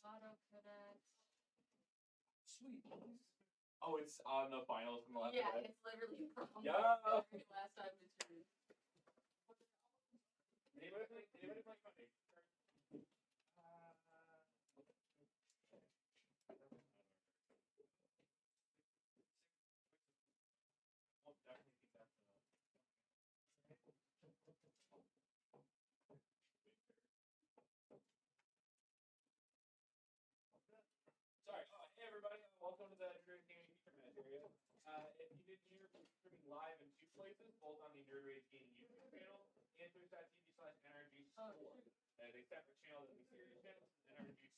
Auto connect. Sweet. Oh, it's on the finals from the last Yeah, time. it's literally from Yeah. the very last time we turned. Anybody play Funny? I'll definitely keep that. Sorry. Hey everybody, welcome to the Nerd Gaming Feature Match area. If you didn't hear, we're streaming live in 2 places, both on the Nerd Rage Gaming YouTube channel and twitch.tv/NRG Store. The separate channel that we series channel is NRG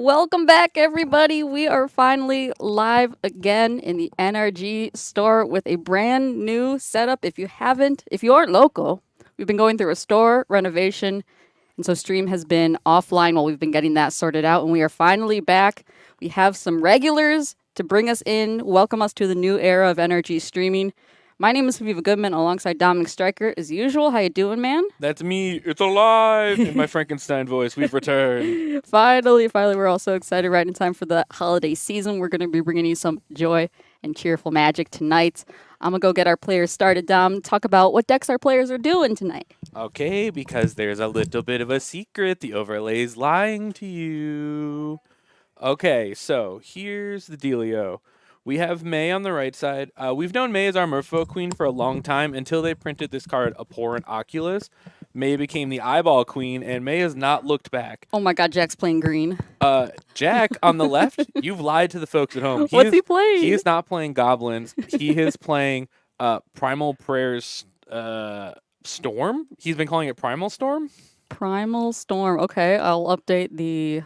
Welcome back, everybody. We are finally live again in the NRG store with a brand new setup. If you aren't local, we've been going through a store renovation, and so stream has been offline while we've been getting that sorted out, and we are finally back. We have some regulars to bring us in, welcome us to the new era of NRG streaming. My name is Viva Goodman, alongside Dominic Stryker, as usual. How you doing, man? That's me. It's alive in my Frankenstein voice. We've returned. Finally, we're all so excited right in time for the holiday season. We're going to be bringing you some joy and cheerful magic tonight. I'm going to go get our players started, Dom. Talk about what decks our players are doing tonight. Okay, because there's a little bit of a secret. The overlay's lying to you. Okay, so here's the dealio. We have May on the right side. We've known May as our Merfolk Queen for a long time until they printed this card, Abhorrent Oculus. May became the Eyeball Queen, and May has not looked back. Oh my god, Jack's playing green. Jack, on the left, you've lied to the folks at home. What's he playing? He is not playing Goblins. He is playing Primal Prayers Storm. He's been calling it Primal Storm. Primal Storm. Okay, I'll update the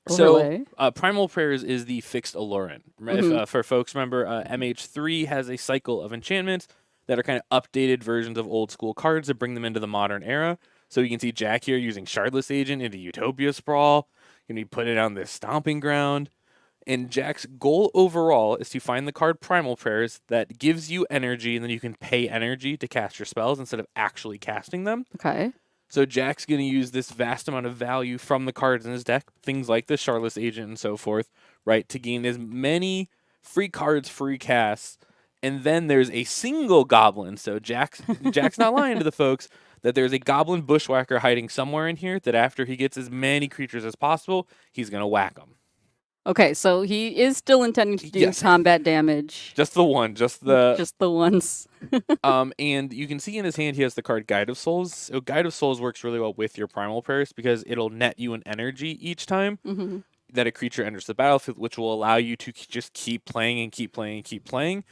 overlay. So, Primal Prayers is the fixed Allurant. If, for folks remember, MH3 has a cycle of enchantments that are kind of updated versions of old school cards that bring them into the modern era. So you can see Jack here using Shardless Agent into Utopia Sprawl. You're going to be putting it on this Stomping Ground. And Jack's goal overall is to find the card Primal Prayers that gives you energy, and then you can pay energy to cast your spells instead of actually casting them. Okay. So Jack's going to use this vast amount of value from the cards in his deck, things like the Shardless Agent and so forth, right, to gain as many free cards, free casts. And then there's a single goblin. So Jack's not lying to the folks that there's a goblin bushwhacker hiding somewhere in here that after he gets as many creatures as possible, he's going to whack them. Okay, so he is still intending to do combat damage. Just the one. Just the ones. and you can see in his hand he has the card Guide of Souls. So Guide of Souls works really well with your Primal Prayers because it'll net you an energy each time that a creature enters the battlefield, which will allow you to just keep playing and keep playing and keep playing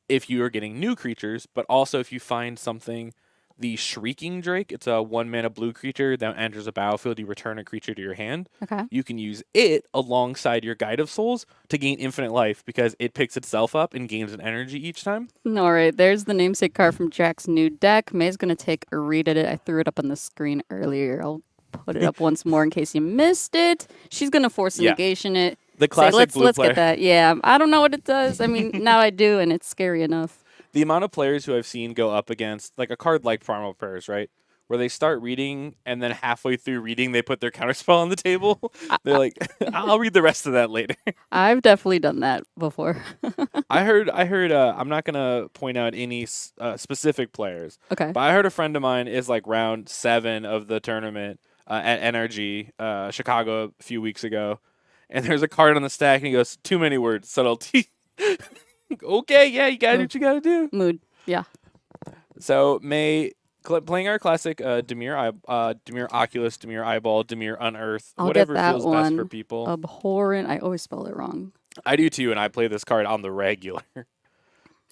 if you are getting new creatures, but also if you find something. The Shrieking Drake, it's a 1-mana blue creature that enters a battlefield, you return a creature to your hand. Okay. You can use it alongside your Guide of Souls to gain infinite life because it picks itself up and gains an energy each time. All right, there's the namesake card from Jack's new deck. May's going to take a read at it. I threw it up on the screen earlier. I'll put it up once more in case you missed it. She's going to force a negation it. The classic blue let's player. Get that. Yeah, I don't know what it does. I mean, now I do, and it's scary enough. The amount of players who I've seen go up against, like a card like Primal Prayers, right? Where they start reading, and then halfway through reading, they put their counterspell on the table. They're like, I'll read the rest of that later. I've definitely done that before. I heard. I'm not going to point out any specific players. Okay. But I heard a friend of mine is like round 7 of the tournament at NRG, Chicago, a few weeks ago. And there's a card on the stack, and he goes, too many words, subtlety. Okay, yeah, you gotta do what you gotta do. Mood, yeah. So May playing our classic Dimir Oculus, Dimir Eyeball, Dimir Unearth, whatever feels best for people. Abhorrent. I always spell it wrong. I do too, and I play this card on the regular.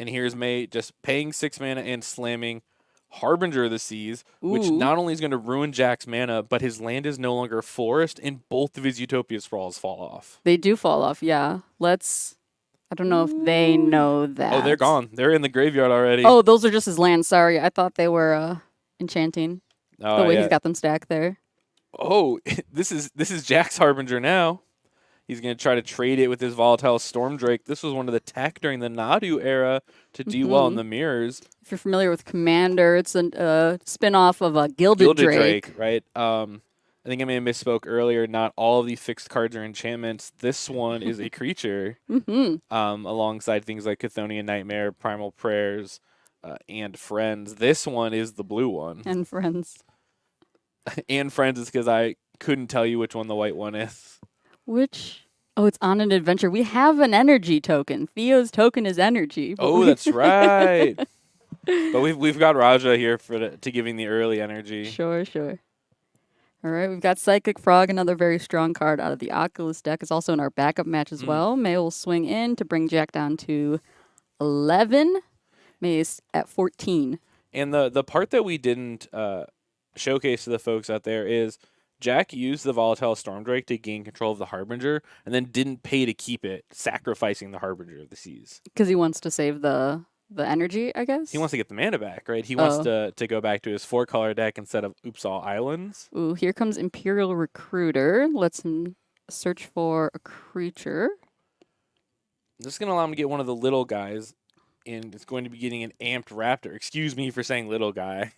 And here's May just paying 6 mana and slamming Harbinger of the Seas, which not only is going to ruin Jack's mana, but his land is no longer forest, and both of his Utopia Sprawls fall off. They do fall off, yeah. I don't know if they know that. Oh, they're gone. They're in the graveyard already. Oh, those are just his lands. Sorry. I thought they were enchanting. The way he's got them stacked there. Oh, this is Jack's Harbinger now. He's going to try to trade it with his Volatile Storm Drake. This was one of the tech during the Nadu era to do well in the mirrors. If you're familiar with Commander, it's a spin-off of a Gilded Drake. Right? I think I may have misspoke earlier. Not all of the fixed cards are enchantments. This one is a creature alongside things like Chthonian Nightmare, Primal Prayers, and Friends. This one is the blue one. And Friends. And Friends is because I couldn't tell you which one the white one is. Which? Oh, it's on an adventure. We have an energy token. Theo's token is energy. Oh, that's right. But we've got Raja here to giving the early energy. Sure. All right, we've got Psychic Frog, another very strong card out of the Oculus deck. It's also in our backup match as well. May will swing in to bring Jack down to 11. May is at 14. And the part that we didn't showcase to the folks out there is Jack used the Volatile Stormdrake to gain control of the Harbinger, and then didn't pay to keep it, sacrificing the Harbinger of the Seas. Because he wants to save the energy, I guess. He wants to get the mana back, right? He wants to go back to his 4-color deck instead of All Islands. Ooh, here comes Imperial Recruiter. Lets him search for a creature. This is going to allow him to get one of the little guys, and it's going to be getting an Amped Raptor. Excuse me for saying little guy.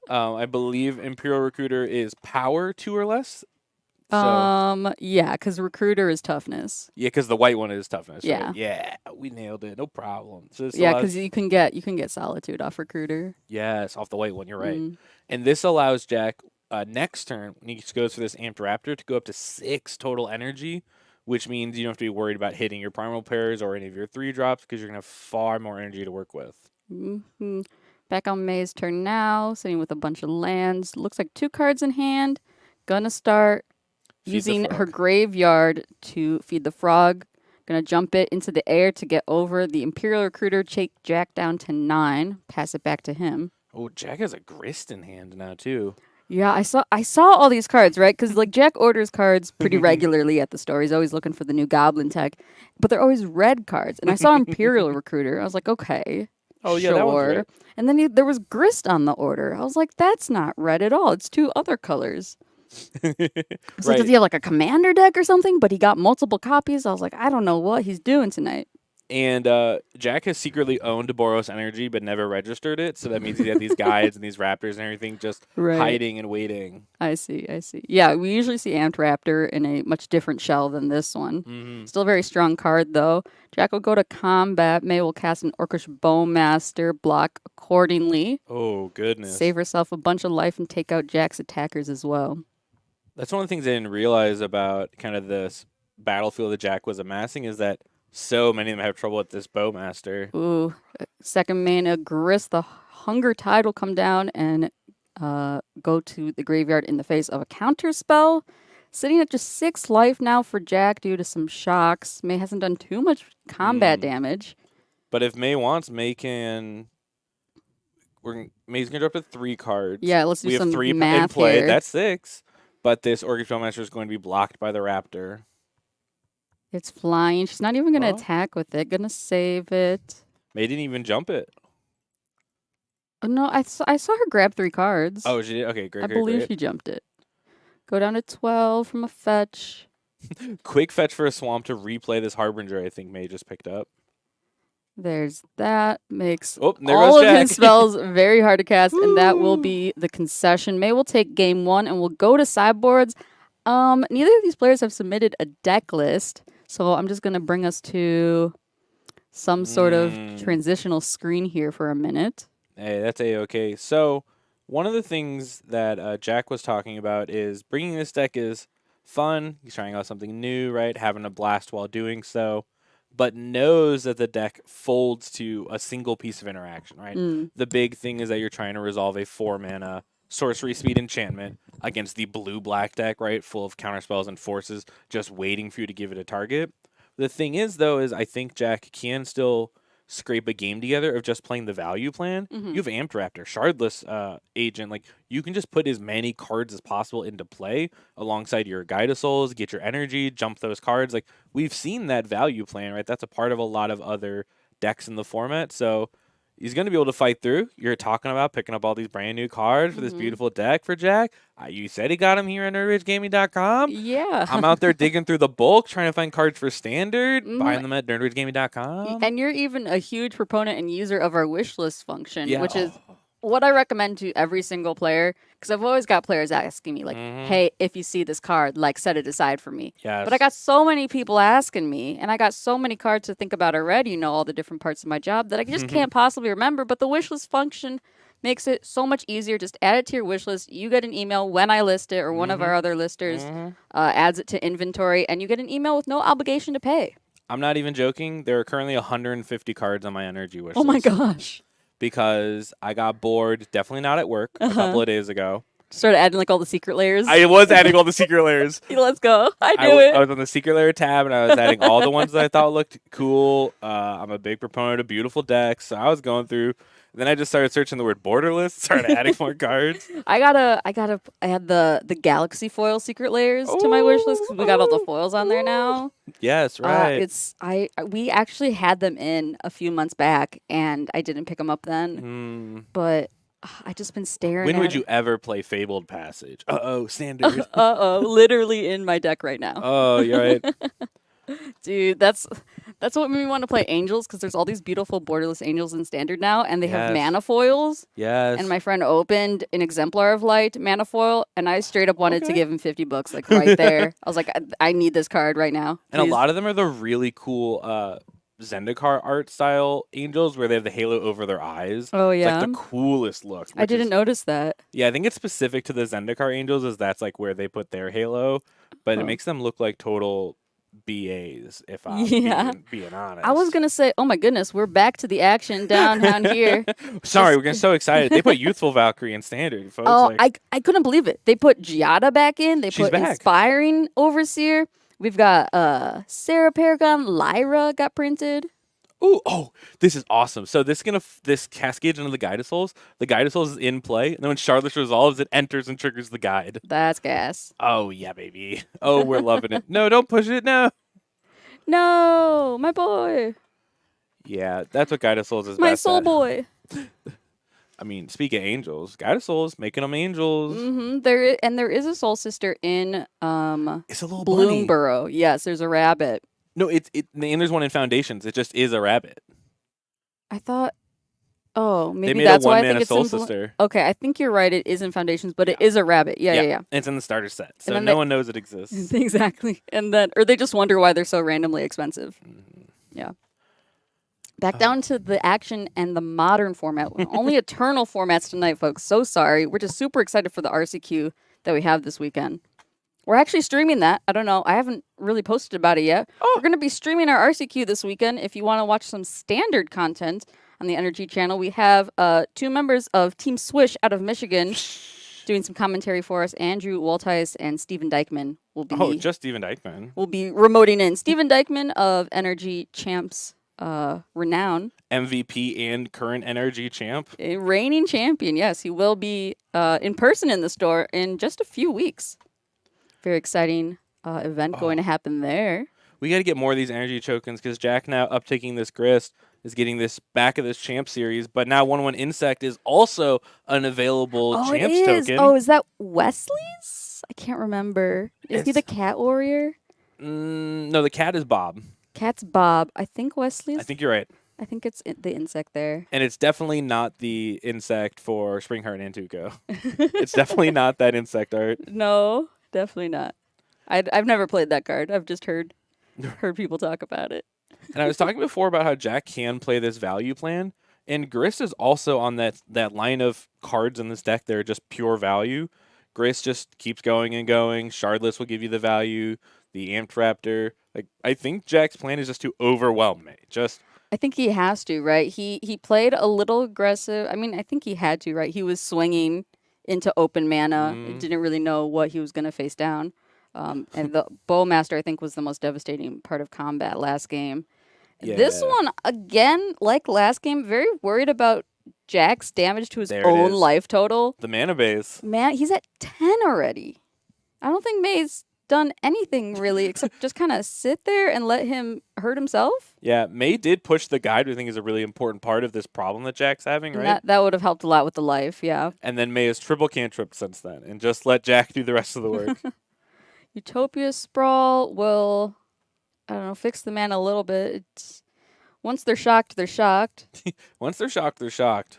I believe Imperial Recruiter is power 2 or less. So, yeah, because Recruiter is toughness. yeah, because the white one is toughness. Yeah. Right? Yeah, we nailed it. No problem. So this Yeah, allows- because you can get Solitude off Recruiter. Yes, off the white one. You're right. Mm. And this allows Jack next turn when he goes for this Amped Raptor to go up to 6 total energy, which means you don't have to be worried about hitting your primal pairs or any of your 3-drops because you're gonna have far more energy to work with. Mm-hmm. Back on May's turn now, sitting with a bunch of lands. Looks like 2 cards in hand. Gonna start Feed the using her frog. graveyard to feed the frog. Gonna jump it into the air to get over the Imperial Recruiter, take Jack down to 9, pass it back to him. Oh, Jack has a Grist in hand now too. Yeah, I saw all these cards, right? Because like Jack orders cards pretty regularly at the store. He's always looking for the new Goblin tech, but they're always red cards. And I saw Imperial Recruiter. I was like, okay, Oh yeah, that one's sure. red. And then there was Grist on the order. I was like, that's not red at all. It's 2 other colors. So Right. does he have like a commander deck or something? But he got multiple copies. I was like, I don't know what he's doing tonight. And Jack has secretly owned Boros Energy but never registered it, so that means he had these guides and these raptors and everything just Right. hiding and waiting. I see. Yeah, we usually see Amped Raptor in a much different shell than this one. Mm-hmm. Still a very strong card, though. Jack will go to combat. May will cast an Orcish Bowmaster, block accordingly. Oh, goodness. Save herself a bunch of life and take out Jack's attackers as well. That's one of the things I didn't realize about kind of this battlefield that Jack was amassing is that so many of them have trouble with this Bowmaster. Ooh, second mana Grist. The Hunger Tide will come down and go to the graveyard in the face of a counter spell. Sitting at just 6 life now for Jack due to some shocks. May hasn't done too much combat damage. But if May wants, May can... May's going to drop to 3 cards. Yeah, let's do we have some 3 in math play. here. That's 6. But this Orcish Bowmaster is going to be blocked by the Raptor. It's flying. She's not even going to Oh. attack with it. Going to save it. May didn't even jump it. Oh, no, I saw her grab 3 cards. Oh, she did? Okay, great, I great, believe great. she jumped it. Go down to 12 from a fetch. Quick fetch for a swamp to replay this Harbinger I think May just picked up. There's that. Makes Oh, there all goes of Jack. his spells very hard to cast, and that will Woo. be the concession. May will take game 1 and we'll go to sideboards. Neither of these players have submitted a deck list, so I'm just going to bring us to some sort of transitional screen here for a minute. Hey, that's A-okay. So, one of the things that Jack was talking about is bringing this deck is fun. He's trying out something new, right? Having a blast while doing so, but knows that the deck folds to a single piece of interaction, right? The big thing is that you're trying to resolve a 4-mana sorcery speed enchantment against the blue-black deck, right? Full of counterspells and forces just waiting for you to give it a target. The thing is, though, is I think Jack can still scrape a game together of just playing the value plan. You have Amped Raptor, Shardless Agent. Like, you can just put as many cards as possible into play alongside your Guide of Souls, get your energy, jump those cards. Like, we've seen that value plan, right? That's a part of a lot of other decks in the format. So he's going to be able to fight through. You're talking about picking up all these brand new cards for this beautiful deck for Jack. You said he got him here at nerdridgegaming.com. Yeah. I'm out there digging through the bulk, trying to find cards for standard, buying them at nerdridgegaming.com. And you're even a huge proponent and user of our wish list function, Yeah. which is what I recommend to every single player. Because I've always got players asking me, like, hey, if you see this card, like, set it aside for me. Yes. But I got so many people asking me, and I got so many cards to think about already, all the different parts of my job, that I just can't possibly remember. But the wish list function makes it so much easier. Just add it to your wish list. You get an email when I list it, or one of our other listers adds it to inventory, and you get an email with no obligation to pay. I'm not even joking. There are currently 150 cards on my NRG wish Oh my list. gosh. Because I got bored, definitely not at work, a couple of days ago. Started adding like all the secret layers. I was adding all the secret layers. Let's go. I I do it. was on the secret layer tab, and I was adding all the ones that I thought looked cool. I'm a big proponent of beautiful decks, so I was going through, Then I just started searching the word borderless, started adding more cards. I had the Galaxy foil secret layers to my wish list because we got all the foils on there now. Yes, right. We actually had them in a few months back, and I didn't pick them up then. But I just been staring. When at would you ever play Fabled Passage? Standard. Literally in my deck right now. Oh, you're right. Dude, that's what made me want to play Angels, because there's all these beautiful borderless Angels in Standard now, and they have mana foils. Yes. And my friend opened an Exemplar of Light mana foil, and I straight up wanted to give him $50, like right there. I was like, I need this card right now. And a lot of them are the really cool Zendikar art style Angels where they have the halo over their eyes. Oh, yeah. It's like the coolest look. I didn't notice that. Yeah, I think it's specific to the Zendikar Angels, as that's like where they put their halo, but it makes them look like total BAs, if I'm being honest. I was going to say, oh my goodness, we're back to the action down here. Sorry, we're getting so excited. They put Youthful Valkyrie in Standard, folks. Oh, I couldn't believe it. They put Giada back in. She's put back. Inspiring Overseer. We've got Sarah Paragon, Lyra got printed. Ooh, this is awesome. So this cascades into the Guide of Souls. The Guide of Souls is in play, and then when Charlotte resolves, it enters and triggers the guide. That's gas. Oh, yeah, baby. Oh, we're loving it. No, don't push it, no. No, my boy. Yeah, that's what Guide of Souls is My best soul at. boy. I mean, speak of angels, Guide of Souls, making them angels. There is a soul sister in it's a little bunny. Bloomborough. Yes, there's a rabbit. No, and there's one in Foundations. It just is a rabbit. I thought, maybe made that's a why I one-mana think it's soul in sister. Okay, I think you're right. It is in Foundations, but it is a rabbit. Yeah. And it's in the starter set, so no one knows it exists. Exactly. And then, or they just wonder why they're so randomly expensive. Yeah. Back down to the action and the modern format. Only Eternal formats tonight, folks. So sorry. We're just super excited for the RCQ that we have this weekend. We're actually streaming that. I don't know. I haven't really posted about it yet. We're going to be streaming our RCQ this weekend. If you want to watch some standard content on the NRG channel, we have 2 members of Team Swish out of Michigan doing some commentary for us. Andrew Waltice and Steven Dykman will be... Oh, just Steven Dykman. Will be remoting in. Steven Dykman of NRG Champs renown. MVP and current NRG champ. A reigning champion, yes. He will be in person in the store in just a few weeks. Very exciting event going to happen there. We got to get more of these energy tokens because Jack, now uptaking this grist, is getting this back of this champ series. But now 1/1 Insect is also an available champs token. Oh, is that Wesley's? I can't remember. Is he the cat warrior? No, the cat is Bob. Cat's Bob. I think Wesley's. I think you're right. I think it's the insect there. And it's definitely not the insect for Springheart and Tuco. It's definitely not that insect art. No. Definitely not. I've never played that card. I've just heard people talk about it. And I was talking before about how Jack can play this value plan, and Grist is also on that line of cards in this deck that are just pure value. Grist just keeps going and going. Shardless will give you the value. The Amped Raptor. Like, I think Jack's plan is just to overwhelm me. I think he has to, right? He played a little aggressive. I mean, I think he had to, right? He was swinging into open mana. Didn't really know what he was going to face down. And the Bowmaster, I think, was the most devastating part of combat last game. Yeah. This one, again, like last game, very worried about Jack's damage to his own life total. The mana base. Man, he's at 10 already. I don't think May's done anything really except just kind of sit there and let him hurt himself. Yeah, May did push the guide, which I think is a really important part of this problem that Jack's having, right? That would have helped a lot with the life, yeah. And then May has triple cantripped since then and just let Jack do the rest of the work. Utopia Sprawl will, I don't know, fix the mana a little bit. Once they're shocked, they're shocked. Once they're shocked, they're shocked.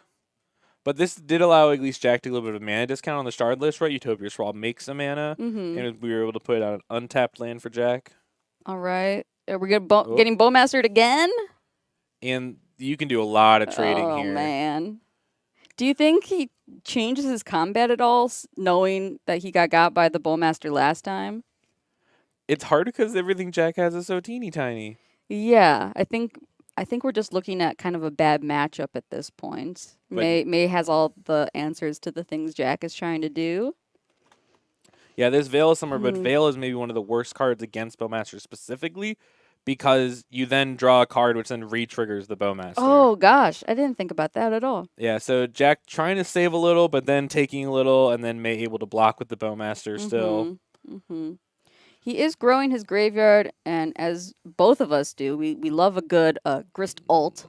But this did allow at least Jack to get a little bit of a mana discount on the shard list, right? Utopia Sprawl makes some mana, and we were able to put out an untapped land for Jack. All right. Are we getting Bowmastered again? And you can do a lot of trading here. Oh, man. Do you think he changes his combat at all, knowing that he got by the Bowmaster last time? It's hard because everything Jack has is so teeny tiny. Yeah, I think we're just looking at kind of a bad matchup at this point. May has all the answers to the things Jack is trying to do. Yeah, there's Veil of Summer, but Veil is maybe one of the worst cards against Bowmaster specifically because you then draw a card which then re-triggers the Bowmaster. Oh gosh, I didn't think about that at all. Yeah, so Jack trying to save a little, but then taking a little, and then May able to block with the Bowmaster still. Mm-hmm. He is growing his graveyard, and as both of us do, we love a good Grist ult.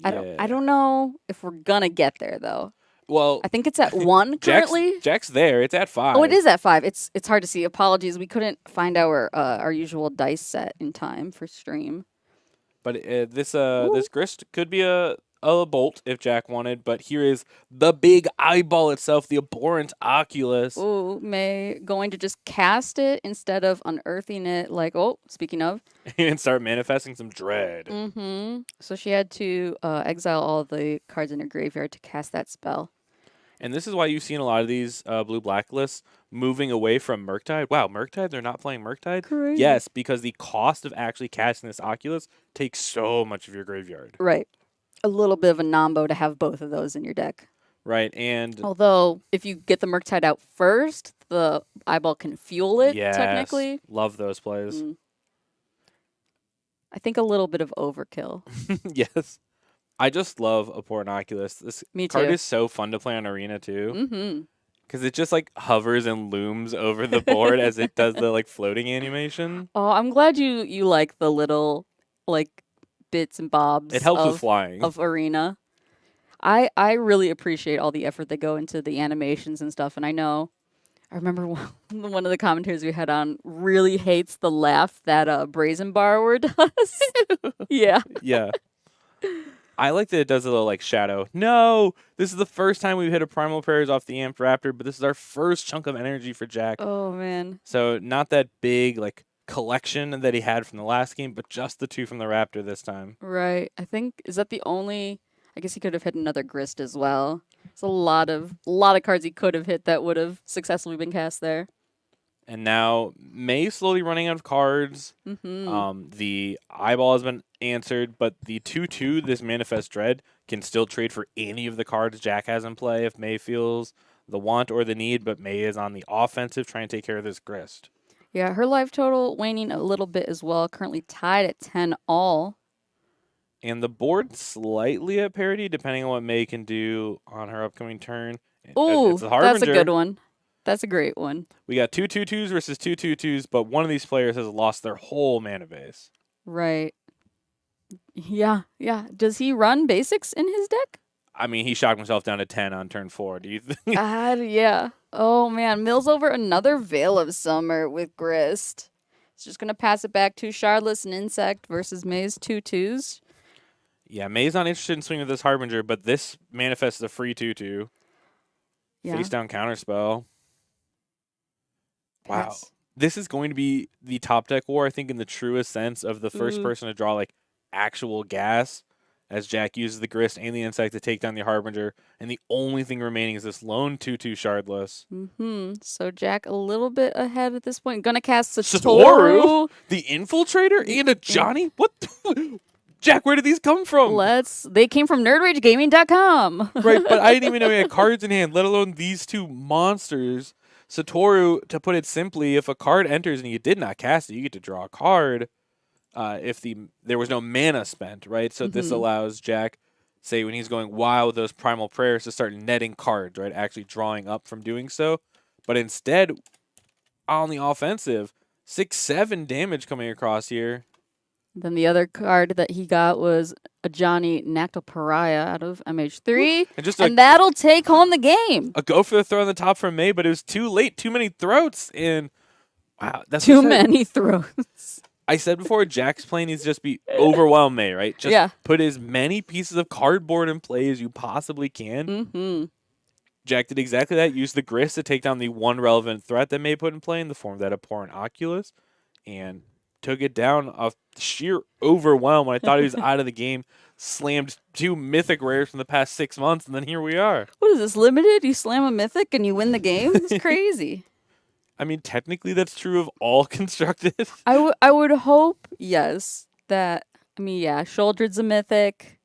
I don't know if we're gonna get there though. Well, I think it's at 1 currently. Jack's there. It's at 5. Oh, it is at 5. It's hard to see. Apologies, we couldn't find our usual dice set in time for stream. But this Grist could be a bolt if Jack wanted. But here is the big eyeball itself, the abhorrent Oculus. Ooh, May going to just cast it instead of unearthing it. Like, oh, speaking of, And start manifesting some dread. mm-hmm. So she had to exile all the cards in her graveyard to cast that spell. And this is why you've seen a lot of these blue-black lists moving away from Murktide. Wow, Murktide? They're not playing Murktide? Crazy. Yes, because the cost of actually casting this Oculus takes so much of your graveyard. Right. A little bit of a nombo to have both of those in your deck. Right, and... Although, if you get the Murktide out first, the eyeball can fuel it, yes, technically. Love those plays. I think a little bit of overkill. Yes. I just love Abhorrent Oculus. This Me card too. is so fun to play on Arena, too. Mm-hmm. Because it just, like, hovers and looms over the board as it does the, like, floating animation. Oh, I'm glad you like the little, like, bits and bobs It helps with flying. of Arena. I really appreciate all the effort that go into the animations and stuff. And I remember one of the commentators we had on really hates the laugh that Brazen Borrower does. Yeah. Yeah. I like that it does a little, like, shadow. No! This is the first time we've hit a Primal Prayers off the Amped Raptor, but this is our first chunk of energy for Jack. Oh, man. So, not that big, like, collection that he had from the last game, but just the 2 from the Raptor this time. Right. I think, is that the only... I guess he could have hit another Grist as well. It's a lot of cards he could have hit that would have successfully been cast there. And now May's slowly running out of cards. Mm-hmm. The eyeball has been answered, but the 2/2, this Manifest Dread, can still trade for any of the cards Jack has in play if May feels the want or the need, but May is on the offensive trying to take care of this Grist. Yeah, her life total waning a little bit as well. Currently tied at 10 all. And the board slightly at parity, depending on what May can do on her upcoming turn. Ooh, It's the Harbinger. that's a good one. That's a great one. We got 2 2/2s versus 2 2/2s, but one of these players has lost their whole mana base. Right. Yeah. Does he run basics in his deck? I mean, he shocked himself down to 10 on turn 4. Do you think? Yeah. Oh, man. Mills over another Veil of Summer with Grist. It's just going to pass it back to Shardless and Insect versus May's 2/2s. Yeah, May's not interested in swinging with this Harbinger, but this manifests a free 2/2. Yeah. Face down counterspell. Wow. That's- This is going to be the top deck war, I think, in the truest sense of the first person to draw, like, actual gas, as Jack uses the Grist and the Insect to take down the Harbinger, and the only thing remaining is this lone 2/2 Shardless. Mm-hmm. So Jack a little bit ahead at this point. Gonna cast Satoru? Satoru. The Infiltrator and a Johnny? What Jack, where did these come from? They came from nerdragegaming.com. Right, but I didn't even know he had cards in hand, let alone these two monsters. Satoru, to put it simply, if a card enters and you did not cast it, you get to draw a card if there was no mana spent, right? So this allows Jack, say when he's going wild with those Primal Prayers, to start netting cards, right? Actually drawing up from doing so. But instead, on the offensive, 6-7 damage coming across here. Then the other card that he got was a Johnny Nactal Pariah out of MH3. And that'll take home the game. A go for the throw on the top from May, but it was too late. Too many throats. And wow, that's too many throats. I said before, Jack's play needs to just be overwhelm May, right? Just put as many pieces of cardboard in play as you possibly can. Mm-hmm. Jack did exactly that. Used the Grist to take down the one relevant threat that May put in play in the form of that Abhorrent Oculus. And took it down of sheer overwhelm when I thought he was out of the game. Slammed 2 mythic rares from the past 6 months, and then here we are. What is this, limited? You slam a mythic and you win the game? It's crazy. I mean, technically that's true of all constructed. I would hope, yes, that, Sholdred's a mythic.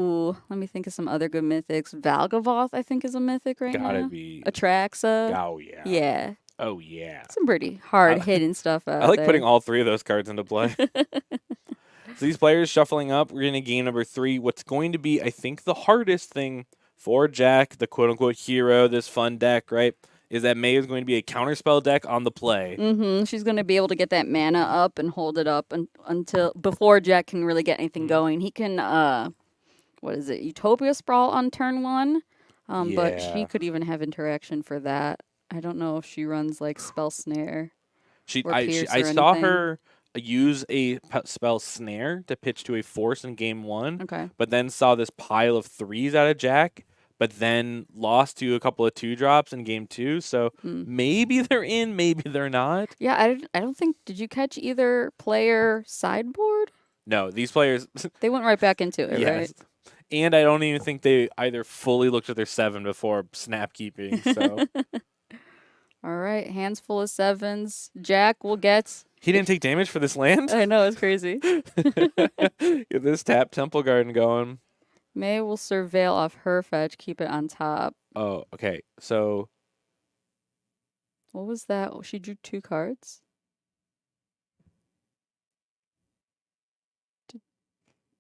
Ooh, let me think of some other good mythics. Valgavoth, I think, is a mythic right now. Gotta be. Atraxa. Oh, yeah. Yeah. Oh, yeah. Some pretty hard hitting stuff out I like there. putting all three of those cards into play. So these players shuffling up. We're in a game number 3. What's going to be, I think, the hardest thing for Jack, the quote-unquote hero, this fun deck, right, is that May is going to be a counterspell deck on the play. She's going to be able to get that mana up and hold it up until before Jack can really get anything going. He can, what is it, Utopia Sprawl on turn 1, but she could even have interaction for that. I don't know if she runs like Spell Snare. I saw her use a spell Snare to pitch to a Force in game 1, Okay. but then saw this pile of 3s out of Jack, but then lost to a couple of 2-drops in game 2. So maybe they're in, maybe they're not. Yeah, I don't think. Did you catch either player sideboard? No, these players. They went right back into it, yes. right? And I don't even think they either fully looked at their 7 before snap keeping. So. All right, hands full of 7s. Jack will get. He didn't take damage for this land? I know, it's crazy. Get this tap Temple Garden going. May will surveil off her fetch, keep it on top. Oh, okay. So. What was that? Oh, she drew 2 cards.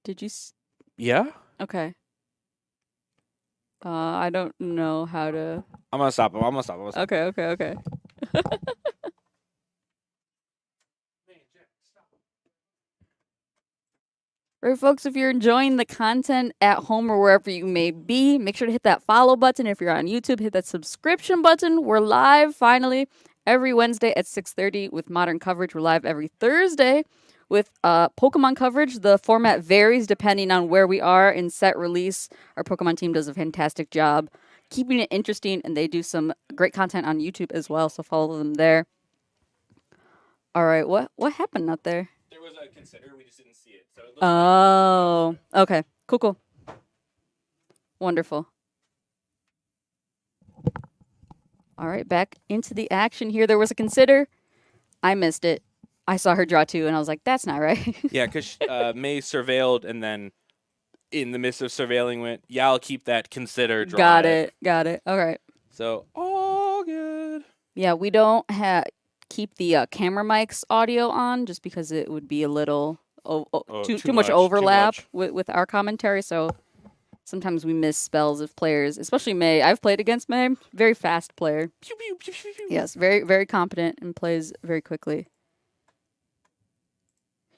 Did you? Yeah? Okay. I don't know how to. I'm going to stop him. Okay. Right, folks, if you're enjoying the content at home or wherever you may be, make sure to hit that follow button. If you're on YouTube, hit that subscription button. We're live, finally, every Wednesday at 6:30 with modern coverage. We're live every Thursday with Pokemon coverage. The format varies depending on where we are in set release. Our Pokemon team does a fantastic job keeping it interesting, and they do some great content on YouTube as well, so follow them there. All right, what happened out there? There was a consider, we just didn't see it. So it Oh, okay. Cool. Wonderful. All right, back into the action here. There was a consider. I missed it. I saw her draw 2, and I was like, that's not right. Yeah, because May surveilled, and then in the midst of surveilling went, yeah, I'll keep that consider draw. Got it. All right. So, all good. Yeah, we don't keep the camera mics audio on just because it would be a little too much overlap with our commentary. So sometimes we miss spells of players, especially May. I've played against May. Very fast player. Pew, pew, pew, pew, pew. Yes, very, very competent and plays very quickly.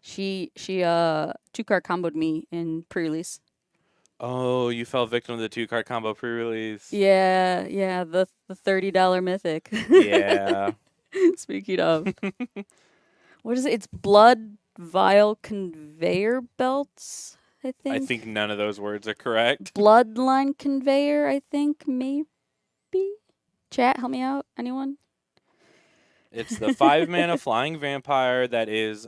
She 2-card comboed me in pre-release. Oh, you fell victim to the 2-card combo pre-release. Yeah, the $30 mythic. Yeah. Speaking of. What is it? It's Blood Vial Conveyor Belts, I think. I think none of those words are correct. Bloodline Conveyor, I think, maybe. Chat, help me out. Anyone? It's the 5-mana flying vampire that is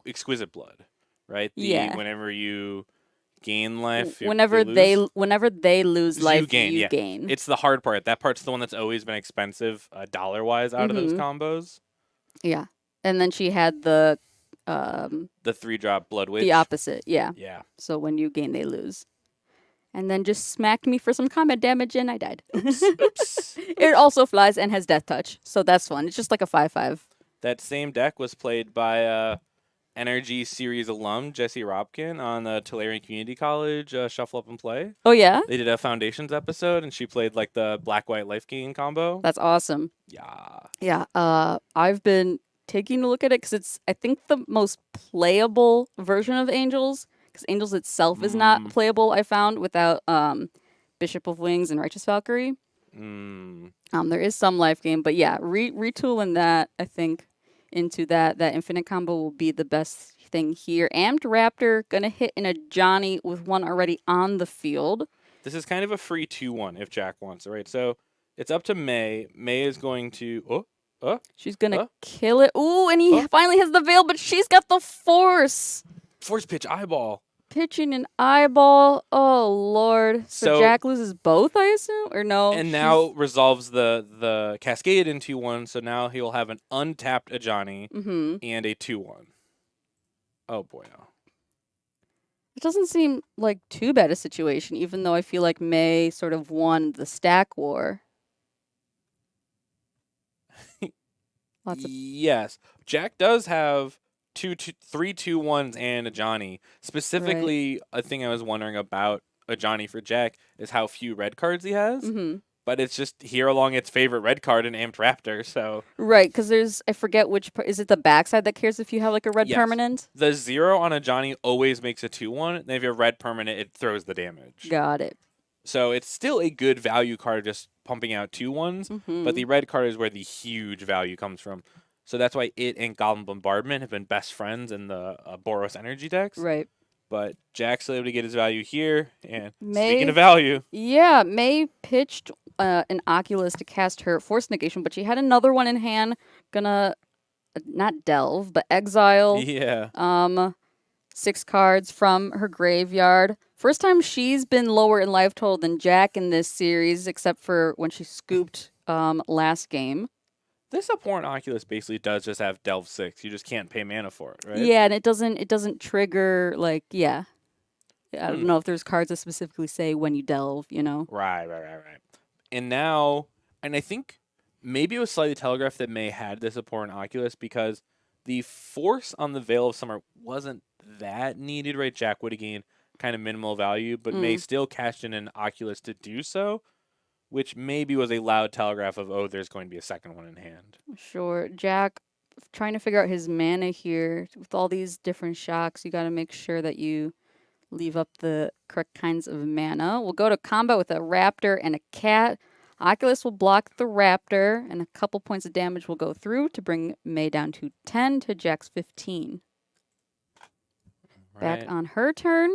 exquisite blood, right? Yeah. Whenever you gain life, whenever they lose life, you yeah. gain. It's the hard part. That part's the one that's always been expensive, dollar-wise, out of those combos. Yeah, and then she had the 3-drop Blood Witch. the opposite. Yeah. Yeah. So when you gain, they lose. And then just smacked me for some combat damage, and I died. Oops. It also flies and has Death Touch, so that's fun. It's just like a 5/5. That same deck was played by NRG series alum Jesse Robkin on the Tulare Community College Shuffle Up and Play. Oh, yeah? They did a Foundations episode, and she played like the Black-White Life Gain combo. That's awesome. Yeah. Yeah, I've been taking a look at it because it's, I think, the most playable version of Angels. Because Angels itself is not playable, I found, without Bishop of Wings and Righteous Valkyrie. There is some life game, but yeah, retooling that, I think, into that infinite combo will be the best thing here. Amped Raptor gonna hit in a Johnny with one already on the field. This is kind of a free 2-1 if Jack wants it, right? So it's up to May. May is going to She's gonna kill it. Ooh, and he finally has the veil, but she's got the force. Force pitch eyeball. Pitching an eyeball. Oh, Lord. So Jack loses both, I assume? Or no? And now resolves the Cascade into 1, so now he'll have an untapped Ajani and a 2-1. Oh, boy. No. It doesn't seem like too bad a situation, even though I feel like May sort of won the stack war. Lots of Yes. Jack does have three 2-1s and a Johnny. Specifically, a thing I was wondering about a Johnny for Jack is how few red cards he has. mm-hmm. But it's just here along its favorite red card in Amped Raptor, so Right, because there's I forget is it the backside that cares if you have like a red yes. permanent? The 0 on a Johnny always makes a 2-1, and if you have red permanent, it throws the damage. Got it. So it's still a good value card just pumping out 2-1s, Mm-hmm. but the red card is where the huge value comes from. So that's why it and Goblin Bombardment have been best friends in the Boros energy decks. Right. But Jack's able to get his value here, and May- speaking of value, Yeah, May pitched an Oculus to cast her Force Negation, but she had another one in hand. Gonna not delve, but exile. yeah. 6 cards from her graveyard. First time she's been lower in life total than Jack in this series, except for when she scooped last game. This Abhorrent Oculus basically does just have Delve 6. You just can't pay mana for it, right? Yeah, and it doesn't trigger like I don't know if there's cards that specifically say when you delve, you know. Right. And now, and I think maybe it was slightly telegraphed that May had this Abhorrent Oculus because the force on the Veil of Summer wasn't that needed, right? Jack would have gained kind of minimal value, but May still cashed in an Oculus to do so, which maybe was a loud telegraph of, oh, there's going to be a second one in hand. Sure. Jack trying to figure out his mana here with all these different shocks. You got to make sure that you leave up the correct kinds of mana. We'll go to combat with a raptor and a cat. Oculus will block the raptor, and a couple points of damage will go through to bring May down to 10 to Jack's 15. Right. Back on her turn.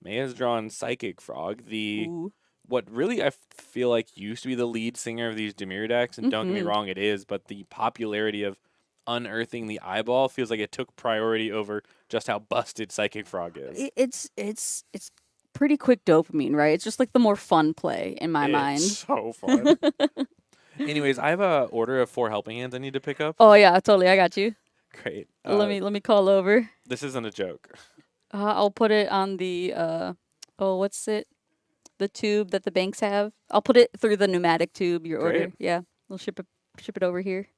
May has drawn Psychic Frog, Ooh. what really I feel like used to be the lead singer of these Dimir decks, and don't get me wrong, it is, but the popularity of unearthing the eyeball feels like it took priority over just how busted Psychic Frog is. It's pretty quick dopamine, right? It's just like the more fun play in my mind. It's so fun. Anyways, I have a order of 4 helping hands I need to pick up. Oh yeah, totally. I got you. Great. Let me call over. This isn't a joke. I'll put it on the what's it? The tube that the banks have. I'll put it through the pneumatic tube. Your order, Great. yeah. We'll ship it over here.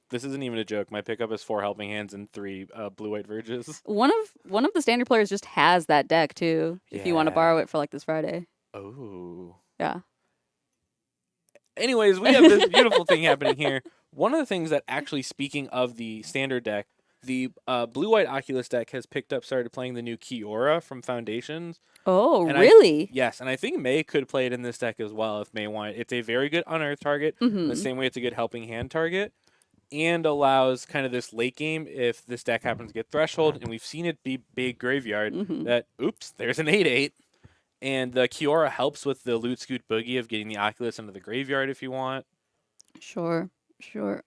This isn't even a joke. My pickup is 4 helping hands and 3 blue-white verges. One of the standard players just has that deck too. If you want to Yeah. borrow it for like this Friday. Oh. Yeah. Anyways, we have this beautiful thing happening here. One of the things that actually, speaking of the standard deck, the blue-white Oculus deck has started playing the new Kiora from Foundations. Oh, And really? Yes, and I think May could play it in this deck as well if May wanted. It's a very good unearth target, Mhm. the same way it's a good helping hand target, and allows kind of this late game if this deck happens to get Threshold, and we've seen it be big graveyard, that, oops, there's an 8/8. And the Kiora helps with the Loot Scoot Boogie of getting the Oculus into the graveyard if you want. Sure.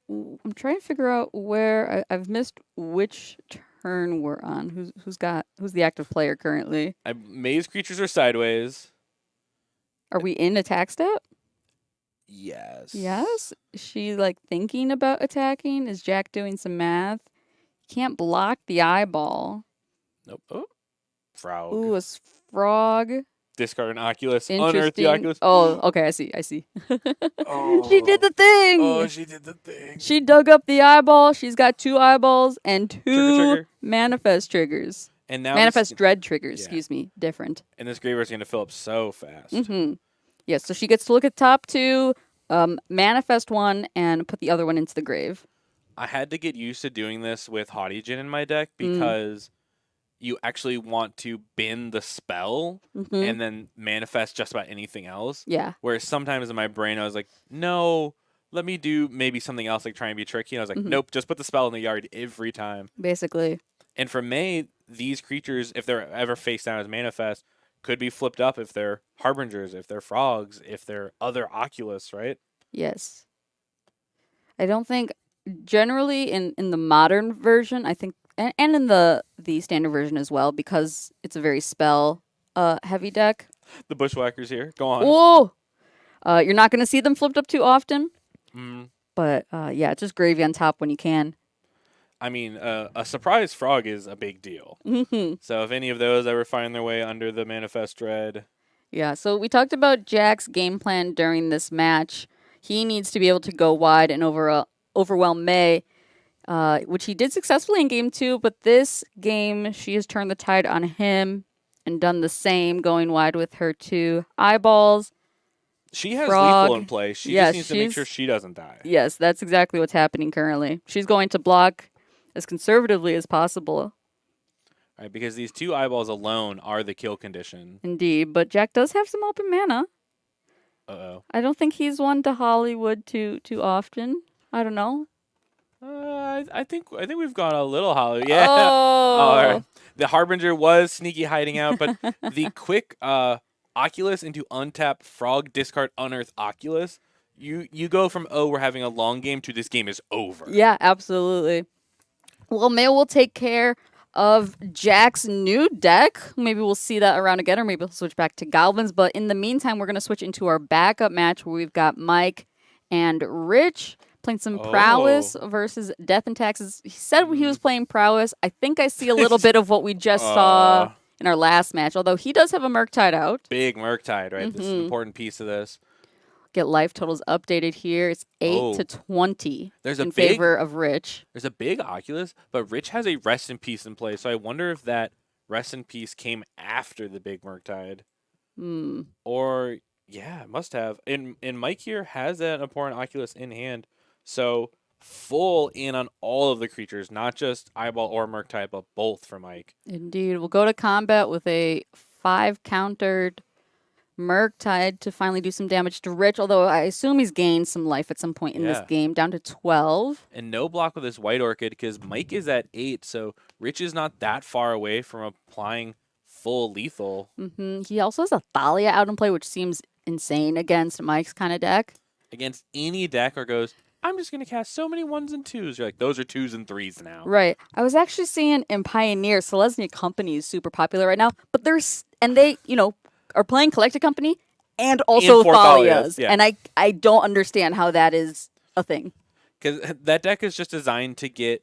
Ooh, I'm trying to figure out where I've missed which turn we're on. Who's the active player currently? May's creatures are sideways. Are we in attack step? Yes. Yes. Is she like thinking about attacking? Is Jack doing some math? Can't block the eyeball. Nope. Oh. Frog. Ooh, a frog. Discard an Oculus. Unearth the Interesting. Oculus. Oh, okay. I see. Oh. She did the thing. Oh, she did the thing. She dug up the eyeball. She's got 2 eyeballs and 2 Trigger. manifest triggers. And now Manifest dread triggers. yeah. Excuse me. Different. And this graveyard's going to fill up so fast. Mm-hmm. Yes. So she gets to look at top 2, manifest 1, and put the other one into the grave. I had to get used to doing this with Haughty Djinn in my deck because you actually want to bin the spell and then manifest just about anything else. Yeah. Whereas sometimes in my brain I was like, no, let me do maybe something else, like try and be tricky. And I was like, nope, just put the spell in the yard every time. Basically. And for May, these creatures, if they're ever face down as manifest, could be flipped up if they're harbingers, if they're frogs, if they're other Oculus, right? Yes. I don't think generally in the modern version, I think and in the standard version as well, because it's a very spell heavy deck. The Bushwhackers here. Go on. Whoa! You're not going to see them flipped up too often. Mm. But yeah, just gravy on top when you can. I mean, a surprise frog is a big deal. So if any of those ever find their way under the Manifest Dread. Yeah, so we talked about Jack's game plan during this match. He needs to be able to go wide and overwhelm May, which he did successfully in game 2. But this game, she has turned the tide on him and done the same, going wide with her 2 eyeballs. She has Frog. lethal in play. She Yes, just needs to make she's- sure she doesn't die. Yes, that's exactly what's happening currently. She's going to block as conservatively as possible. Right, because these 2 eyeballs alone are the kill condition. Indeed, but Jack does have some open mana. Uh-oh. I don't think he's one to Hollywood too often. I don't know. I think we've gone a little hollow. Yeah. Oh. All right. The Harbinger was sneaky hiding out, but the quick Oculus into untap Frog discard unearth Oculus. You go from we're having a long game to this game is over. Yeah, absolutely. Well, May will take care of Jack's new deck. Maybe we'll see that around again, or maybe we'll switch back to Goblins. But in the meantime, we're going to switch into our backup match where we've got Mike and Rich playing some Prowess versus Death and Taxes. He said he was playing Prowess. I think I see a little bit of what we just saw in our last match, although he does have a Murktide out. Big Murktide, right? This is an important piece of this. Get life totals updated here. It's 8 to 20 in favor of Rich. There's a big Oculus, but Rich has a Rest in Peace in play, so I wonder if that Rest in Peace came after the big Murktide. Or, yeah, it must have. And Mike here has an important Oculus in hand, so full in on all of the creatures, not just Eyeball or Murktide, but both for Mike. Indeed. We'll go to combat with a 5-countered Murktide to finally do some damage to Rich, although I assume he's gained some life at some point in this game, down to 12. And no block with this White Orchid because Mike is at 8, so Rich is not that far away from applying full lethal. He also has a Thalia out in play, which seems insane against Mike's kind of deck. Against any deck or goes, I'm just going to cast so many 1s and 2s. You're like, those are 2s and 3s now. Right. I was actually seeing in Pioneer, Selesnya Company is super popular right now, but they, are playing Collected Company and also Thalias. Yeah. And I don't understand how that is a thing. Because that deck is just designed to get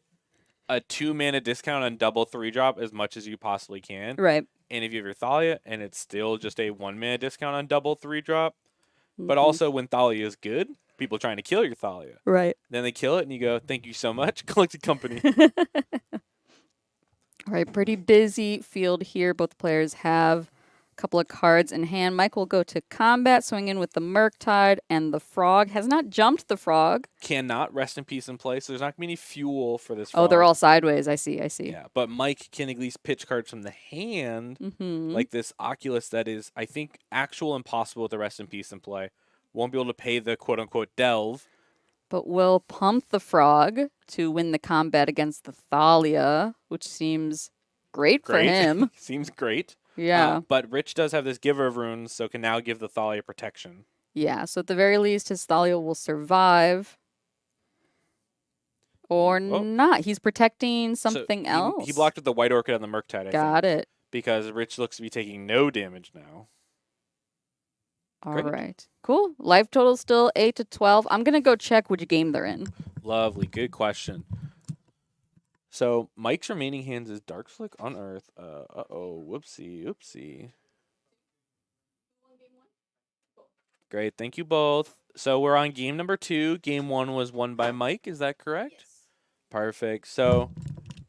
a 2-mana discount on double 3-drop as much as you possibly can. Right. And if you have your Thalia, and it's still just a 1-mana discount on double 3-drop. But also when Thalia is good, people trying to kill your Thalia. Right. Then they kill it and you go, thank you so much, Collected Company. All right, pretty busy field here. Both players have couple of cards in hand. Mike will go to combat, swing in with the Murktide and the Frog. Has not jumped the Frog. Cannot Rest in Peace in play, so there's not going to be any fuel for this Frog. Oh, they're all sideways. I see. Yeah, but Mike can at least pitch cards from the hand, like this Oculus that is, I think, actual impossible with the Rest in Peace in play. Won't be able to pay the quote-unquote delve. But will pump the Frog to win the combat against the Thalia, which seems great. for him. Seems great. Yeah. But Rich does have this Giver of Runes, so can now give the Thalia protection. Yeah, so at the very least, his Thalia will survive. Or not. He's protecting something else. He blocked with the White Orchid on the Murktide, I Got think. it. Because Rich looks to be taking no damage now. All right. Cool. Life total still 8 to 12. I'm going to go check which game they're in. Lovely. Good question. So Mike's remaining hands is Dark Slick, Unearth. Whoopsie. Oopsie. Great. Thank you both. So we're on game number 2. Game 1 was won by Mike. Is that correct? Yes. Perfect. So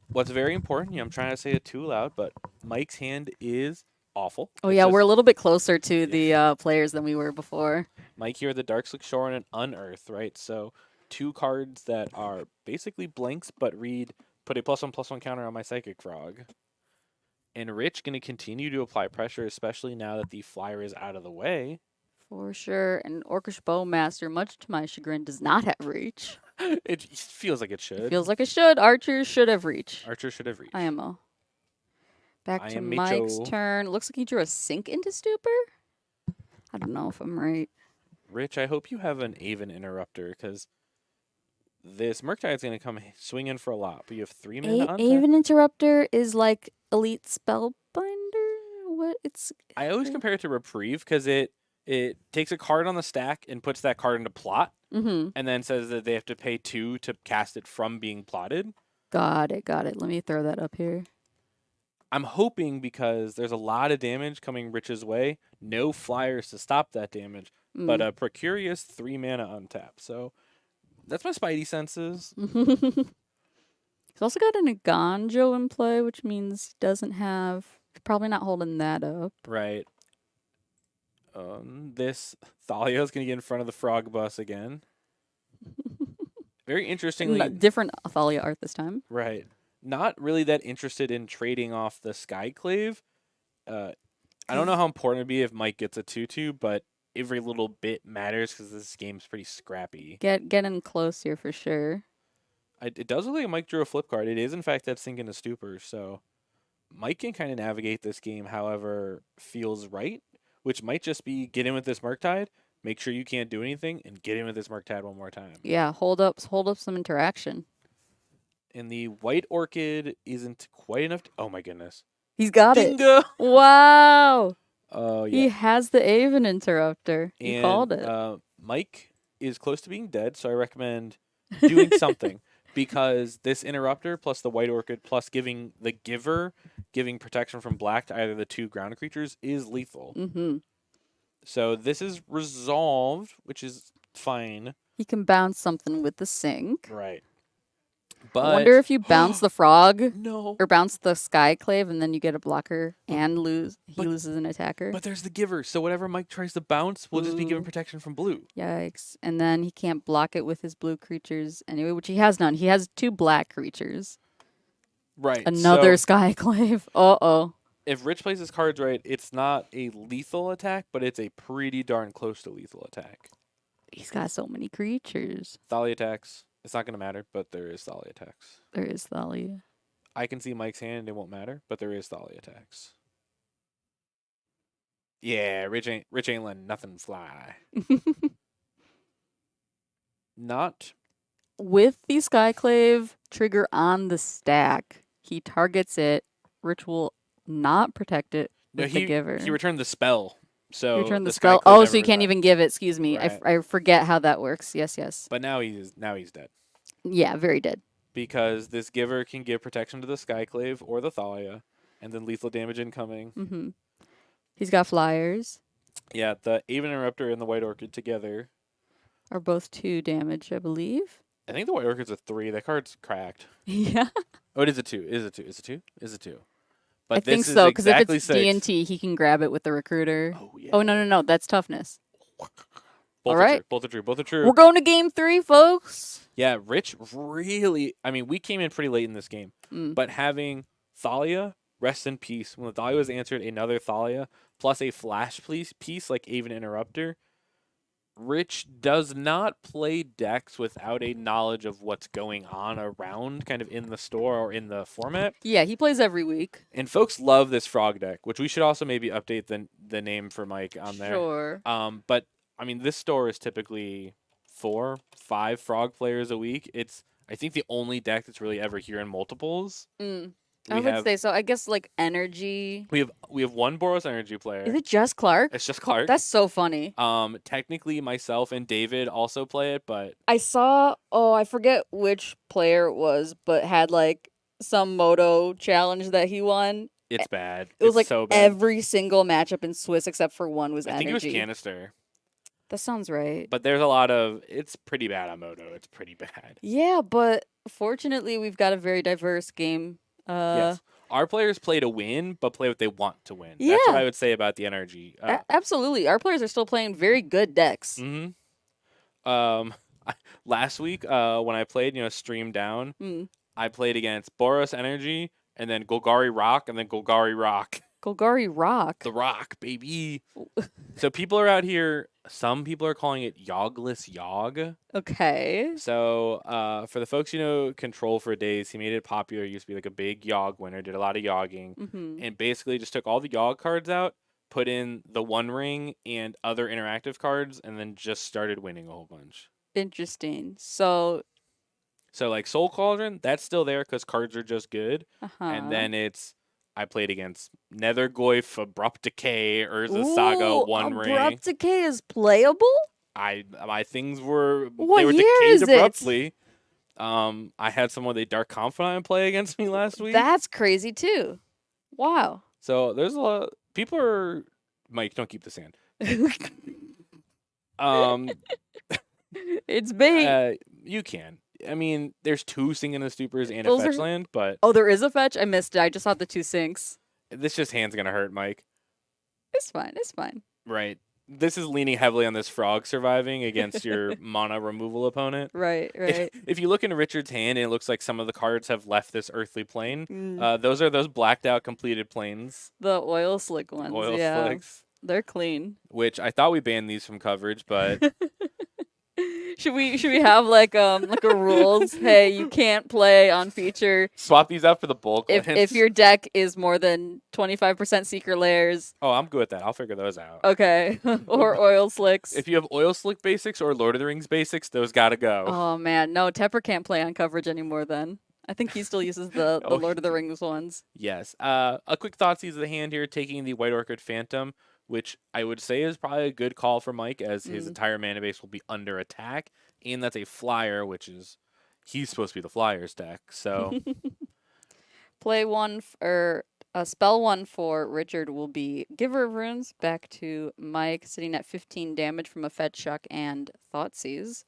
what's very important, I'm trying to say it too loud, but Mike's hand is awful. Oh, yeah, we're a little bit closer to the players than we were before. Mike here, the Dark Slick Shore and an Unearth, right? So 2 cards that are basically blanks, but read, put a +1/+1 counter on my Psychic Frog. And Rich going to continue to apply pressure, especially now that the flyer is out of the way. For sure. And Orcish Bowmaster, much to my chagrin, does not have reach. It feels like it should. It feels like it should. Archer should have reach. Archer should have reached. IMO. Back I to am Mike's Micho. turn. Looks like he drew a Sink into Stupor. I don't know if I'm right. Rich, I hope you have an Aven Interrupter, because this Murktide's going to come swing in for a lot. But you have 3 mana on Aven Interrupter is like Elite Spellbinder? What? I always compare it to Reprieve, because it takes a card on the stack and puts that card into plot, and then says that they have to pay 2 to cast it from being plotted. Got it. Let me throw that up here. I'm hoping, because there's a lot of damage coming Rich's way, no flyers to stop that damage, but a Precurious 3 mana untap. So That's my spidey senses. He's also got an Aganjo in play, which means he doesn't have. Probably not holding that up. Right. This Thalia's gonna get in front of the frog bus again. Very interestingly, Different Thalia art this time. right. Not really that interested in trading off the Skyclave. I don't know how important it'd be if Mike gets a 2/2, but every little bit matters because this game's pretty scrappy. Get in close here for sure. It does look like Mike drew a flip card. It is, in fact, that sink into stupor. So Mike can kind of navigate this game however feels right, which might just be get in with this Murktide, make sure you can't do anything, and get in with this Murktide one more time. Yeah, hold up some interaction. And the White Orchid isn't quite enough. Oh my goodness. He's got Bingo! it. Wow. Oh, yeah. He has the Aven interrupter. He called it. Mike is close to being dead, so I recommend doing something. Because this interrupter plus the White Orchid plus giving the giver protection from black to either the two ground creatures is lethal. Mm-hmm. So this is resolved, which is fine. He can bounce something with the sink. Right. I But wonder if you bounce the frog no. or bounce the Skyclave and then you get a blocker and loses an attacker. But there's the giver, so whatever Mike tries to bounce will just be given protection from blue. Yikes. And then he can't block it with his blue creatures anyway, which he has none. He has 2 black creatures. Right. Another so Skyclave. Uh-oh. if Rich plays his cards right, it's not a lethal attack, but it's a pretty darn close to lethal attack. He's got so many creatures. Thalia attacks. It's not going to matter, but there is Thalia attacks. There is Thalia. I can see Mike's hand and it won't matter, but there is Thalia attacks. Yeah, Rich ain't letting nothing fly. Not With the Skyclave trigger on the stack, he targets it. Rich will not protect it with the giver. He returned the spell. So You return the Skyclave spell. Oh, never so you can't died. even give it. Excuse me. Right. I forget how that works. Yes. But now he's dead. Yeah, very dead. Because this giver can give protection to the Skyclave or the Thalia, and then lethal damage incoming. Mm-hmm. He's got flyers. Yeah, the Aven Interrupter and the White Orchid together. Are both 2 damage, I believe. I think the White Orchid's a 3. That card's cracked. Yeah. Oh, it is a 2. It is a 2. Is it 2? But I think this so, is because exactly if it's 6. D&T, he can grab it with the recruiter. Oh, yeah. Oh, no. That's toughness. Both All right. Both are true. Both are true. We're going to game 3, folks. Yeah, Rich really... I mean, we came in pretty late in this game. Mm. But having Thalia, rest in peace. When the Thalia was answered, another Thalia, plus a flash piece like Aven Interrupter. Rich does not play decks without a knowledge of what's going on around, kind of in the store or in the format. Yeah, he plays every week. And folks love this frog deck, which we should also maybe update the name for Mike on there. Sure. But I mean, this store is typically 4, 5 frog players a week. It's I think the only deck that's really ever here in multiples. I would say so. I guess like energy. We have one Boros energy player. Is it just Clark? It's just Clark. That's so funny. Technically myself and David also play it, but I saw, I forget which player it was, but had like some Moto challenge that he won. it's bad. It was It's like so bad. every single matchup in Swiss except for one was I energy. think it was Canister. That sounds right. But there's a lot of it's pretty bad on Moto. It's pretty bad. Yeah, but fortunately we've got a very diverse game. Yes. Our players play to win, but play what they want to win. That's Yeah. what I would say about the NRG. Absolutely. Our players are still playing very good decks. Last week, when I played, Stream Down, I played against Boros Energy, and then Golgari Rock, and then Golgari Rock. Golgari Rock. The Rock, baby. So people are out here, some people are calling it Yogless Yog. Okay. So for the folks Control for Days, he made it popular. He used to be like a big Yog winner, did a lot of yogging, and basically just took all the Yog cards out, put in the One Ring and other interactive cards, and then just started winning a whole bunch. Interesting. So like Soul Cauldron, that's still there because cards are just good. And then I played against Nethergoyf, Abrupt Decay, Urza Saga, One Ring. Abrupt Decay is playable? My things were What they were year decayed is it? abruptly. I had someone with a Dark Confidant play against me last week. That's crazy too. Wow. So there's a lot. People are Mike. Don't keep this in. It's big. You can. I mean, there's 2 Singing the Stupors and a Those are- fetch land, but Oh, there is a fetch? I missed it. I just saw the 2 sinks. this just hand's gonna hurt, Mike. It's fine. It's fine. Right. This is leaning heavily on this frog surviving against your mana removal opponent. Right, right. If you look in Richard's hand and it looks like some of the cards have left this earthly plane, Mm. those are those blacked out completed planes. The oil slick ones. Oil yeah. slicks. They're clean. Which I thought we banned these from coverage, but Should we have like a rules? Hey, you can't play on feature swap these out for the bulk if lands. your deck is more than 25% secret layers. Oh, I'm good with that. I'll figure those out. Okay. Or oil slicks. If you have oil slick basics or Lord of the Rings basics, those gotta go. Oh man, no, Tepper can't play on coverage anymore then. I think he still uses the Oh, Lord of the Rings ones. Yes. A quick thought sees the hand here, taking the White Orchid Phantom, which I would say is probably a good call for Mike, as his entire mana base will be under attack, and that's a flyer, which is he's supposed to be the Flyers deck. So Play one or spell 1 for Richard will be Giver of Runes back to Mike, sitting at 15 damage from a Fetch Shock and Thoughtseize.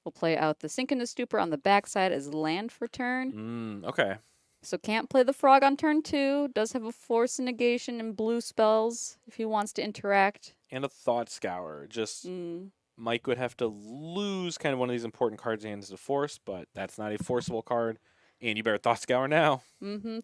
We'll play out the Sink into Stupor on the backside as land for turn. okay. So can't play the Frog on turn 2. Does have a Force and Negation and blue spells if he wants to interact. And a Thought Scour. Just Mike would have to lose kind of one of these important cards in hands to force, but that's not a forcible card. And you better Thought Scour now.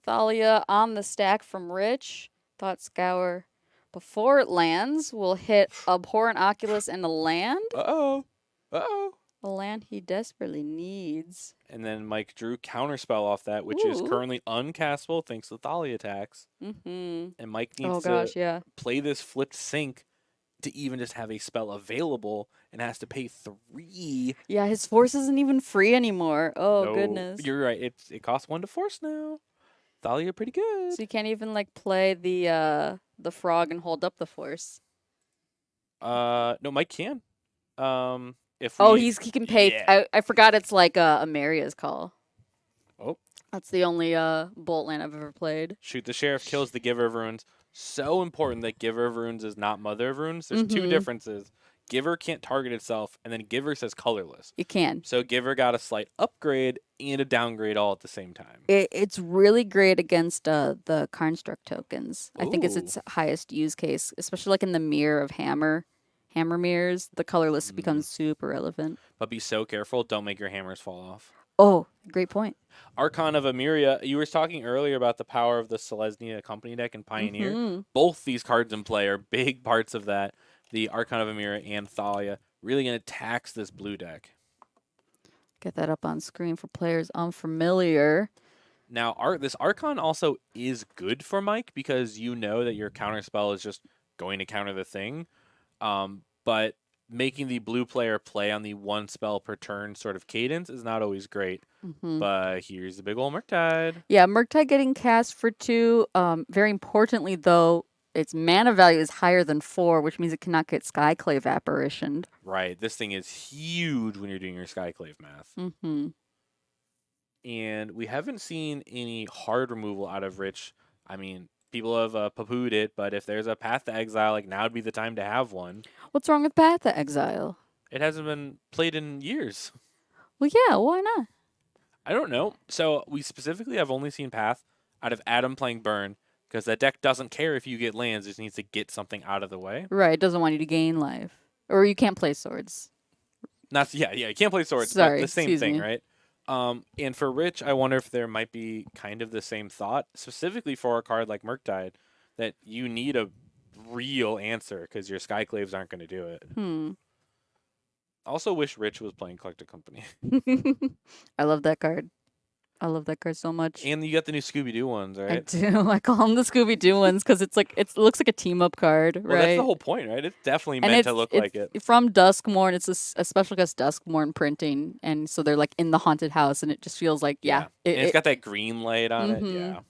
Thalia on the stack from Rich. Thought Scour. Before it lands, we'll hit Abhorrent Oculus and a land. Uh-oh. Uh-oh. A land he desperately needs. And then Mike drew Counterspell off that, which is Ooh. currently uncastable thanks to Thalia attacks. And Mike needs to play this flipped sync to even just have a spell available and has to pay 3. Yeah, his force isn't even free anymore. Oh, No, goodness. You're right. It costs 1 to force now. Thalia pretty good. So you can't even, like, play the frog and hold up the force. No, Mike can. If he can pay. Yeah. I forgot it's like a Maria's Call. Oh. That's the only bolt land I've ever played. Shoot the Sheriff kills the Giver of Runes. So important that Giver of Runes is not Mother of Runes. There's 2 differences. Giver can't target itself, and then Giver says colorless. You can. So Giver got a slight upgrade and a downgrade all at the same time. It's really great against the Karnstruck tokens. I think it's Ooh. its highest use case, especially like in the mirror of Hammer mirrors. The colorless becomes super relevant. But be so careful. Don't make your hammers fall off. Oh, great point. Archon of Emeria. You were talking earlier about the power of the Selesnya Company deck and Pioneer. Both these cards in play are big parts of that. The Archon of Emeria and Thalia really going to tax this blue deck. Get that up on screen for players unfamiliar. Now, this Archon also is good for Mike because you know that your counterspell is just going to counter the thing. But making the blue player play on the 1 spell per turn sort of cadence is not always great. But here's the big old Murktide. Yeah, Murktide getting cast for 2. Very importantly, though, its mana value is higher than 4, which means it cannot get Skyclave apparitioned. Right. This thing is huge when you're doing your Skyclave math. And we haven't seen any hard removal out of Rich. I mean, people have poo-pooed it, but if there's a Path to Exile, like now would be the time to have one. What's wrong with Path to Exile? It hasn't been played in years. Well, yeah, why not? I don't know. So we specifically have only seen Path out of Adam playing Burn, because that deck doesn't care if you get lands, it just needs to get something out of the way. Right, it doesn't want you to gain life. Or you can't play swords. Yeah, you can't play swords, Sorry, but the same thing, me. right? And for Rich, I wonder if there might be kind of the same thought, specifically for a card like Murktide, that you need a real answer because your Skyclaves aren't going to do it. Also wish Rich was playing Collector Company. I love that card. I love that card so much. And you got the new Scooby-Doo ones, right? I do. I call them the Scooby-Doo ones because it looks like a team-up card, Well, right? that's the whole point, right? It's definitely And meant to look like it. From Duskmorn, it's a special guest Duskmorn printing, and so they're like in the haunted house, and it just feels like, And it's got that green light on it. Yeah.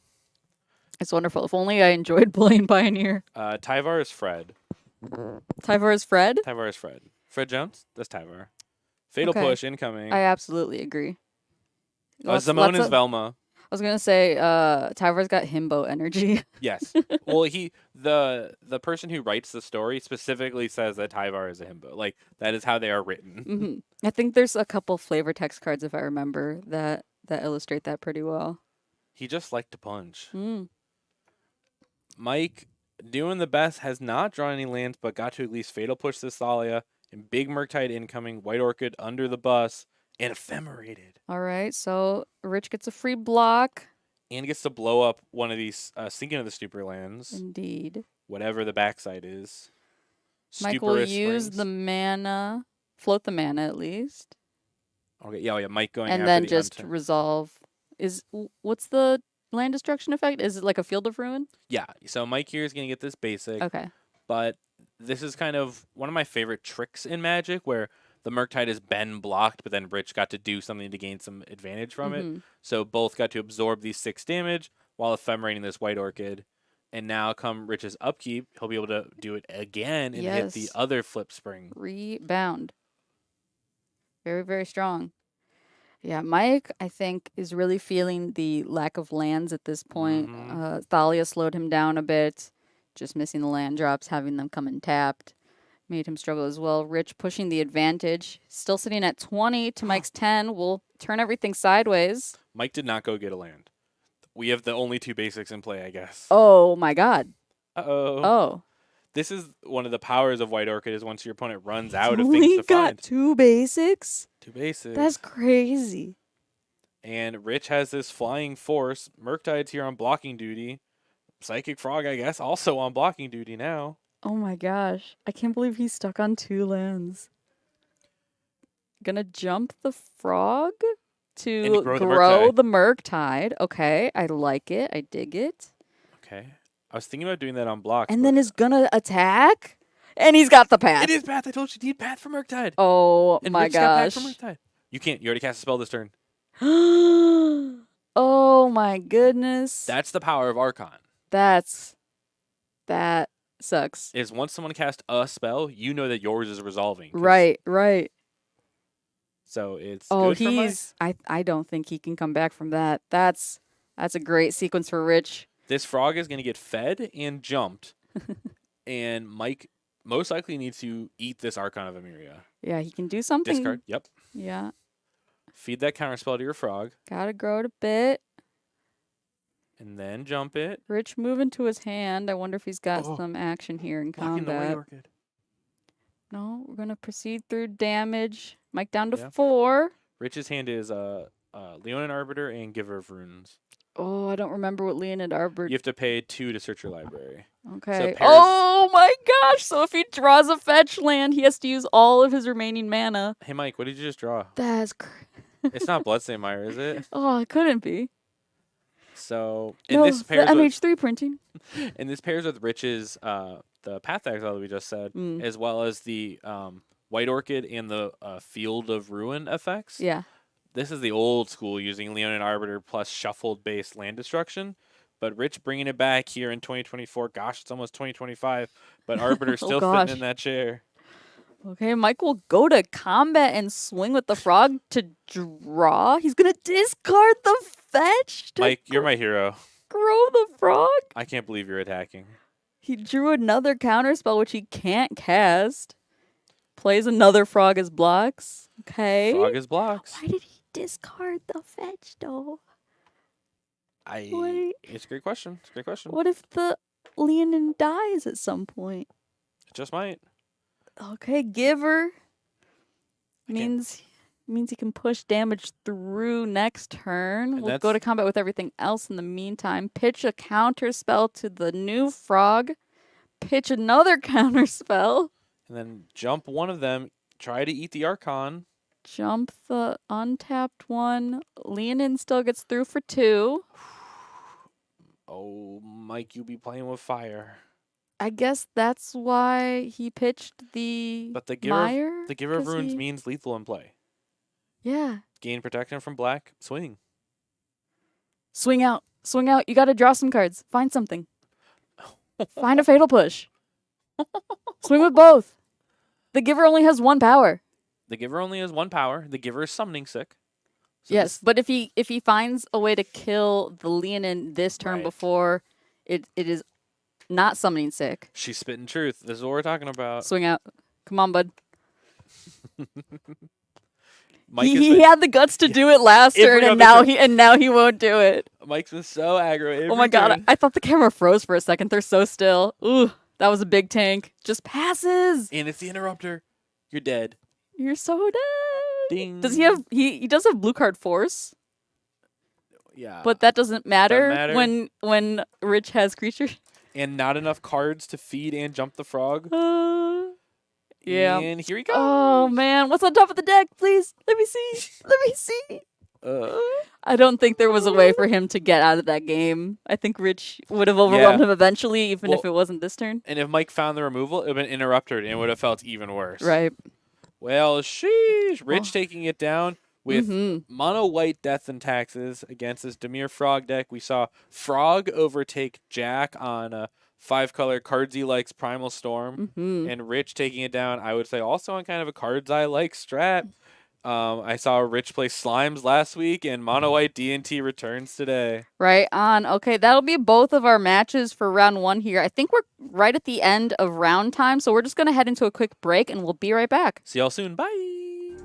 It's wonderful. If only I enjoyed playing Pioneer. Tyvar is Fred. Tyvar is Fred? Tyvar is Fred. Fred Jones? That's Tyvar. Fatal Okay. Push incoming. I absolutely agree. Zamone is Velma. was gonna say, Tyvar's got himbo energy. Yes. Well, the person who writes the story specifically says that Tyvar is a himbo. Like that is how they are written. I think there's a couple flavor text cards, if I remember, that illustrate that pretty well. He just liked to punch. Mm. Mike, doing the best, has not drawn any lands, but got to at least Fatal Push this Thalia, and Big Murktide incoming, White Orchid under the bus, and Ephemerated. All right, so Rich gets a free block. And gets to blow up one of these Sinking of the Stupor lands, Indeed. whatever the backside is. Mike will Stuporous use Springs. the mana, float the mana at least, Okay, yeah, Mike going and after then the just unturned. resolve. What's the land destruction effect? Is it like a Field of Ruin? Yeah, so Mike here is going to get this basic, Okay. but this is kind of one of my favorite tricks in Magic where the Murktide has been blocked, but then Rich got to do something to gain some advantage from it. Mhm. So both got to absorb these 6 damage while ephemerating this White Orchid. And now come Rich's upkeep, he'll be able to do it again and hit the Yes. other Flip Spring. Rebound. Very, very strong. Yeah, Mike, I think, is really feeling the lack of lands at this point. Mhm. Thalia slowed him down a bit. Just missing the land drops, having them come in tapped, made him struggle as well. Rich pushing the advantage. Still sitting at 20 to Mike's 10. Will turn everything sideways. Mike did not go get a land. We have the only 2 basics in play, I guess. Oh, my God. Uh-oh. Oh. This is one of the powers of White Orchid is once your opponent runs out of Only things to got find. 2 basics? 2 basics. That's crazy. And Rich has this flying force. Murktide's here on blocking duty. Psychic Frog, I guess, also on blocking duty now. Oh my gosh. I can't believe he's stuck on 2 lands. Gonna jump the frog to grow the the Murktide. Okay, I like it. I dig it. Okay. I was thinking about doing that on blocks. And but then is gonna attack? And he's got the path. it is Path. I told you need Path for Murktide. Oh And my Rich got Path gosh. for Murktide. You can't. You already cast a spell this turn. Oh my goodness. That's the power of Archon. That sucks. Is once someone casts a spell, you know that yours is resolving. 'cause- Right. So it's Oh, good for Mike. I don't think he can come back from that. That's a great sequence for Rich. This frog is going to get fed and jumped. And Mike most likely needs to eat this Archon of Emeria. Yeah, he can do something. Discard. Yep. Yeah. Feed that counterspell to your frog. Gotta grow it a bit. And then jump it. Rich moving to his hand. I wonder if he's got Oh. some action here in Blocking the White combat. Orchid. No, we're gonna proceed through damage. Mike down to Yeah. 4. Rich's hand is Leonin Arbiter and Giver of Runes. Oh, I don't remember what Leonid Arbor. You have to pay 2 to search your library. Okay. pairs- Oh my gosh! So if he draws a fetch land, he has to use all of his remaining mana. Hey, Mike, what did you just draw? That's It's not Bloodstained Mire, is it? Oh, it couldn't be. So, No, this the pairs with, MH3 printing. and this pairs with Rich's the Path Exile that we just said, Mm. as well as the White Orchid and the Field of Ruin effects. Yeah. This is the old school using Leonin Arbiter plus shuffled based land destruction. But Rich bringing it back here in 2024. Gosh, it's almost 2025. But Arbiter's Oh, still gosh. sitting in that chair. Okay, Mike will go to combat and swing with the frog to draw. He's gonna discard the fetch to Mike, you're my hero. grow the frog. I can't believe you're attacking. He drew another counterspell which he can't cast. Plays another frog as blocks. Okay. Frog is blocks. Why did he discard the fetch though? It's a great question. It's a great question. What if the Leonin dies at some point? It just might. Okay, Giver I can't- means he can push damage through next turn. And We'll go to that's- combat with everything else in the meantime. Pitch a counter spell to the new frog. Pitch another counter spell. And then jump one of them. Try to eat the Archon. Jump the untapped one. Leonin still gets through for 2. Oh, Mike, you be playing with fire. I guess that's why he pitched the But the Giver, Mire. the Giver of 'cause Runes he- means lethal in play. Yeah. Gain protection from black. Swing. Swing out. Swing out. You got to draw some cards. Find something. Find a fatal push. Swing with both. The Giver only has 1 power. The Giver only has 1 power. The Giver is summoning sick. So Yes, but if he finds a way to kill the Leonin this turn Right. before it is not summoning sick. She's spitting truth. This is what we're talking about. Swing out. Come on, bud. Mike has He been, had the guts to do it last If we're turn, gonna and be now he won't do it. Mike's been so aggro. Every Oh my god, turn. I thought the camera froze for a second. They're so still. Ooh, that was a big tank. Just passes. And it's the interrupter. You're dead. You're so dead. Ding. Does he have he does have blue card force, Yeah. but that doesn't matter, matter. when Rich has creatures. And not enough cards to feed and jump the frog. Yeah. And here he goes. Oh man, what's on top of the deck? Please, let me see. Let me see. I don't think there was a way for him to get out of that game. I think Rich would have overwhelmed Yeah. him eventually, even if Well- it wasn't this turn. And if Mike found the removal, it would have been interrupted and it would have felt even worse. Right. Well, sheesh. Rich Oh. taking it down with Mhm. mono white Death and Taxes against this Dimir Frog deck. We saw Frog overtake Jack on a 5-color cards he likes Primal Storm. Mhm. And Rich taking it down, I would say, also on kind of a cards I like strat. I saw Rich play Slimes last week, and mono white D&T returns today. Right on. Okay, that'll be both of our matches for round 1 here. I think we're right at the end of round time, so we're just going to head into a quick break, and we'll be right back. See y'all soon. Bye.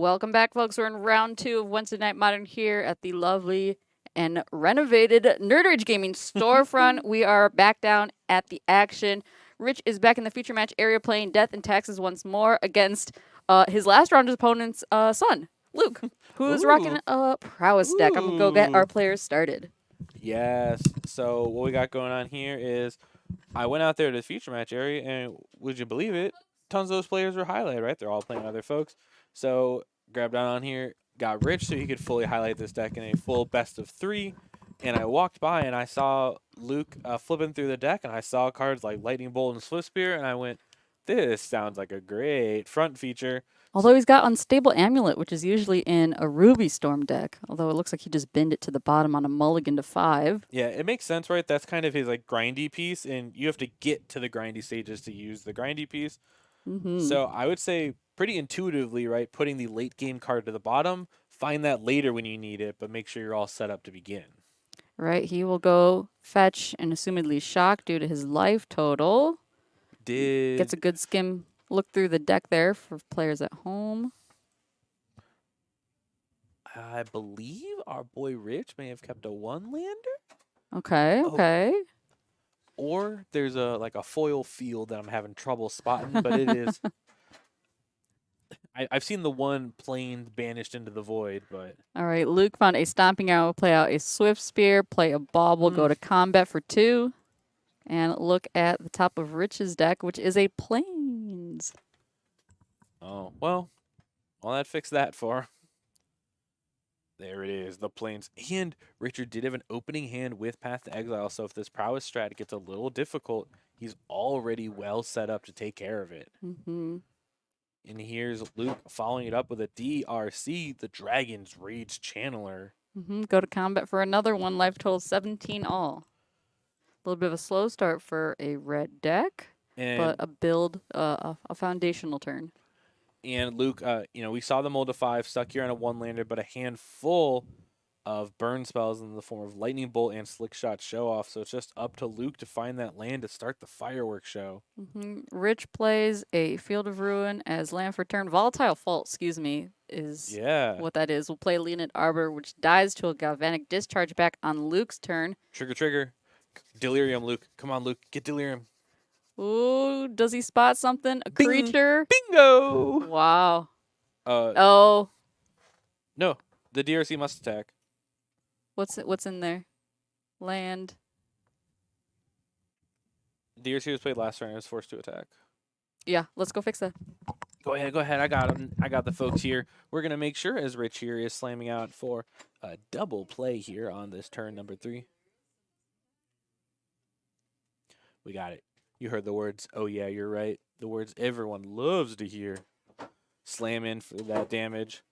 Welcome back, folks. We're in round 2 of Wednesday Night Modern here at the lovely and renovated Nerd Rage Gaming storefront. We are back down at the action. Rich is back in the feature match area playing Death and Taxes once more against his last round opponent's son, Luke, who is rocking a prowess deck. I'm going to go get our players started. Yes. So what we got going on here is I went out there to the feature match area, and would you believe it? Tons of those players were highlighted, right? They're all playing other folks. So grabbed down on here, got Rich so he could fully highlight this deck in a full best of 3. And I walked by and I saw Luke flipping through the deck, and I saw cards like Lightning Bolt and Swift Spear, and I went, this sounds like a great front feature. Although he's got Unstable Amulet, which is usually in a Ruby Storm deck. Although it looks like he just binned it to the bottom on a mulligan to 5. Yeah, it makes sense, right? That's kind of his like grindy piece, and you have to get to the grindy stages to use the grindy piece. So I would say pretty intuitively, right, putting the late game card to the bottom, find that later when you need it, but make sure you're all set up to begin. Right, he will go fetch and assumedly shock due to his life total. Gets a good skim look through the deck there for players at home. I believe our boy Rich may have kept a 1-lander. Okay. Or there's a foil field that I'm having trouble spotting, but it is. I've seen the one plane banished into the void, but. All right, Luke found a Stomping Arrow, play out a Swift Spear, play a Bauble, go to combat for 2. And look at the top of Rich's deck, which is a Plains. Oh, well, that fixed that for. There it is, the Plains. And Richard did have an opening hand with Path to Exile, so if this prowess strat gets a little difficult, he's already well set up to take care of it. And here's Luke following it up with a DRC, the Dragon's Rage Channeler. Go to combat for another one, life total 17 all. A little bit of a slow start for a red deck, but a build, a foundational turn. And Luke, we saw the mold of 5 stuck here on a 1-lander, but a handful of burn spells in the form of Lightning Bolt and Slick Shot show off. So it's just up to Luke to find that land to start the fireworks show. Rich plays a Field of Ruin as land for turn. Volatile Fault, is what that is. We'll play Leonid Arbor, which dies to a Galvanic Discharge back on Luke's turn. Trigger. Delirium, Luke. Come on, Luke. Get Delirium. Ooh, does he spot something? A creature? Bingo! Wow. No, the DRC must attack. What's in there? Land. DRC was played last turn and was forced to attack. Yeah, let's go fix that. Go ahead. I got him. I got the folks here. We're going to make sure as Rich here is slamming out for a double play here on this turn number 3. We got it. You heard the words, oh yeah, you're right. The words everyone loves to hear. Slam in for that damage.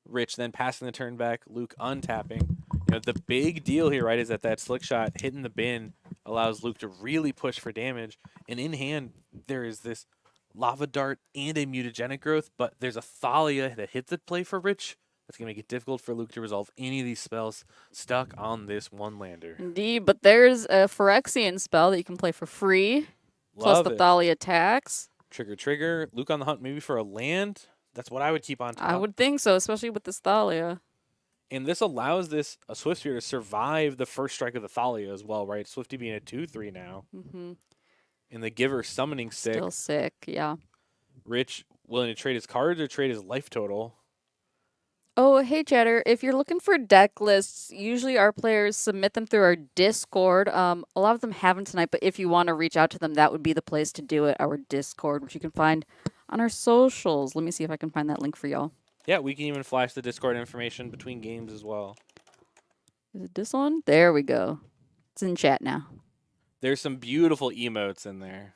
Rich then passing the turn back. Luke untapping. The big deal here, right, is that Slick Shot hitting the bin allows Luke to really push for damage. And in hand, there is this Lava Dart and a Mutagenic Growth, but there's a Thalia that hits the play for Rich. That's going to make it difficult for Luke to resolve any of these spells stuck on this 1-lander. Indeed, but there's a Phyrexian spell that you can play for free. Plus the Thalia attacks. Trigger. Luke on the hunt maybe for a land. That's what I would keep on top. I would think so, especially with this Thalia. And this allows a Swift Spear to survive the first strike of the Thalia as well, right? Swifty being a 2/3 now. And the Giver summoning 6. Still sick, yeah. Rich willing to trade his cards or trade his life total. Oh, hey, Chatter. If you're looking for deck lists, usually our players submit them through our Discord. A lot of them haven't tonight, but if you want to reach out to them, that would be the place to do it, our Discord, which you can find on our socials. Let me see if I can find that link for y'all. Yeah, we can even flash the Discord information between games as well. Is it this one? There we go. It's in chat now. There's some beautiful emotes in there.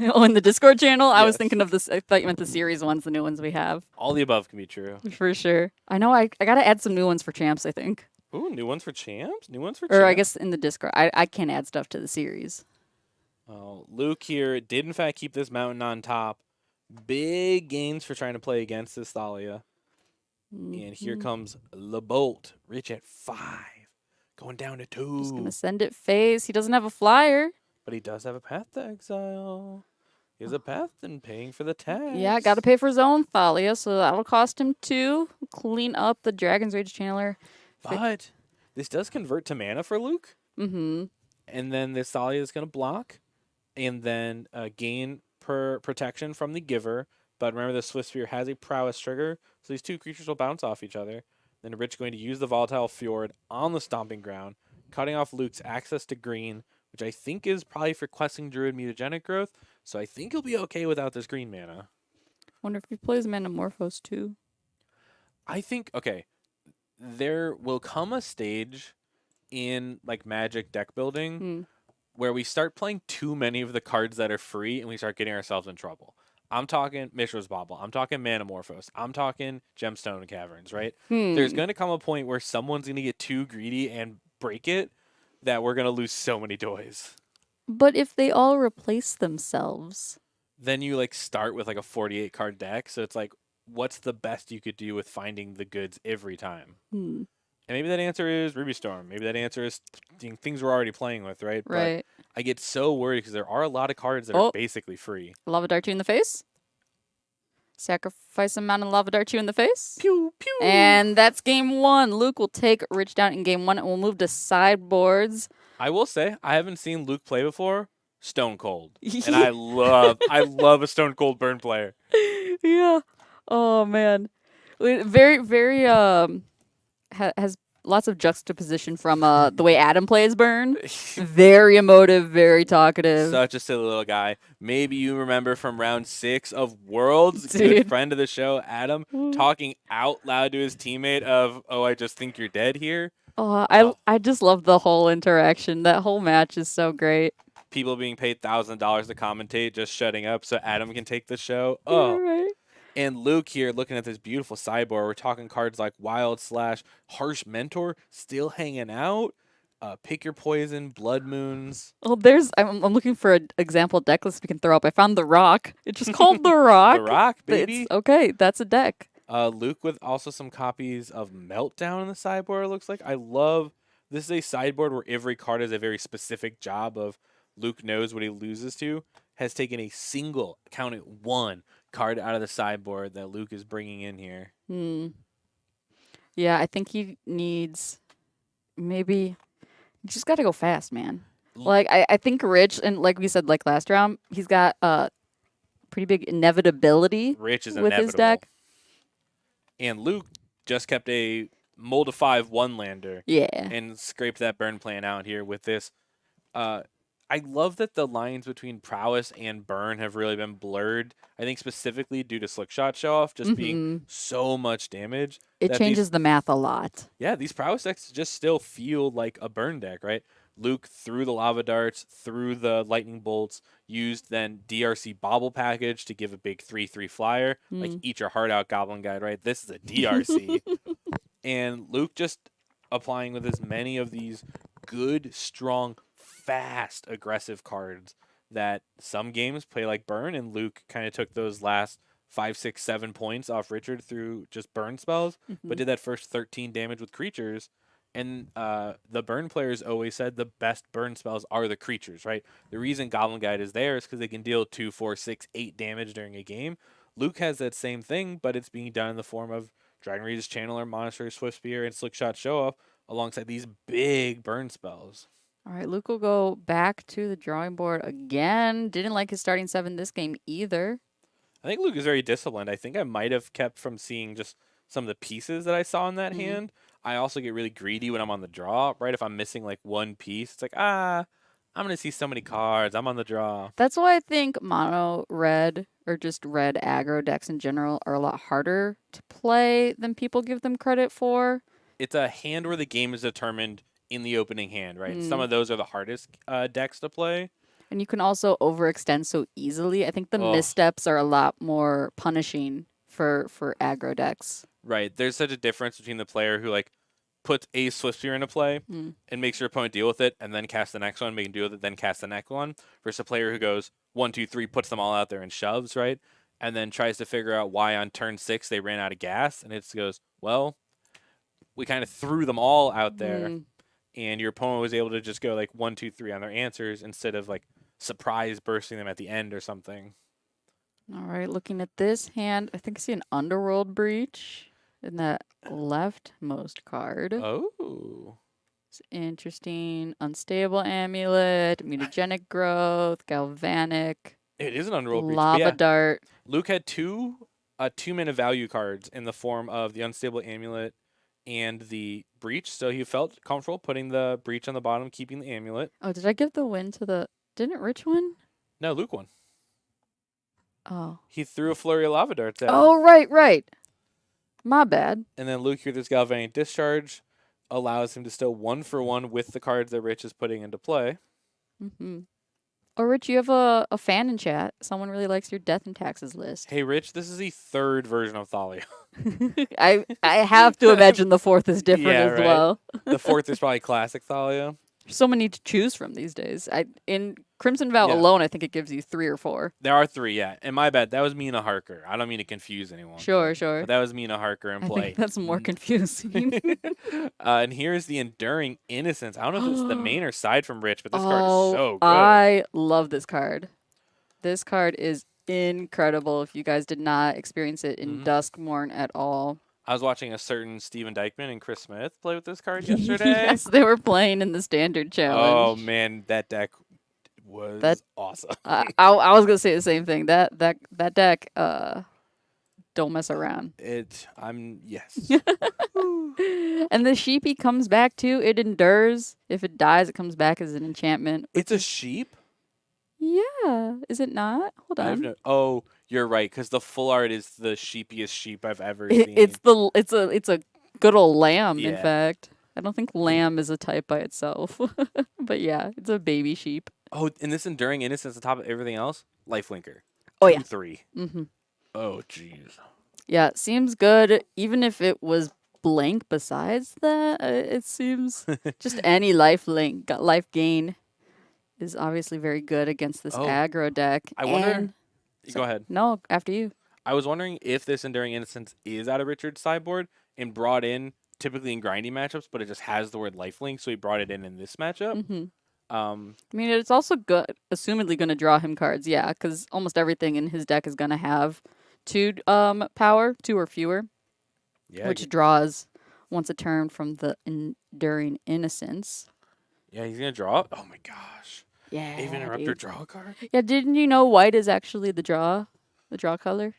Oh, in the Discord channel? Yes. I was thinking of this. I thought you meant the series ones, the new ones we have. All the above can be true. For sure. I know I got to add some new ones for champs, I think. Ooh, new ones for champs? Or I guess in the Discord. I can't add stuff to the series. Oh, Luke here did in fact keep this mountain on top. Big gains for trying to play against this Thalia. And here comes the Bolt. Rich at 5. Going down to 2. Just going to send it face. He doesn't have a flyer. But he does have a Path to Exile. He has a path and paying for the tax. Yeah, got to pay for his own Thalia, so that'll cost him 2. Clean up the Dragon's Rage Channeler. But this does convert to mana for Luke. Mm-hmm. And then this Thalia is going to block and then gain protection from the giver. But remember, the Swift Spear has a prowess trigger, so these 2 creatures will bounce off each other. Then Rich going to use the Volatile Fjord on the Stomping Ground, cutting off Luke's access to green, which I think is probably for questing Druid Mutagenic Growth. So I think he'll be okay without this green mana. Wonder if he plays Manamorphose too. I think, okay, there will come a stage in like Magic deck building where we start playing too many of the cards that are free and we start getting ourselves in trouble. I'm talking Mishra's Bauble. I'm talking Manamorphose. I'm talking Gemstone Caverns, right? There's going to come a point where someone's going to get too greedy and break it that we're going to lose so many toys. But if they all replace themselves, then you like start with like a 48 card deck. So it's like, what's the best you could do with finding the goods every time? And maybe that answer is Ruby Storm. Maybe that answer is things we're already playing with, right? right? But I get so worried because there are a lot of cards that are basically free. Lava Dart you in the face. Sacrifice a mountain Lava Dart you in the face. Pew, pew. And that's game 1. Luke will take Rich down in game 1 and we'll move to sideboards. I will say, I haven't seen Luke play before. Stone Cold. And I love a Stone Cold burn player. Yeah. Oh, man. Very, very, has lots of juxtaposition from the way Adam plays Burn. Very emotive, very talkative. Such a silly little guy. Maybe you remember from round 6 of Worlds, Dude. good friend of the show, Adam, talking out loud to his teammate of, "Oh, I just think you're dead here." I just love the whole interaction. That whole match is so great. People being paid $1,000 to commentate, just shutting up so Adam can take the show. Oh, right. And Luke here looking at this beautiful sideboard. We're talking cards like Wild Slash, Harsh Mentor, still hanging out. Pick Your Poison, Blood Moons. Oh, I'm looking for an example deck list we can throw up. I found the Rock. It's just called the Rock. The Rock, baby. Okay, that's a deck. Luke with also some copies of Meltdown in the sideboard, it looks like. I love this is a sideboard where every card has a very specific job of Luke knows what he loses to. Has taken a single, count it, 1 card out of the sideboard that Luke is bringing in here. Yeah, I think he needs you just got to go fast, man. Like, I think Rich, and like we said, like last round, he's got pretty big inevitability Rich is with inevitable. his deck. And Luke just kept a Mold of 5 1-lander. Yeah. And scraped that burn plan out here with this. I love that the lines between prowess and burn have really been blurred. I think specifically due to Slickshot Show-Off just being so much damage. It changes the math a lot. Yeah, these prowess decks just still feel like a burn deck, right? Luke threw the lava darts, threw the lightning bolts, used then DRC Bobble Package to give a big 3/3 flyer. Like, eat your heart out, Goblin Guide, right? This is a DRC. And Luke just applying with as many of these good, strong, fast, aggressive cards that some games play like burn, and Luke kind of took those last 5, 6, 7 points off Richard through just burn spells, but did that first 13 damage with creatures. And the burn players always said the best burn spells are the creatures, right? The reason Goblin Guide is there is because they can deal 2, 4, 6, 8 damage during a game. Luke has that same thing, but it's being done in the form of Dragon Reader's Channeler, Monastery Swift Spear, and Slickshot Show-Off alongside these big burn spells. All right, Luke will go back to the drawing board again. Didn't like his starting 7 this game either. I think Luke is very disciplined. I think I might have kept from seeing just some of the pieces that I saw in that hand. I also get really greedy when I'm on the draw, right? If I'm missing like one piece, it's like, I'm going to see so many cards. I'm on the draw. That's why I think mono red or just red aggro decks in general are a lot harder to play than people give them credit for. It's a hand where the game is determined in the opening hand, right? Some of those are the hardest decks to play. And you can also overextend so easily. I think the missteps are a lot more punishing for aggro decks. Right. There's such a difference between the player who like puts a Swift Spear into play and makes your opponent deal with it and then cast the next one, make him deal with it, then cast the next one, versus a player who goes 1, 2, 3, puts them all out there and shoves, right? And then tries to figure out why on turn 6 they ran out of gas, and it goes, well, we kind of threw them all out there. And your opponent was able to just go like 1, 2, 3 on their answers instead of like surprise bursting them at the end or something. All right, looking at this hand, I think I see an Underworld Breach in that leftmost card. Oh. It's interesting. Unstable Amulet, Mutagenic Growth, Galvanic, It is an Underworld Breach. But Lava yeah, Dart. Luke had two 2-mana value cards in the form of the Unstable Amulet and the Breach, so he felt comfortable putting the Breach on the bottom, keeping the Amulet. Oh, did I give the win to the... Didn't Rich win? No, Luke won. Oh. He threw a flurry of lava darts at him. Oh, right. My bad. And then Luke, here, this Galvanic Discharge allows him to still 1-for-1 with the cards that Rich is putting into play. Mm-hmm. Oh, Rich, you have a fan in chat. Someone really likes your Death and Taxes list. Hey, Rich, this is the third version of Thalia. I have to imagine the fourth is different Yeah, as right. well. The fourth is probably classic Thalia. There's so many to choose from these days. In Crimson Vow Yeah. alone, I think it gives you 3 or 4. There are 3, yeah. And my bad, that was Mina Harker. I don't mean to confuse anyone. Sure. But that was Mina Harker in I play. think that's more confusing. And here's the Enduring Innocence. I don't know if it's the main or side from Rich, but this card is so good. I love this card. This card is incredible. If you guys did not experience it in Duskmorn at all. I was watching a certain Steven Dykeman and Chris Smith play with this card yesterday. Yes, they were playing in the Standard Challenge. Oh, man, that deck was awesome. I was gonna say the same thing. That deck, don't mess around. Yes. And the sheepy comes back too. It endures. If it dies, it comes back as an enchantment. It's a sheep? Yeah, is it not? Hold on. Oh, you're right, because the full art is the sheepiest sheep I've ever seen. It's a good old lamb. In Yeah. fact, I don't think lamb is a type by itself, but yeah, it's a baby sheep. Oh, and this Enduring Innocence on top of everything else? Lifelinker. Oh yeah. 3. Mm-hmm. Oh, jeez. Yeah, seems good. Even if it was blank besides that, it seems just any life gain is obviously very good against this aggro deck. I wonder... And- Go ahead. No, after you. I was wondering if this Enduring Innocence is out of Richard's sideboard and brought in typically in grinding matchups, but it just has the word lifelink, so he brought it in this matchup. Mm-hmm. I mean, it's also good, assumedly going to draw him cards, yeah, because almost everything in his deck is going to have 2 power, 2 or fewer, which draws once a turn from the Enduring Innocence. Yeah, he's going to draw. Oh my gosh. Yeah. Even Interrupter draw a card? Yeah, didn't you know white is actually the draw color?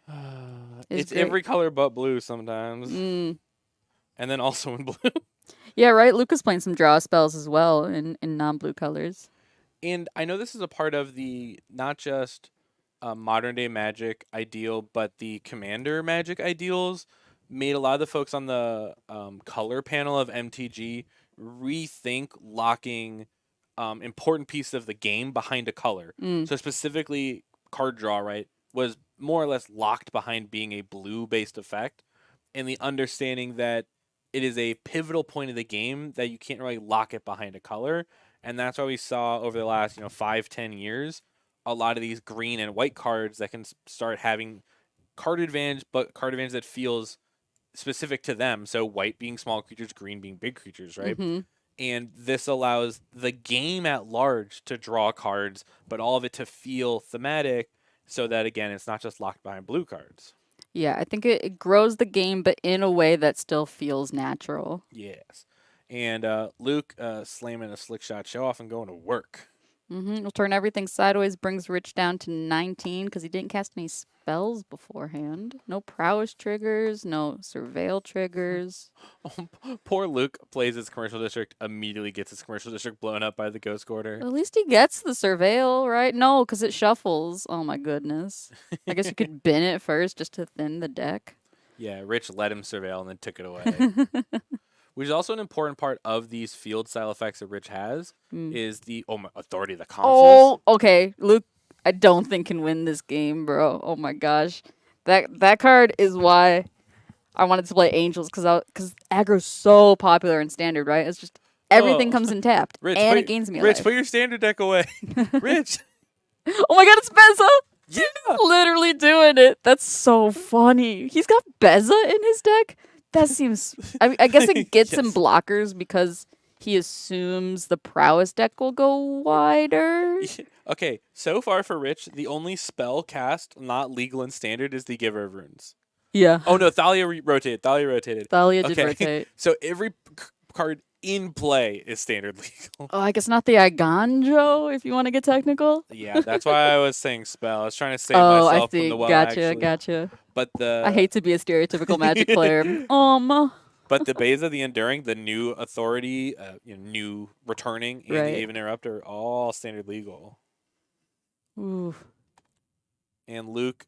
It's every color but blue sometimes. Mm. And then also in blue. Yeah, right. Luca's playing some draw spells as well in non-blue colors. And I know this is a part of the not just modern day Magic ideal, but the Commander Magic ideals made a lot of the folks on the color panel of MTG rethink locking important pieces of the game behind a color. So specifically, card draw, right, was more or less locked behind being a blue-based effect, and the understanding that it is a pivotal point of the game that you can't really lock it behind a color. And that's why we saw over the last 5-10 years a lot of these green and white cards that can start having card advantage, but card advantage that feels specific to them. So white being small creatures, green being big creatures, right? Mm-hmm. And this allows the game at large to draw cards, but all of it to feel thematic so that, again, it's not just locked behind blue cards. Yeah, I think it grows the game, but in a way that still feels natural. Yes. And Luke slamming a slick shot show off and going to work. Mm-hmm. We'll turn everything sideways, brings Rich down to 19 because he didn't cast any spells beforehand. No prowess triggers, no surveil triggers. Oh, poor Luke plays his commercial district, immediately gets his commercial district blown up by the Ghost Quarter. At least he gets the surveil, right? No, because it shuffles. Oh my goodness. I guess you could bin it first just to thin the deck. Yeah, Rich let him surveil and then took it away. Which is also an important part of these field style effects that Rich has, is the authority of the consoles. Oh, okay. Luke, I don't think can win this game, bro. Oh my gosh. That card is why I wanted to play Angels, because aggro's so popular in Standard, right? It's just everything comes in tapped, Rich, and it gains me a Rich, life. put your Standard deck away. Rich. Oh my god, it's Beza! Yeah. Literally doing it. That's so funny. He's got Beza in his deck? That seems... I guess it gets him Yes. blockers because he assumes the prowess deck will go wider. Okay, so far for Rich, the only spell cast not legal in standard is the Giver of Runes. Yeah. Oh no, Thalia rotated. Thalia did Okay, rotate. so every card in play is standard legal. Oh, I guess not the Iganjo, if you want to get technical. Yeah, that's why I was saying spell. I was trying to save Oh, I myself see. from the well. Gotcha, Actually. gotcha. But I hate to be a stereotypical Magic player. But the Beza, the Enduring, the new Authority, new Returning, and Right. the Aven Interrupter, all standard legal. Ooh. And Luke,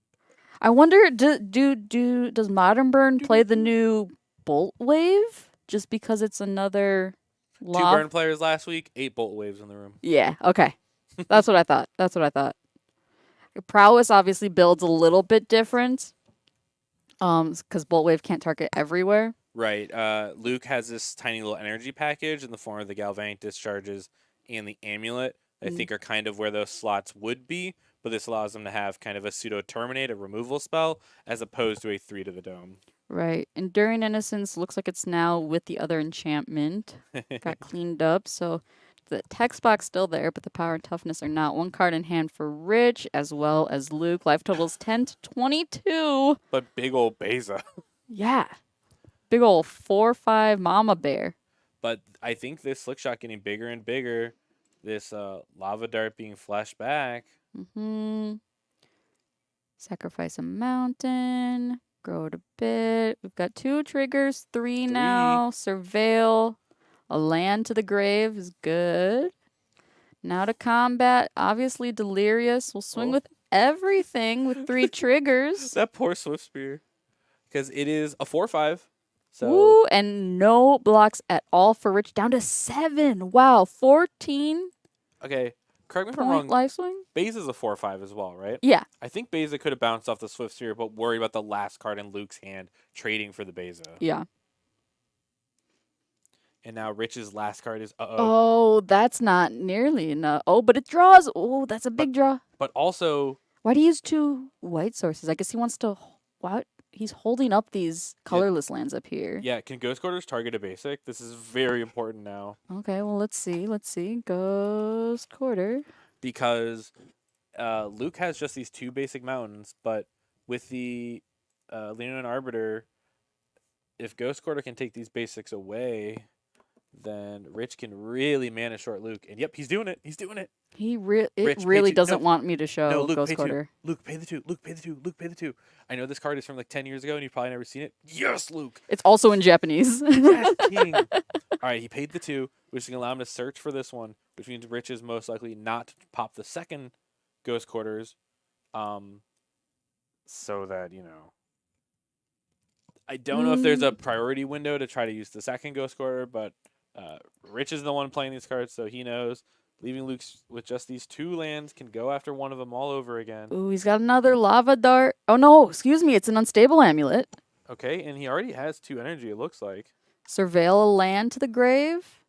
I wonder, does Modern Burn play the new Bolt Wave just because it's another 2 law? burn players last week, 8 bolt waves in the room. Yeah. Okay. That's what I thought. Prowess obviously builds a little bit different. Because Bolt Wave can't target everywhere. Right. Luke has this tiny little energy package in the form of the Galvanic Discharges and the Amulet. I think are kind of where those slots would be, but this allows them to have kind of a pseudo terminate, a removal spell, as opposed to a 3 to the dome. Right. Enduring Innocence looks like it's now with the other enchantment. Got cleaned up, so the text box still there, but the power and toughness are not. 1 card in hand for Rich as well as Luke. Life totals 10 to 22. But big old Beza. Yeah. Big old 4/5 mama bear. But I think this slick shot getting bigger and bigger. This lava dart being flashed back. Sacrifice a mountain. Grow it a bit. We've got 2 triggers, 3 now. Surveil. A land to the grave is good. Now to combat. Obviously Delirious. We'll swing with everything with 3 triggers. That poor Swift Spear. Because it is a 4/5. So Ooh, and no blocks at all for Rich. Down to 7. Wow, 14 okay, correct me if I'm point wrong. life swing? Beza is a 4/5 as well, right? Yeah. I think Beza could have bounced off the Swift Spear, but worried about the last card in Luke's hand, trading for the Beza. Yeah. And now Rich's last card is Oh, that's not nearly enough. Oh, but it draws. Oh, that's a big draw. But also, Why do you use 2 white sources? I guess he wants to. What? He's holding up these colorless lands up here. yeah, can Ghost Quarters target a basic? This is very important now. Okay, well, let's see. Ghost Quarter. Because Luke has just these 2 basic mountains, but with the Leonin Arbiter, if Ghost Quarter can take these basics away, then Rich can really mana short Luke. And yep, he's doing it. He Rich, pay really 2. doesn't No. want me to show No, Luke, Ghost pay 2. Quarter. Luke, pay the 2. Luke, pay the 2. Luke, pay the 2. I know this card is from like 10 years ago and you've probably never seen it. Yes, Luke. It's also in Japanese. Yes, king. All right, he paid the 2, which is going to allow him to search for this one, which means Rich is most likely not to pop the second Ghost Quarters, so that, I don't know if there's a priority window to try to use the second Ghost Quarter, but Rich is the one playing these cards, so he knows. Leaving Luke with just these 2 lands can go after one of them all over again. Ooh, he's got another lava dart. Oh, no, excuse me. It's an unstable amulet. Okay, and he already has 2 energy, it looks like. Surveil a land to the grave.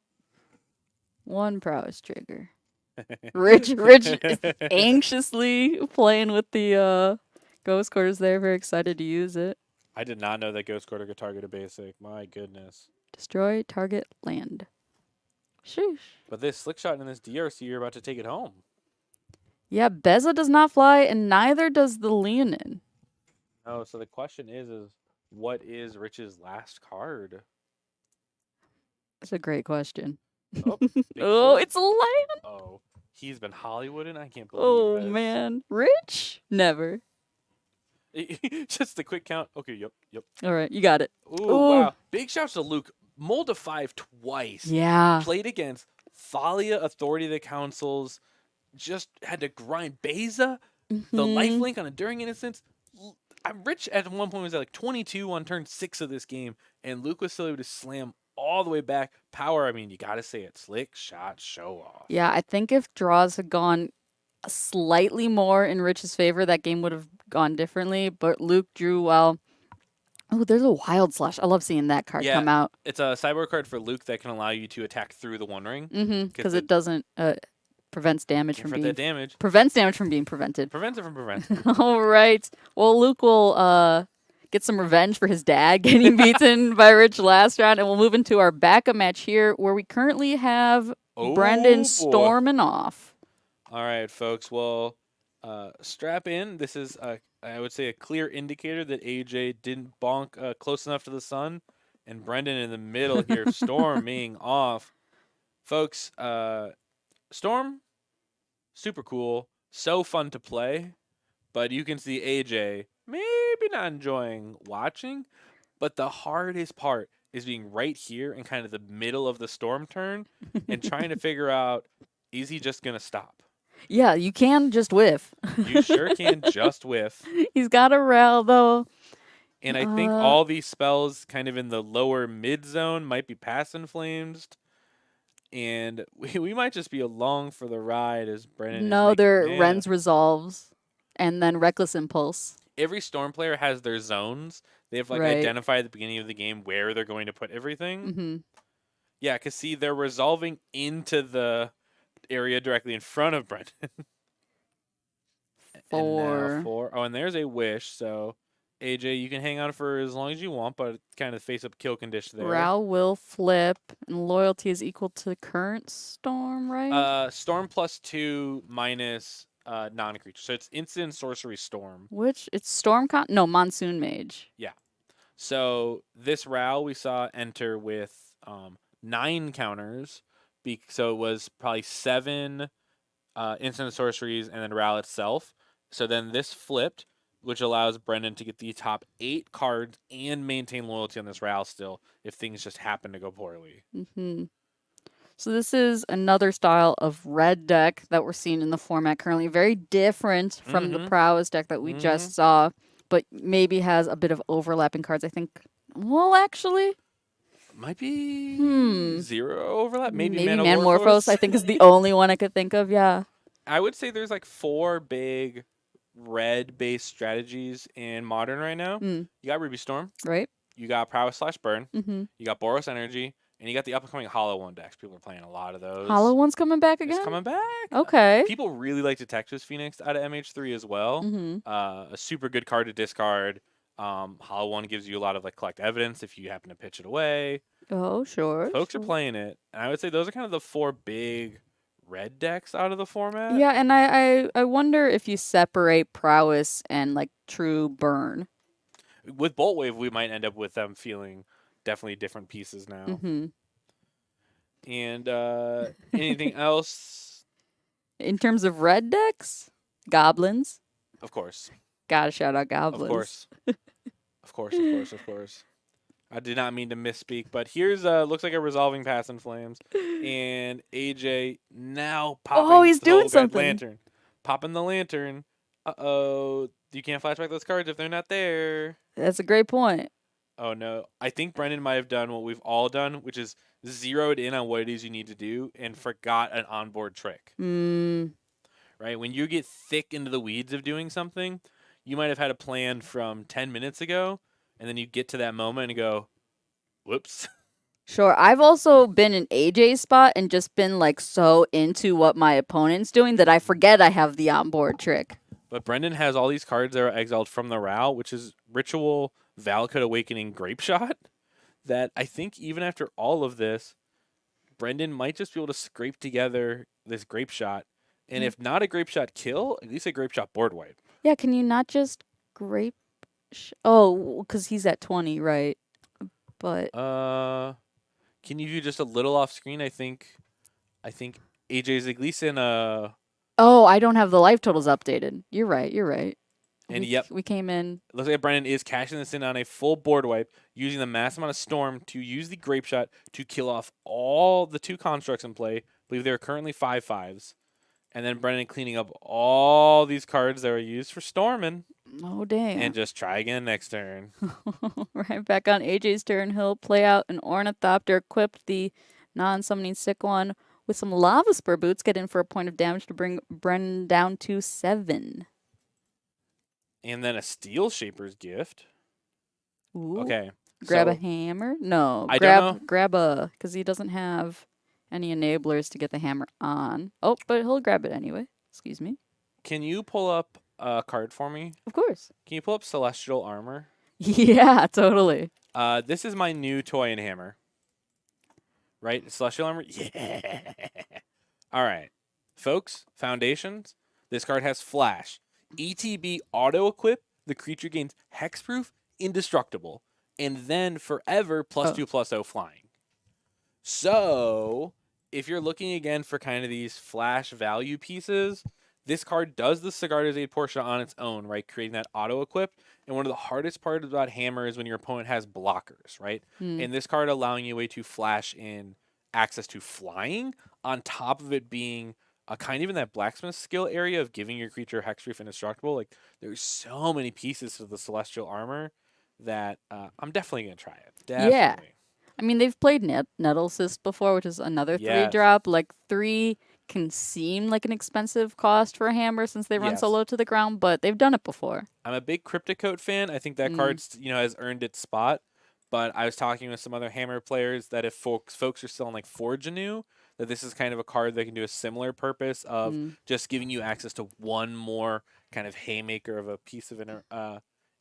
1 prowess trigger. Rich is anxiously playing with the Ghost Quarters there. Very excited to use it. I did not know that Ghost Quarter could target a basic. My goodness. Destroy target land. Sheesh. But this slick shot in this DRC, you're about to take it home. Yeah, Beza does not fly, and neither does the Leonin. Oh, so the question is what is Rich's last card? That's a great question. Oh, big Oh, flip. it's a land. Oh, he's been Hollywooding. I can't believe Oh, this. man. Rich? Never. Just a quick count. Okay, yep. All right, you got it. Ooh, Ooh. wow. Big shouts to Luke. Mulled to 5 twice. Yeah. Played against Thalia, Authority of the Councils. Just had to grind Beza. The lifelink on Enduring Innocence. Rich at one point was at like 22 on turn 6 of this game, and Luke was still able to slam all the way back. Power, I mean, you got to say it. Slick shot, show off. Yeah, I think if draws had gone slightly more in Rich's favor, that game would have gone differently, but Luke drew well. Oh, there's a Wild Slash. I love seeing that card come out. It's a Sideboard card for Luke that can allow you to attack through the One Ring. Because it doesn't prevents damage from prevent being that damage. prevents damage from being prevented. Prevents it from preventing. All right. Well, Luke will get some revenge for his dad getting beaten by Rich last round. And we'll move into our backup match here where we currently have Brendan boy. storming off. All right, folks. Well, strap in. This is, I would say, a clear indicator that AJ didn't bonk close enough to the sun. And Brendan in the middle here, storming off. Folks, Storm, super cool. So fun to play. But you can see AJ maybe not enjoying watching. But the hardest part is being right here in kind of the middle of the storm turn and trying to figure out, is he just going to stop? Yeah, you can just whiff. You sure can just whiff. He's got a rail, though. And I think all these spells kind of in the lower mid zone might be pass inflamed. And we might just be along for the ride as Brennan No, is they're making mana. Ren's Resolves and then Reckless Impulse. Every Storm player has their zones. They have like Right. identified at the beginning of the game where they're going to put everything. Mm-hmm. Yeah, because see, they're resolving into the area directly in front of Brendan. And now 4. Oh, and there's a wish. So, AJ, you can hang on for as long as you want, but kind of face up kill condition there. Ral will flip, and loyalty is equal to current storm, right? Storm +2 minus non-creature. So it's instant sorcery storm. Which it's storm no monsoon mage. So this Ral we saw enter with 9 counters. So it was probably 7 instant sorceries and then Ral itself. So then this flipped, which allows Brendan to get the top 8 cards and maintain loyalty on this Ral still if things just happen to go poorly. Mm-hmm. So this is another style of red deck that we're seeing in the format currently. Very different from the prowess deck that we just saw, but maybe has a bit of overlapping cards. I think. Well, actually, Might be 0 overlap. Maybe Manamorphose. I think is the only one I could think of. Yeah. I would say there's like 4 big red-based strategies in Modern right now. You got Ruby Storm. Right. You got Prowess/Burn. Mm-hmm. You got Boros Energy. And you got the upcoming Hollow One decks. People are playing a lot of those. Hollow One's coming back again? It's coming back. Okay. People really like Detectives Phoenix out of MH3 as well. Mm-hmm. A super good card to discard. Hollow One gives you a lot of like collect evidence if you happen to pitch it away. Oh, sure. Folks are playing it. And I would say those are kind of the 4 big red decks out of the format. Yeah, and I wonder if you separate prowess and like true burn. With Bolt Wave, we might end up with them feeling definitely different pieces now. Mm-hmm. And anything else? In terms of red decks, goblins. Of course. Gotta shout out goblins. Of course. Of course, of course, of course. I did not mean to misspeak, but here's looks like a resolving pass in flames. And AJ now popping Oh, he's the whole doing something. lantern. Popping the lantern. Uh-oh. You can't flashback those cards if they're not there. That's a great point. Oh, no. I think Brendan might have done what we've all done, which is zeroed in on what it is you need to do and forgot an onboard trick. Right? When you get thick into the weeds of doing something, you might have had a plan from 10 minutes ago, and then you get to that moment and go, whoops. Sure. I've also been in AJ's spot and just been like so into what my opponent's doing that I forget I have the onboard trick. But Brendan has all these cards that are exiled from the Ral, which is Ritual, Valakut Awakening, Grape Shot, that I think even after all of this, Brendan might just be able to scrape together this Grape Shot. And if not a Grape Shot kill, at least a Grape Shot board wipe. Yeah, can you not just grape... Oh, because he's at 20, right? But... Can you do just a little off screen? I think AJ Ziglison, Oh, I don't have the life totals updated. You're right. And we came in... Looks like Brendan is cashing this in on a full board wipe, using the mass amount of Storm to use the Grape Shot to kill off all the 2 constructs in play. I believe there are currently 5/5s. And then Brendan cleaning up all these cards that were used for Storming. Oh, damn. And just try again next turn. Right back on AJ's turn. He'll play out an Ornithopter, equip the non-summoning sick one with some Lava Spur Boots, get in for a point of damage to bring Brendan down to 7. And then a Steel Shaper's Gift. Ooh. Okay. Grab so a hammer? No. I don't know. Grab a... Because he doesn't have any enablers to get the hammer on. Oh, but he'll grab it anyway. Excuse me. Can you pull up a card for me? Of course. Can you pull up Celestial Armor? Yeah, totally. This is my new toy and hammer. Right? Celestial Armor? Yeah. All right. Folks, foundations. This card has Flash. ETB auto equip. The creature gains hexproof, indestructible, and then forever +2/+0 flying. So, if you're looking again for kind of these flash value pieces, this card does the Sigarda's Aid portion on its own, right? Creating that auto equip. And one of the hardest parts about hammer is when your opponent has blockers, right? And this card allowing you a way to flash in access to flying, on top of it being a kind of in that blacksmith skill area of giving your creature hexproof indestructible. Like, there's so many pieces to the celestial armor that I'm definitely gonna try it. Definitely. Yeah. I mean, they've played Nettle Cyst before, which is another 3-drop. Like, 3 can seem like an expensive cost for a hammer since they run solo to the ground, but they've done it before. I'm a big Crypticoat fan. I think that card, has earned its spot. But I was talking with some other hammer players that if folks are still in like Forge Anew, that this is kind of a card that can do a similar purpose of just giving you access to one more kind of haymaker of a piece of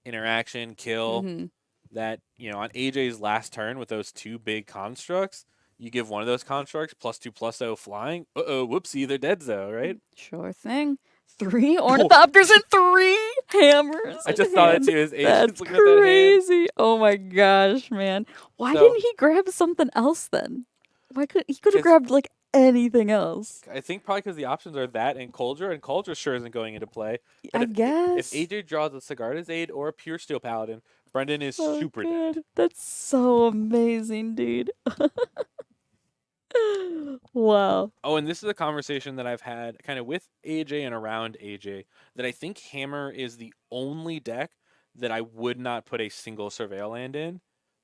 interaction, kill. That, on AJ's last turn with those 2 big constructs, you give one of those constructs +2/+0 flying. Whoopsie, they're dead though, right? Sure thing. 3 ornithopters and 3 hammers. I just saw that too. His That's looking at that hand. crazy. Oh my gosh, man. Why didn't he grab something else then? Why could he have grabbed like anything else? I think probably because the options are that and Coldra sure isn't going into play. But I guess. If AJ draws a Sigarda's Aid or a Pure Steel Paladin, Brendan is super dead. That's so amazing, dude. Wow. Oh, and this is a conversation that I've had kind of with AJ and around AJ, that I think Hammer is the only deck that I would not put a single Surveil Land in.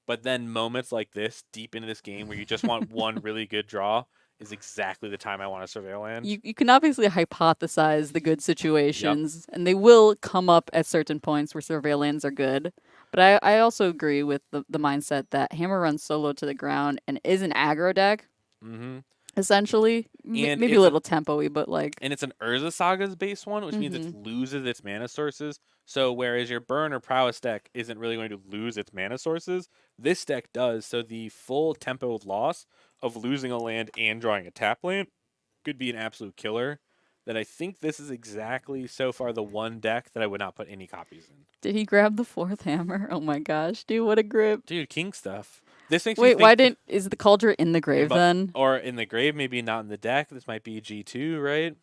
But then moments like this, deep into this game, where you just want one really good draw, is exactly the time I want a Surveil Land. You can obviously hypothesize the good situations, and they will come up at certain points where Surveil Lands are good. But I also agree with the mindset that Hammer runs solo to the ground and is an aggro deck. Essentially, maybe a little tempo-y, but like... And it's an Urza Saga's base one, which means it loses its mana sources. So whereas your Burn or Prowess deck isn't really going to lose its mana sources, this deck does. So the full tempo loss of losing a land and drawing a tap land could be an absolute killer. That I think this is exactly, so far, the one deck that I would not put any copies in. Did he grab the 4th hammer? Oh my gosh, dude, what a grip. Dude, king stuff. This makes Wait, why is the Cauldron in the grave then? Or in the grave, maybe not in the deck. This might be G2, right?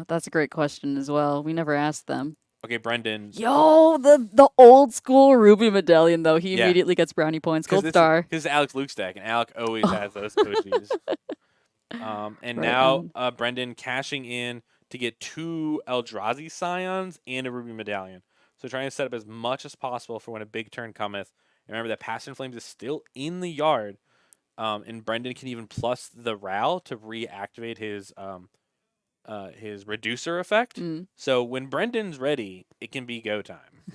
That's a great question as well. We never asked them. Okay, Brendan. Yo, the old school Ruby Medallion, though. He immediately gets brownie points. Gold star. This is Alex Luke's deck, and Alec always has those OGs. And now Brendan cashing in to get 2 Eldrazi Scions and a Ruby Medallion. So trying to set up as much as possible for when a big turn cometh. Remember that Passion Flames is still in the yard, and Brendan can even plus the Ral to reactivate his reducer effect. So when Brendan's ready, it can be go time.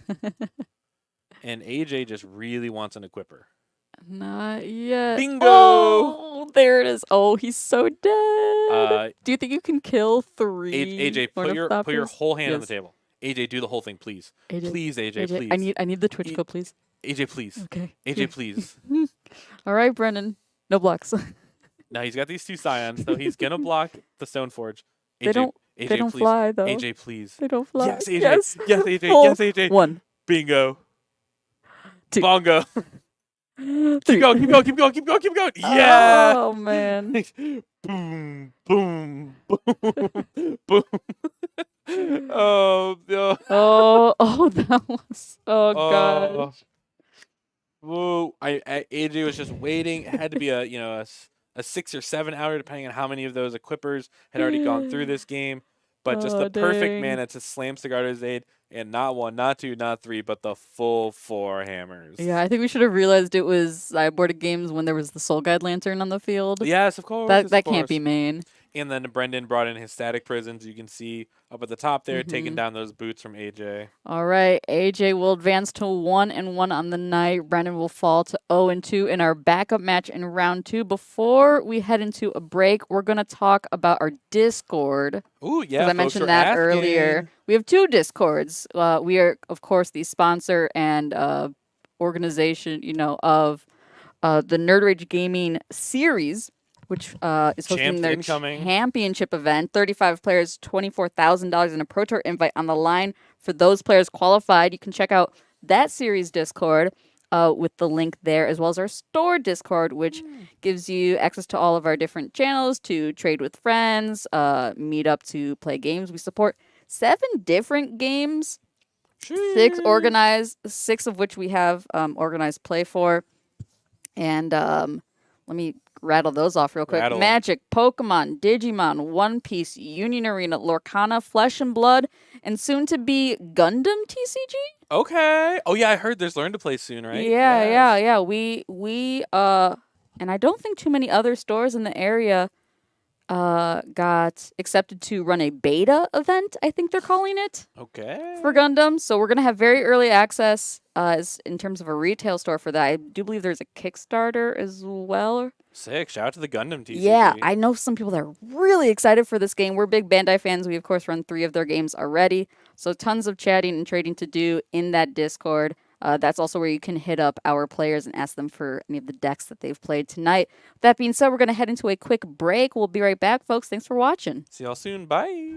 And AJ just really wants an equipper. Not yet. Bingo! Oh, there it is. Oh, he's so dead. Do you think you can kill 3? AJ, put your whole hand on the table. AJ, do the whole thing, please. Please, AJ, please. I need the Twitch code, please. AJ, please. Okay. AJ, please. All right, Brendan. No blocks. Now he's got these 2 Scions, so he's gonna block the Stoneforge. AJ, they don't please. fly though. AJ, please. They don't fly. Yes, AJ. Yes, yes AJ. Yes, AJ. 1. Bingo. 2. Bongo. 3. Keep going. Keep going. Keep going. Keep going. Keep going. Yeah. Oh man. Boom. Boom. Boom. Boom. Oh no. Oh, that was. Oh gosh. Whoa! AJ was just waiting. It had to be a 6 or 7 hour, depending on how many of those equippers had already gone through this game. But just the perfect mana to slam Sigarda's Aid, and not 1, not 2, not 3, but the full 4 hammers. Yeah, I think we should have realized it was sideboarded games when there was the Soul Guide Lantern on the field. Yes, of course. That can't be main. And then Brendan brought in his static prisons. You can see up at the top there, taking down those boots from AJ. All right, AJ will advance to 1-1 on the night. Brendan will fall to 0-2 in our backup match in round 2. Before we head into a break, we're going to talk about our Discord. Ooh, yeah. Because I mentioned that earlier. We have 2 Discords. We are, of course, the sponsor and organization, of the Nerd Rage Gaming series, which is hosting Champs their incoming. championship event. 35 players, $24,000 in a Pro Tour invite on the line for those players qualified. You can check out that series Discord with the link there, as well as our store Discord, which gives you access to all of our different channels to trade with friends, meet up to play games. We support 7 different games, 6 organized, 6 of which we have organized play for. And let me rattle those off real quick. Rattle 'em. Magic, Pokemon, Digimon, One Piece, Union Arena, Lorcana, Flesh and Blood, and soon to be Gundam TCG. Okay. Oh yeah, I heard there's Learn to Play soon, right? Yeah. We and I don't think too many other stores in the area got accepted to run a beta event, I think they're calling it, Okay. for Gundam. So we're going to have very early access as in terms of a retail store for that. I do believe there's a Kickstarter as well. Sick. Shout out to the Gundam TCG. Yeah, I know some people that are really excited for this game. We're big Bandai fans. We, of course, run 3 of their games already. So tons of chatting and trading to do in that Discord. That's also where you can hit up our players and ask them for any of the decks that they've played tonight. That being said, we're going to head into a quick break. We'll be right back, folks. Thanks for watching. See y'all soon. Bye.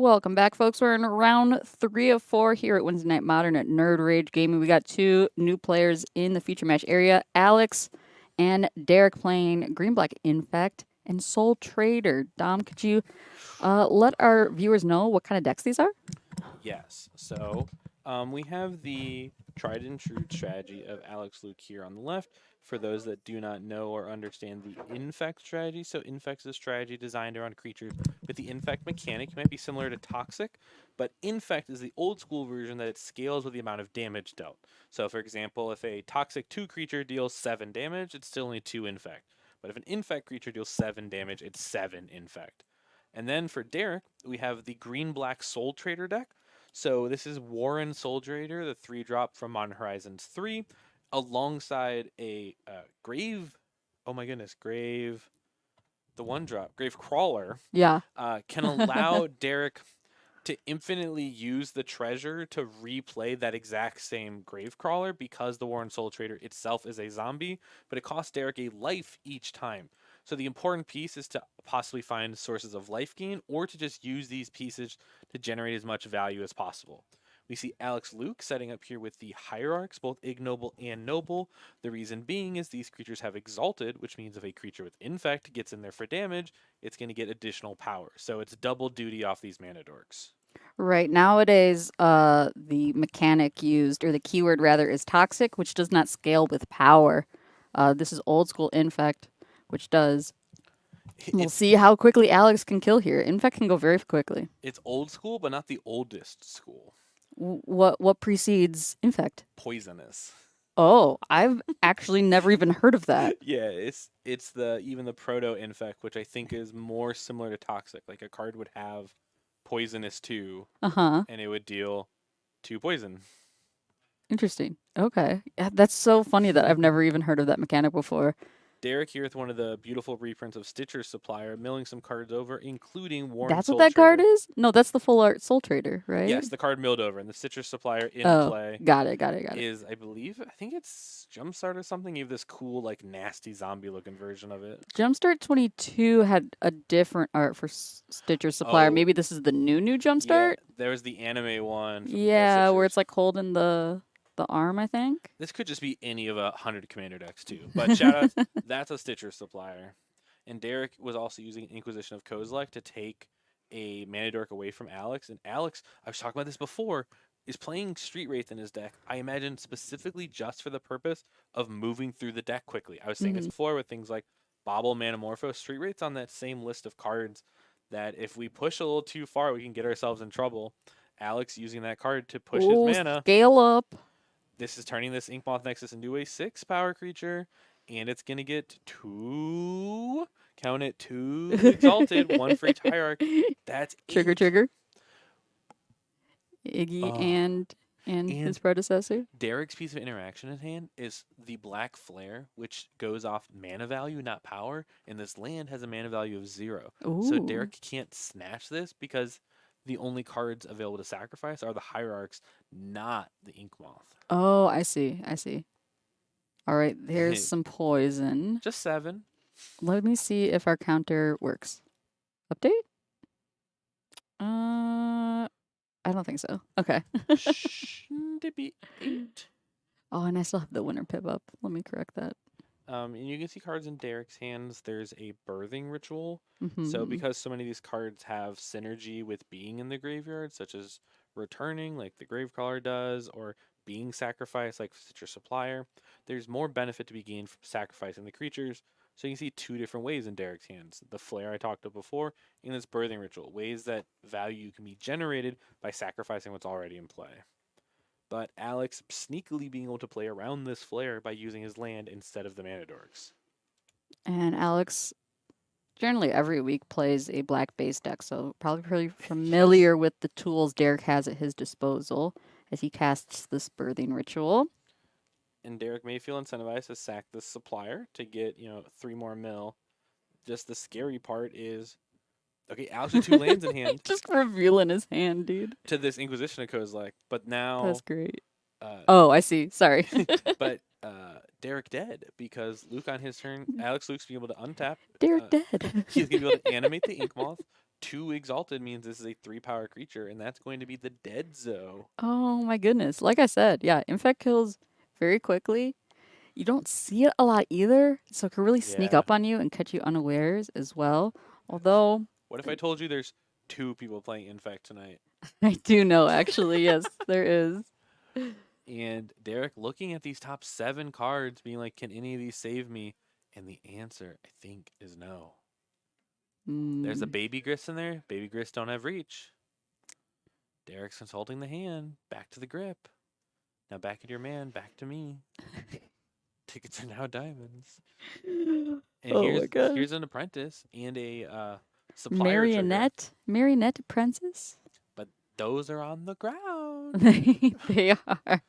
Welcome back, folks. We're in round 3 of 4 here at Wednesday Night Modern at Nerd Rage Gaming. We got 2 new players in the feature match area, Alex and Derek playing Green Black Infect and Soul Trader. Dom, could you let our viewers know what kind of decks these are? Yes. So we have the tried and true strategy of Alex Luke here on the left. For those that do not know or understand the Infect strategy, so Infect is a strategy designed around creatures with the Infect mechanic. It might be similar to Toxic, but Infect is the old school version that it scales with the amount of damage dealt. So, for example, if a Toxic 2 creature deals 7 damage, it's still only 2 Infect. But if an Infect creature deals 7 damage, it's 7 Infect. And then for Derek, we have the Green-Black Soul Trader deck. So this is Warren Soul Trader, the 3-drop from Modern Horizons 3, alongside a Grave, oh my goodness, Grave, the 1-drop, Grave Crawler, Yeah. can allow Derek to infinitely use the treasure to replay that exact same Grave Crawler because the Warren Soul Trader itself is a zombie, but it costs Derek a life each time. So the important piece is to possibly find sources of life gain or to just use these pieces to generate as much value as possible. We see Alex Luke setting up here with the Hierarchs, both Ignoble and Noble. The reason being is these creatures have Exalted, which means if a creature with Infect gets in there for damage, it's going to get additional power. So it's double duty off these mana dorks. Right. Nowadays, the mechanic used, or the keyword rather, is Toxic, which does not scale with power. This is old school Infect, which does. We'll see how quickly Alex can kill here. Infect can go very quickly. It's old school, but not the oldest school. What precedes Infect? Poisonous. Oh, I've actually never even heard of that. Yeah, it's the even the proto Infect, which I think is more similar to Toxic. Like a card would have Poisonous 2, and it would deal 2 poison. Interesting. Okay. Yeah, that's so funny that I've never even heard of that mechanic before. Derek here with one of the beautiful reprints of Stitcher's Supplier, milling some cards over, including Warren That's Soul what that Trader. card is? No, that's the full art Soul Trader, right? Yes, the card milled over, and the Stitcher's Supplier in play. Got it. Is, I think it's Jumpstart or something. You have this cool, like, nasty zombie-looking version of it. Jumpstart 22 had a different art for Stitcher Supplier. Oh. Maybe this is the new Jumpstart? Yeah, there was the anime one. Yeah, where it's like holding the arm, I think. This could just be any of 100 commander decks too. But shout out, that's a Stitcher Supplier. And Derek was also using Inquisition of Kozilek to take a mana dork away from Alex. And Alex, I was talking about this before, is playing Street Wraith in his deck. I imagine specifically just for the purpose of moving through the deck quickly. I was saying this before with things like Bobble, Manamorpho. Street Wraith's on that same list of cards that if we push a little too far, we can get ourselves in trouble. Alex using that card to push his mana. Scale up. This is turning this Inkmoth Nexus into a 6-power creature, and it's going to get 2, count it, 2 Exalted, 1 for each Hierarch. That's Trigger. Iggy and his predecessor. Derek's piece of interaction in hand is the Black Flare, which goes off mana value, not power, and this land has a mana value of 0. Ooh. So Derek can't snatch this because the only cards available to sacrifice are the Hierarchs, not the Inkmoth. Oh, I see. All right, there's some poison. Just 7. Let me see if our counter works. Update? I don't think so. Okay. Shouldn't be 8. Oh, and I still have the winner pip up. Let me correct that. And you can see cards in Derek's hands. There's a Birthing Ritual. So because so many of these cards have synergy with being in the graveyard, such as returning, like the Gravecrawler does, or being sacrificed, like Stitcher Supplier, there's more benefit to be gained from sacrificing the creatures. So you can see 2 different ways in Derek's hands. The Flare I talked about before, and this Birthing Ritual. Ways that value can be generated by sacrificing what's already in play. But Alex sneakily being able to play around this Flare by using his land instead of the mana dorks. And Alex generally every week plays a black base deck, so probably pretty familiar with the tools Derek has at his disposal as he casts this Birthing Ritual. And Derek may feel incentivized to sack this Supplier to get, 3 more mil. Just the scary part is, okay, Alex with 2 lands in hand. Just revealing his hand, dude. To this Inquisition of Kozilek, but now... That's great. Oh, I see. Sorry. But Derek dead, because Luke on his turn, Alex Luke's be able to untap. Derek dead. He's going to be able to animate the Inkmoth, 2 Exalted means this is a 3-power creature, and that's going to be the Dead Zo. Oh my goodness. Like I said, yeah, Infect kills very quickly. You don't see it a lot either, so it can really sneak Yeah. up on you and catch you unawares as well. Although, What if I told you there's 2 people playing Infect tonight? I do know, actually, yes, there is. And Derek looking at these top 7 cards, being like, can any of these save me? And the answer, I think, is no. There's a Mm, Baby Grist in there. Baby Grist don't have reach. Derek's consulting the hand. Back to the grip. Now back at your man. Back to me. Tickets are now diamonds. And Oh my gosh. here's an apprentice and a supplier trigger. Marionette apprentice? But those are on the ground. They are.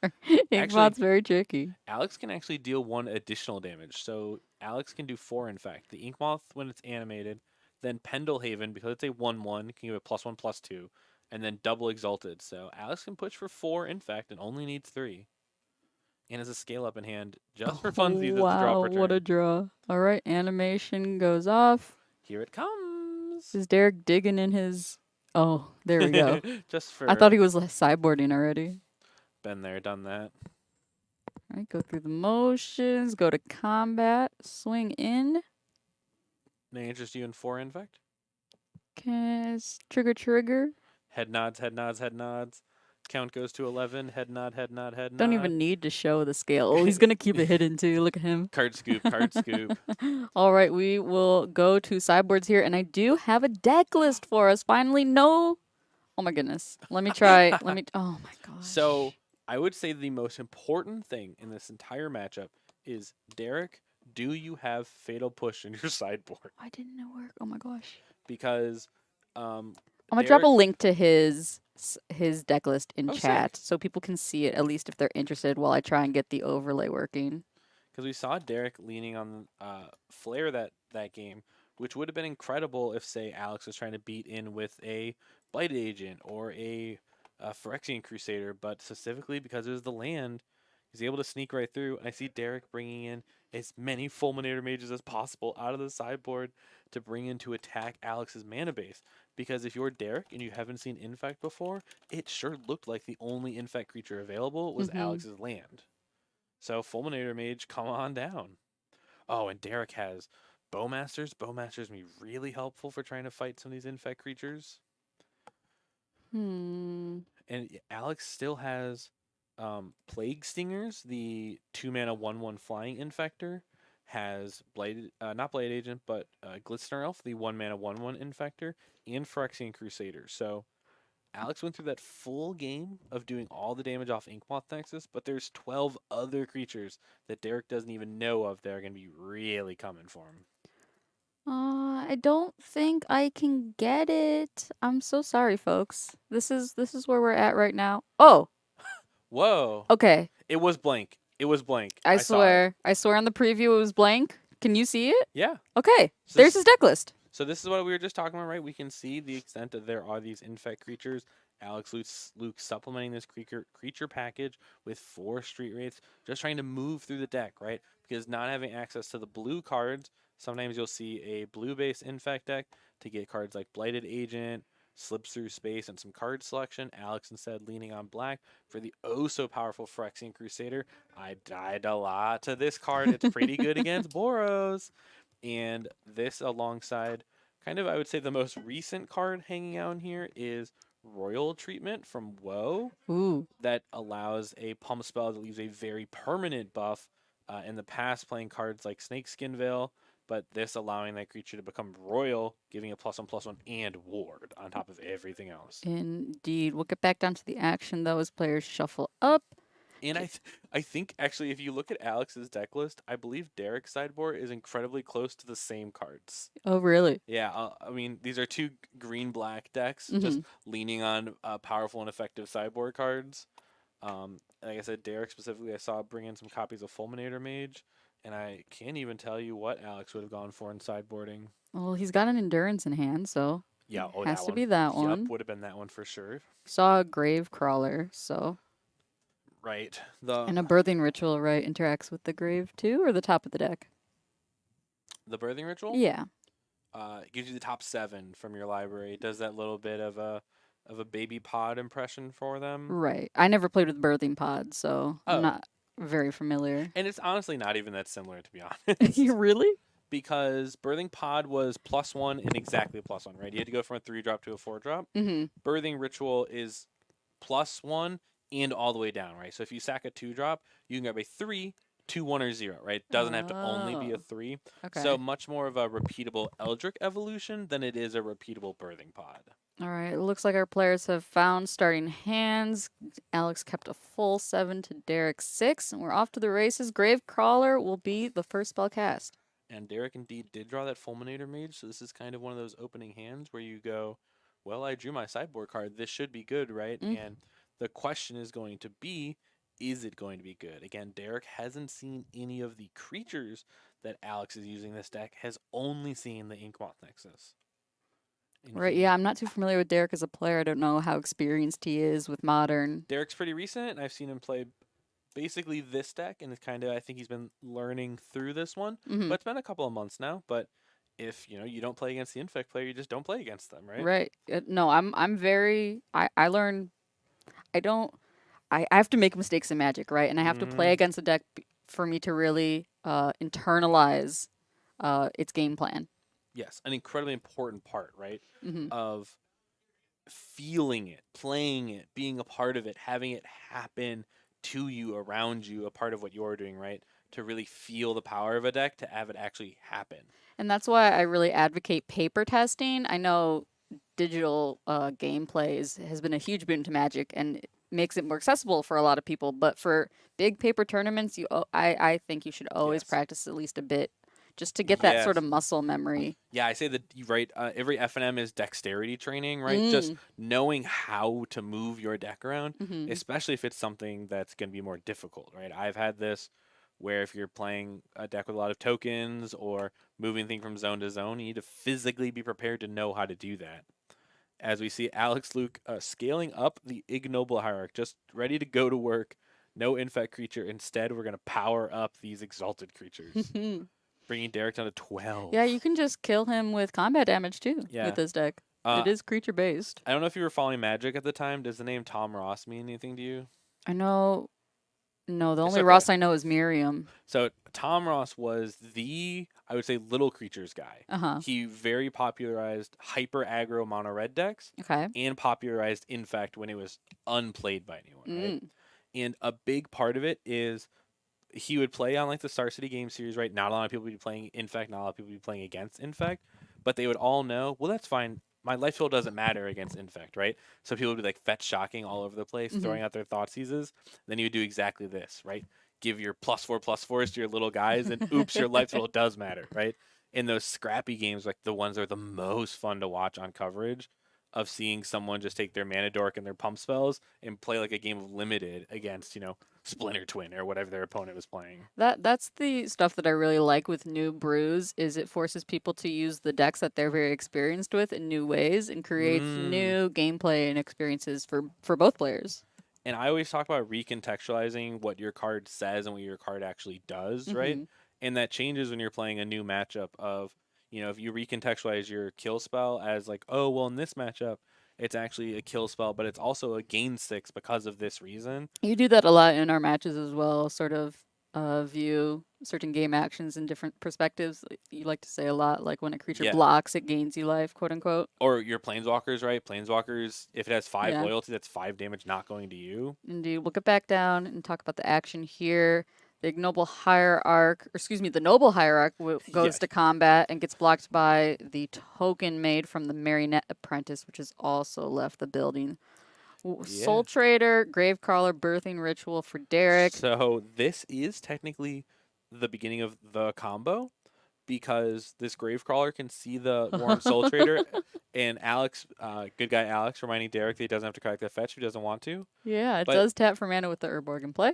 Inkbot's very tricky. Alex can actually deal 1 additional damage. So Alex can do 4 in fact. The Inkmoth when it's animated, then Pendlehaven, because it's a 1/1, can give it +1/+2, and then double Exalted. So Alex can push for 4 in fact and only needs 3. And has a scale up in hand just for funsies as the draw per turn. What a draw. All right, animation goes off. Here it comes. Is Derek digging in his... Oh, there we go. Just for I thought he was sideboarding already. been there, done that. All right, go through the motions, go to combat, swing in. May interest you in 4 infect? Trigger. Head nods, head nods, head nods. Count goes to 11. Head nod, head nod, head nod. Don't even need to show the scale. Oh, he's going to keep it hidden too. Look at him. Card scoop, card scoop. All right, we will go to sideboards here, and I do have a deck list for us. Finally, no. Oh my goodness. Let me try. Oh my gosh. So I would say the most important thing in this entire matchup is, Derek, do you have Fatal Push in your sideboard? Why didn't it work? Oh my gosh. Because I'm gonna drop a link to his deck list in chat so people can see it, at least if they're interested, while I try and get the overlay working. Because we saw Derek leaning on Flare that game, which would have been incredible if, say, Alex was trying to beat in with a Blighted Agent or a Phyrexian Crusader, but specifically because it was the land, he's able to sneak right through. And I see Derek bringing in as many Fulminator Mages as possible out of the sideboard to bring in to attack Alex's mana base. Because if you're Derek and you haven't seen Infect before, it sure looked like the only Infect creature available was Alex's land. So Fulminator Mage, come on down. Oh, and Derek has Bowmasters. Bowmasters can be really helpful for trying to fight some of these Infect creatures. And Alex still has Plague Stingers, the 2-mana 1/1 flying infector, has not Blade Agent, but Glistener Elf, the 1-mana 1/1 infector, and Phyrexian Crusader. So Alex went through that full game of doing all the damage off Inkmoth Nexus, but there's 12 other creatures that Derek doesn't even know of that are going to be really coming for him. I don't think I can get it. I'm so sorry, folks. This is where we're at right now. Oh. Whoa. Okay. It was blank. It was blank. I swear. I swear on the preview it was blank. Can you see it? Yeah. Okay. So there's his deck list. So this is what we were just talking about, right? We can see the extent that there are these Infect creatures. Alex Luke supplementing this creature package with 4 Street Wraiths, just trying to move through the deck, right? Because not having access to the blue cards, sometimes you'll see a blue-based Infect deck to get cards like Blighted Agent, Slips Through Space, and some card selection. Alex instead leaning on black for the oh-so-powerful Phyrexian Crusader. I died a lot to this card. It's pretty good against Boros. And this alongside, kind of, I would say the most recent card hanging out in here is Royal Treatment from Woe. Ooh. That allows a pump spell that leaves a very permanent buff. In the past, playing cards like Snakeskin Veil, but this allowing that creature to become royal, giving a +1/+1 and ward on top of everything else. Indeed. We'll get back down to the action, though, as players shuffle up. And I think, actually, if you look at Alex's deck list, I believe Derek's sideboard is incredibly close to the same cards. Oh, really? Yeah, I mean, these are 2 green-black decks, just leaning on powerful and effective sideboard cards. Like I said, Derek specifically, I saw bring in some copies of Fulminator Mage, and I can't even tell you what Alex would have gone for in sideboarding. Well, he's got an Endurance in hand, so yeah, has to be that one. Yep, would have been that one for sure. Saw a Grave Crawler, so... Right. And a Birthing Ritual, right, interacts with the grave too, or the top of the deck? The Birthing Ritual? Yeah. it gives you the top 7 from your library. It does that little bit of a baby pod impression for them. Right. I never played with birthing pods, so I'm Oh. not very familiar. And it's honestly not even that similar, to be honest. You really? Because Birthing Pod was +1 and exactly +1, right? You had to go from a 3-drop to a 4-drop. Mm-hmm. Birthing Ritual is +1 and all the way down, right? So if you sack a 2-drop, you can grab a 3, 2, 1, or 0, right? Doesn't have to only be a 3. Okay. So much more of a repeatable Eldritch evolution than it is a repeatable Birthing Pod. All right. It looks like our players have found starting hands. Alex kept a full 7 to Derek's 6, and we're off to the races. Gravecrawler will be the first spell cast. And Derek indeed did draw that Fulminator Mage, so this is kind of one of those opening hands where you go, well, I drew my sideboard card. This should be good, right? And the question is going to be, is it going to be good? Again, Derek hasn't seen any of the creatures that Alex is using this deck, has only seen the Inkmoth Nexus. And Right. Yeah, I'm not too familiar with Derek as a player. I don't know how experienced he is with Modern. Derek's pretty recent, and I've seen him play basically this deck, and it's kind of, I think he's been learning through this one. Mhm. But it's been a couple of months now. But if you don't play against the Infect player, you just don't play against them, right? Right. No, I'm very. I learn. I don't. I have to make mistakes in Magic, right? And I have to play against a deck for me to really internalize its game plan. Yes, an incredibly important part, right? Mhm. Of feeling it, playing it, being a part of it, having it happen to you, around you, a part of what you're doing, right? To really feel the power of a deck, to have it actually happen. And that's why I really advocate paper testing. I know digital gameplay has been a huge boon to Magic and it makes it more accessible for a lot of people. But for big paper tournaments, I think you should always Yes. practice at least a bit just to get that sort Yes. of muscle memory. Yeah, I say that, right? Every FNM is dexterity training, right? Just knowing how to move your deck around, Mhm. especially if it's something that's going to be more difficult, right? I've had this where if you're playing a deck with a lot of tokens or moving things from zone to zone, you need to physically be prepared to know how to do that. As we see Alex Luke scaling up the Ignoble Hierarch, just ready to go to work. No Infect creature. Instead, we're going to power up these Exalted creatures. Bringing Derek down to 12. Yeah, you can just kill him with combat damage too Yeah. with this deck. It is creature based. I don't know if you were following Magic at the time. Does the name Tom Ross mean anything to you? I know. No, the only okay. Ross I know is Miriam. So Tom Ross was the, I would say, little creatures guy. Uh-huh. He very popularized hyper aggro mono red decks Okay. and popularized Infect when it was unplayed by anyone, right? And a big part of it is he would play on like the Star City game series, right? Not a lot of people would be playing Infect, not a lot of people would be playing against Infect, but they would all know, well, that's fine. My life total doesn't matter against Infect, right? So people would be like fetch shocking all over the place, throwing out their Thoughtseizes. Then you would do exactly this, right? Give your +4/+4s to your little guys, and oops, your life total does matter, right? In those scrappy games, like the ones that are the most fun to watch on coverage, of seeing someone just take their Mana Dork and their pump spells and play like a game of Limited against, Splinter Twin or whatever their opponent was playing. That's the stuff that I really like with new brews is it forces people to use the decks that they're very experienced with in new ways and creates new gameplay and experiences for both players. And I always talk about recontextualizing what your card says and what your card actually does, right? And that changes when you're playing a new matchup of, if you recontextualize your kill spell as like, oh, well, in this matchup, it's actually a kill spell, but it's also a gain 6 because of this reason. You do that a lot in our matches as well, sort of view certain game actions in different perspectives. You like to say a lot, like when a creature blocks, it gains you life, quote unquote. Or your Planeswalkers, right? Planeswalkers, if it has 5 loyalty, that's 5 damage not going to you. Indeed. We'll get back down and talk about the action here. The Noble Hierarch, the Noble Hierarch goes to combat and gets blocked by the token made from the Marionette Apprentice, which has also left the building. Soul Trader, Gravecrawler, Birthing Ritual for Derek. So this is technically the beginning of the combo because this Gravecrawler can see the Warren Soul Trader and Alex, good guy Alex, reminding Derek that he doesn't have to crack the fetch if he doesn't want to. Yeah, it does tap for mana with the Urborg in play.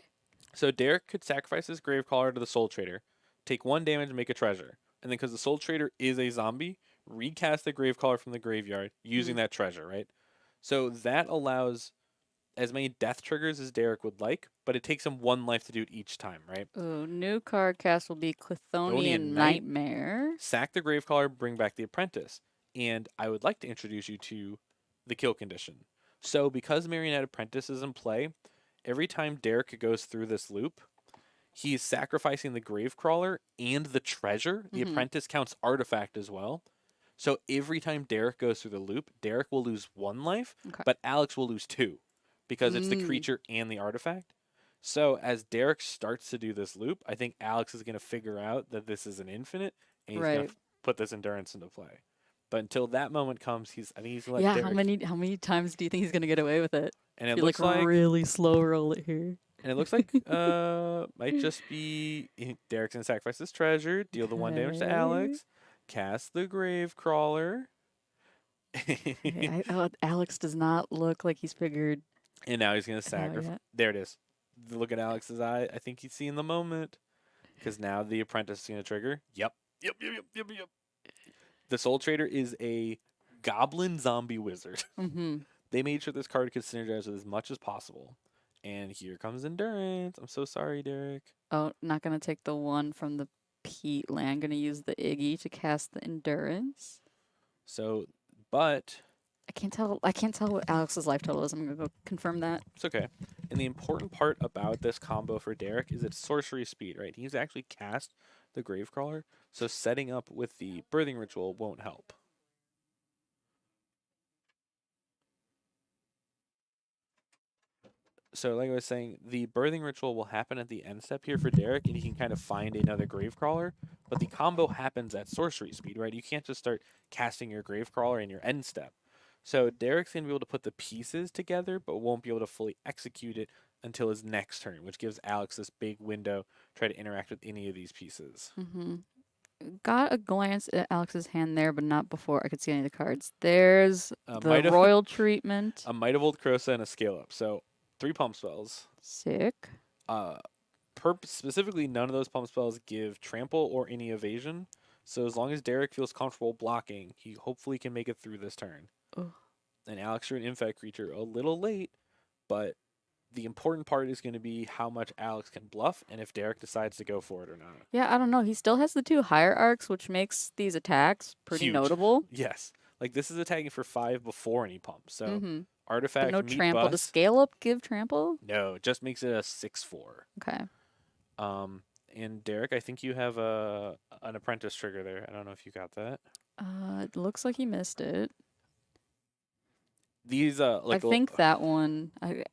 So Derek could sacrifice his Gravecrawler to the Soul Trader, take 1 damage and make a treasure. And then because the Soul Trader is a zombie, recast the Gravecrawler from the graveyard using that treasure, right? So that allows as many death triggers as Derek would like, but it takes him 1 life to do it each time, right? Ooh, new card cast will be Chthonian Knight. Nightmare. Sack the Gravecaller, bring back the Apprentice. And I would like to introduce you to the kill condition. So because Marionette Apprentice is in play, every time Derek goes through this loop, he's sacrificing the Gravecrawler and the treasure. The Apprentice counts artifact as well. So every time Derek goes through the loop, Derek will lose 1 life, but Alex will lose 2 because it's the creature and the artifact. So as Derek starts to do this loop, I think Alex is going to figure out that this is an infinite, and he's going to put this endurance into play. But until that moment comes, I think he's going to let Derek. How many times do you think he's gonna get away with it? And it looks like really slow roll it here. And it looks like might just be Derek's gonna sacrifice his treasure, deal the 1 damage to Alex, cast the Gravecrawler. Alex does not look like he's figured. And now he's gonna sacrifice. There it is. Look at Alex's eye. I think he's seeing the moment, because now the Apprentice is gonna trigger. Yep. The Soul Trader is a goblin zombie wizard. They made sure this card could synergize with as much as possible. And here comes Endurance. I'm so sorry, Derek. Oh, not going to take the 1 from the Peat land. Going to use the Iggy to cast the Endurance. So, but... I can't tell what Alex's life total is. I'm going to go confirm that. It's okay. And the important part about this combo for Derek is its sorcery speed, right? He's actually cast the Gravecrawler, so setting up with the Birthing Ritual won't help. So like I was saying, the Birthing Ritual will happen at the end step here for Derek, and he can kind of find another Gravecrawler, but the combo happens at sorcery speed, right? You can't just start casting your Gravecrawler in your end step. So Derek's going to be able to put the pieces together, but won't be able to fully execute it until his next turn, which gives Alex this big window to try to interact with any of these pieces. Got a glance at Alex's hand there, but not before I could see any of the cards. There's the Royal Treatment. A Might of Old Crosa and a Scale Up. So 3 pump spells. Sick. Specifically, none of those pump spells give trample or any evasion. So as long as Derek feels comfortable blocking, he hopefully can make it through this turn. And Alex, you're an infect creature, a little late, but the important part is going to be how much Alex can bluff and if Derek decides to go for it or not. Yeah, I don't know. He still has the 2 hierarchs, which makes these attacks pretty notable. Yes. Like, this is attacking for 5 before any pump. So, artifact, but no trample. Does Scale Up give trample? No, it just makes it a 6/4. Okay. And Derek, I think you have an Apprentice trigger there. I don't know if you got that. It looks like he missed it. These I think that one. I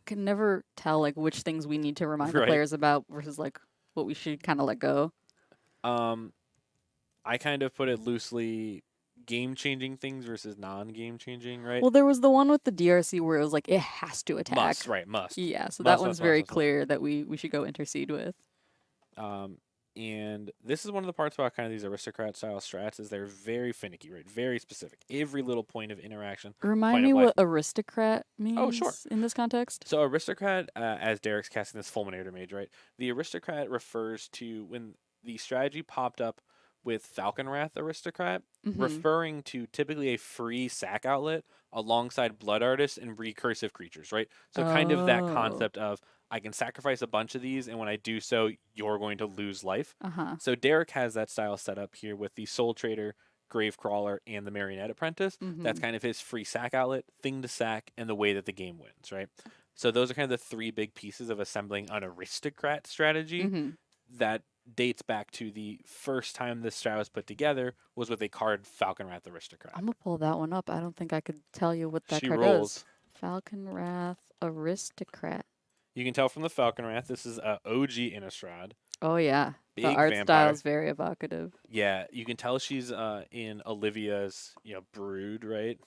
can never tell like which things we need to remind the players about versus like what we should kind of let go. I kind of put it loosely, game-changing things versus non-game-changing, right? Well, there was the one with the DRC where it was like it has to attack. Must. Yeah, so that one's very clear that we should go intercede with. And this is one of the parts about kind of these aristocrat-style strats is they're very finicky, right? Very specific. Every little point of interaction. Remind me what aristocrat means in this context. So aristocrat, as Derek's casting this Fulminator Mage, right? The aristocrat refers to when the strategy popped up with Falcon Wrath Aristocrat, referring to typically a free sack outlet alongside Blood Artists and recursive creatures, right? So kind of that concept of I can sacrifice a bunch of these, and when I do so, you're going to lose life. So Derek has that style set up here with the Soul Trader, Gravecrawler, and the Marionette Apprentice. That's kind of his free sack outlet, thing to sack, and the way that the game wins, right? So those are kind of the 3 big pieces of assembling an aristocrat strategy that dates back to the first time this strat was put together was with a card Falcon Wrath Aristocrat. I'm going to pull that one up. I don't think I could tell you what that card is. Falcon Wrath Aristocrat. You can tell from the Falcon Wrath, this is OG Innistrad. Oh, yeah. Big the art vampire. style is very evocative. Yeah, you can tell she's in Olivia's, brood, right?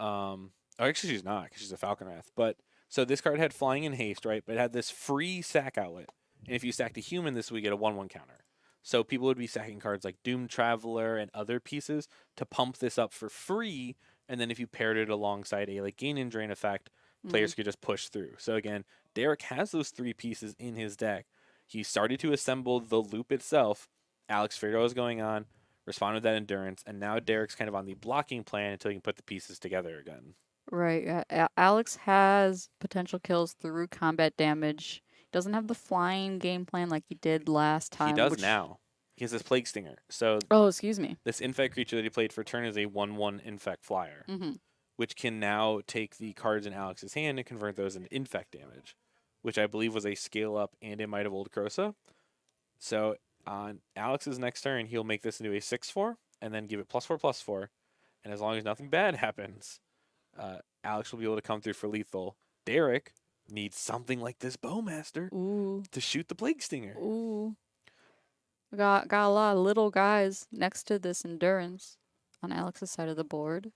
Actually, she's not, because she's a Falcon Wrath. But, so this card had Flying and Haste, right? But it had this free sack outlet. And if you sacked a human, this would get a 1/1 counter. So people would be sacking cards like Doomed Traveler and other pieces to pump this up for free. And then if you paired it alongside a Gain and Drain effect, players could just push through. So again, Derek has those 3 pieces in his deck. He started to assemble the loop itself. Alex figured out what was going on, responded with that endurance, and now Derek's kind of on the blocking plan until he can put the pieces together again. Right. Alex has potential kills through combat damage. Doesn't have the flying game plan like he did last time. He does which... now. He has this Plague Stinger. So Oh, excuse me. this Infect creature that he played for turn is a 1/1 Infect Flyer, Mm-hmm. which can now take the cards in Alex's hand and convert those into Infect damage, which I believe was a Scale Up and a Might of Old Krosa. So on Alex's next turn, he'll make this into a 6/4 and then give it +4/+4. And as long as nothing bad happens, Alex will be able to come through for lethal. Derek needs something like this Bowmaster Ooh. to shoot the Plague Stinger. Ooh. We got a lot of little guys next to this Endurance on Alex's side of the board.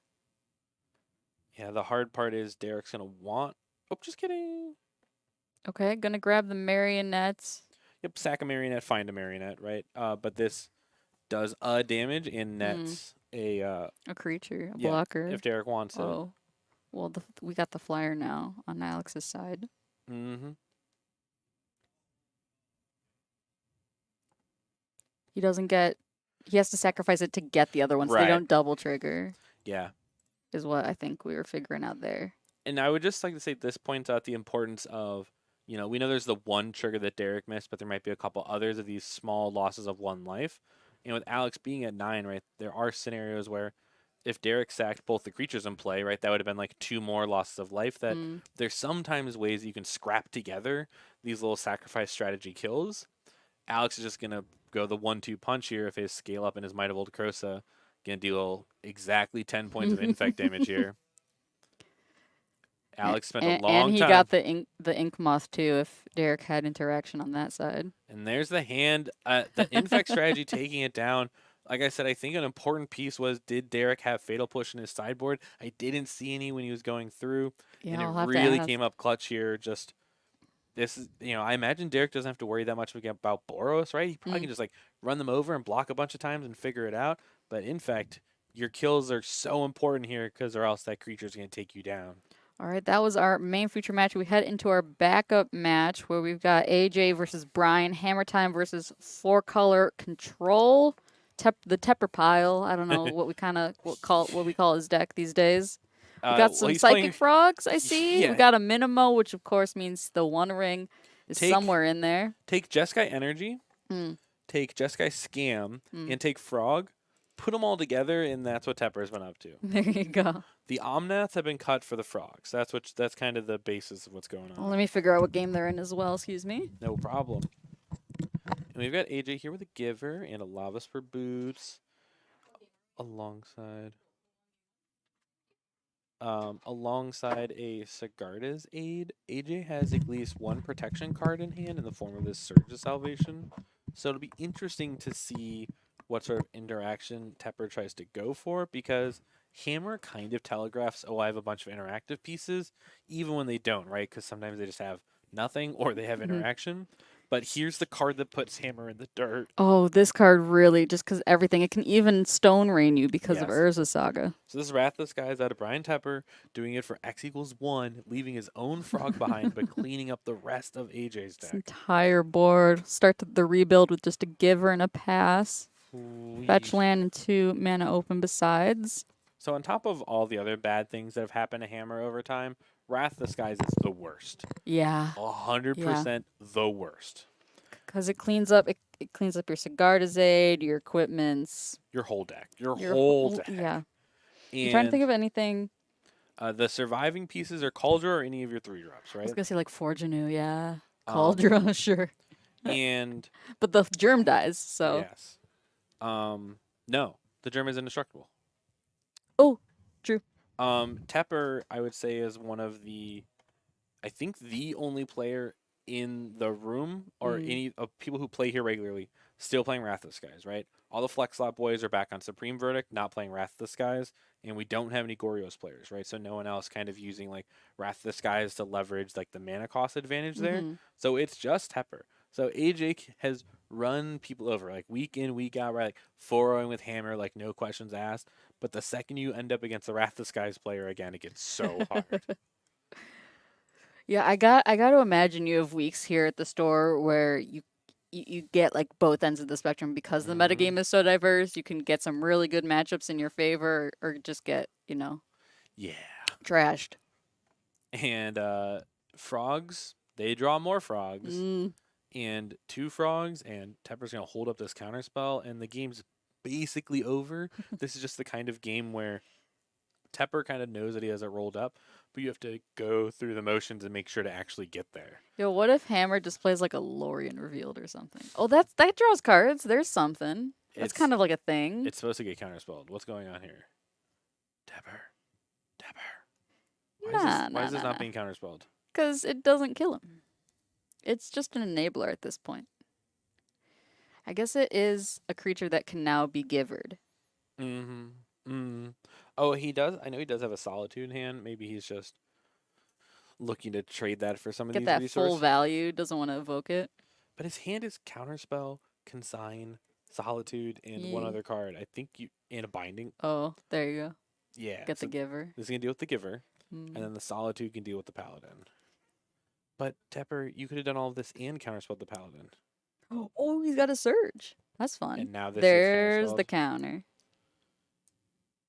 Yeah, the hard part is Derek's going to want... Oh, just kidding. Okay, gonna grab the Marionettes. Yep, sack a Marionette, find a Marionette, right? But this does a damage and nets A creature, a yeah, blocker. if Derek wants it. Oh. Well, we got the flyer now on Alex's side. Mm-hmm. He doesn't get... He has to sacrifice it to get the other ones. Right. They don't double trigger, Yeah. is what I think we were figuring out there. And I would just like to say this points out the importance of, we know there's the one trigger that Derek missed, but there might be a couple others of these small losses of 1 life. And with Alex being at 9, right, there are scenarios where if Derek sacked both the creatures in play, right, that would have been like 2 more losses of life. That there's sometimes ways that you can scrap together these little sacrifice strategy kills. Alex is just going to go the 1-2 punch here if his Scale Up and his Might of Old Krosa. Going to deal exactly 10 points of infect damage here. Alex spent a long time. And he got the ink moth too if Derek had interaction on that side. And there's the hand. The infect strategy taking it down. Like I said, I think an important piece was, did Derek have Fatal Push in his sideboard? I didn't see any when he was going through. Yeah, and I'll it have to really ask. came up clutch here. Just this is, I imagine Derek doesn't have to worry that much about Boros, right? He probably can just like run them over and block a bunch of times and figure it out. But in fact, your kills are so important here because or else that creature's going to take you down. All right, that was our main feature match. We head into our backup match where we've got AJ versus Brian, Hammer Time versus 4-color Control, the Tepper Pile. I don't know what we call his deck these days. We got some he's Psychic playing- Frogs, I see. Yeah. We got a Minimo, which of course means the One Ring is somewhere in there. Take Jeskai Energy, Mm. take Jeskai Scam, and take Frog. Put them all together, and that's what Tepper's been up to. There you go. The Omnaths have been cut for the Frogs. That's kind of the basis of what's going on. Well, let me figure out what game they're in as well. Excuse me. No problem. And we've got AJ here with a Giver and a Lava Spur Boots alongside a Sigarda's Aid. AJ has at least one protection card in hand in the form of this Surge of Salvation. So it'll be interesting to see what sort of interaction Tepper tries to go for, because Hammer kind of telegraphs, oh, I have a bunch of interactive pieces, even when they don't, right? Because sometimes they just have nothing or they have interaction. But here's the card that puts Hammer in the dirt. Oh, this card really, just because everything. It can even Stone Rain you because of Yes. Urza Saga. So this Wrathless guy is out of Brian Tepper, doing it for X=1, leaving his own frog behind, but cleaning up the rest of AJ's This deck. entire board. Start the rebuild with just a Giver and a Pass. Ooh-wee. Fetch land and 2 mana open besides. So on top of all the other bad things that have happened to Hammer over time, Wrath the Skies is the worst. Yeah. 100% the worst. Because it cleans up your Sigarda's Aid, your equipments. Your whole deck. Your Your whole whole- deck. yeah. And I'm trying to think of anything. the surviving pieces are Cauldron or any of your 3-drops, I right? was going to say like Forgeanu, yeah. Cauldron, sure. And But the germ dies, so. yes. No, the germ is indestructible. Oh, true. Tepper, I would say, is one of I think the only player in the room or any of people who play here regularly still playing Wrath of the Skies, right? All the Flex Slot boys are back on Supreme Verdict, not playing Wrath of the Skies, and we don't have any Gorios players, right? So no one else kind of using like Wrath of the Skies to leverage like the mana cost advantage there. So it's just Tepper. So AJ has run people over like week in, week out, right? Like 4-0 with Hammer, like no questions asked. But the second you end up against the Wrath of the Skies player again, it gets so hard. Yeah, I got to imagine you have weeks here at the store where you get like both ends of the spectrum because the metagame is so diverse. You can get some really good matchups in your favor or just get, Yeah. Trashed. And frogs, they draw more frogs. Mm. And 2 frogs, and Tepper's going to hold up this counter spell, and the game's basically over. This is just the kind of game where Tepper kind of knows that he has it rolled up, but you have to go through the motions and make sure to actually get there. Yo, what if Hammer just plays like a Lorien Revealed or something? Oh, that draws cards. There's something. That's kind of like a thing. It's supposed to get counterspelled. What's going on here? Tepper. Why is this not being counterspelled? Because it doesn't kill him. It's just an enabler at this point. I guess it is a creature that can now be givered. Oh, he does. I know he does have a Solitude hand. Maybe he's just looking to trade that for some of Get these that resources. full value. Doesn't want to evoke it. But his hand is Counterspell, Consign, Solitude, and one Yeah. other card. I think and a Binding. Oh, there you go. Yeah. Get the giver. This is gonna deal with the Giver, Mm. and then the Solitude can deal with the Paladin. But Tepper, you could have done all of this and counterspelled the Paladin. Oh, he's got a Surge. That's fun. And now this There's is the counter.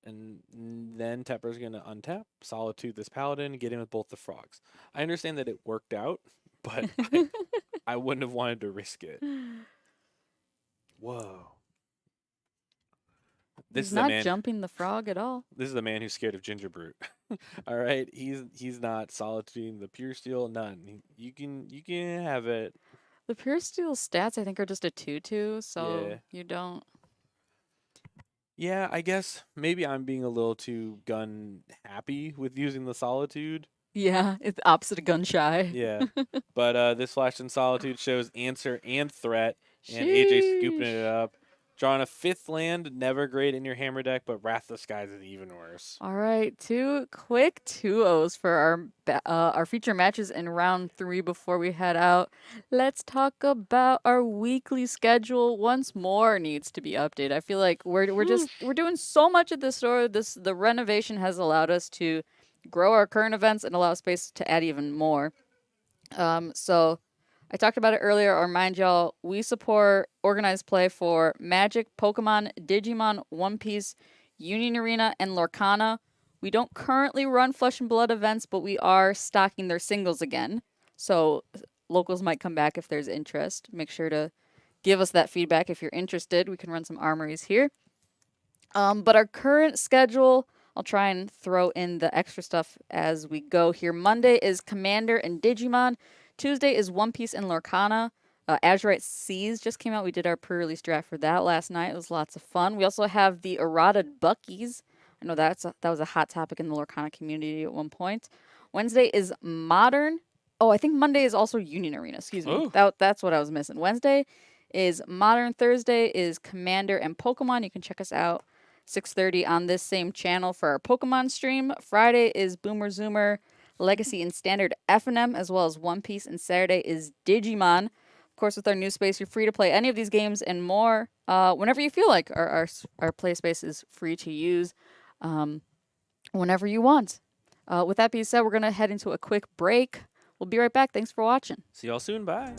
And then Tepper's gonna untap, Solitude this Paladin, get in with both the frogs. I understand that it worked out, but I wouldn't have wanted to risk it. Whoa. This He's is the not man. jumping the frog at all. This is the man who's scared of Ginger Brute. All right, he's not solituting the pure steel. None. You can have it. The Pure Steel stats, I think, are just a 2/2, so Yeah. you don't. Yeah, I guess maybe I'm being a little too gun happy with using the solitude. Yeah, it's the opposite of gun shy. Yeah, but this flash in solitude shows answer and threat, and AJ scooping Sheesh. it up. Drawing a 5th land, never great in your hammer deck, but Wrath of Skies is even worse. All right, 2 quick 2-0s for our feature matches in round 3 before we head out. Let's talk about our weekly schedule. Once more needs to be updated. I feel like we're doing so much at the store. The renovation has allowed us to grow our current events and allow space to add even more. So I talked about it earlier, or mind y'all, we support organized play for Magic, Pokemon, Digimon, One Piece, Union Arena, and Lorcana. We don't currently run Flesh and Blood events, but we are stocking their singles again. So locals might come back if there's interest. Make sure to give us that feedback if you're interested. We can run some armories here. But our current schedule, I'll try and throw in the extra stuff as we go here. Monday is Commander and Digimon. Tuesday is One Piece and Lorcana. Azurite Seas just came out. We did our pre-release draft for that last night. It was lots of fun. We also have the errata Buckies. I know that was a hot topic in the Lorcana community at one point. Wednesday is Modern. Oh, I think Monday is also Union Arena. Excuse me. Ooh. That's what I was missing. Wednesday is Modern. Thursday is Commander and Pokemon. You can check us out 6:30 on this same channel for our Pokemon stream. Friday is Boomer Zoomer, Legacy and Standard FNM, as well as One Piece, and Saturday is Digimon. Of course, with our new space, you're free to play any of these games and more whenever you feel like. Our play space is free to use whenever you want. With that being said, we're going to head into a quick break. We'll be right back. Thanks for watching. See y'all soon. Bye.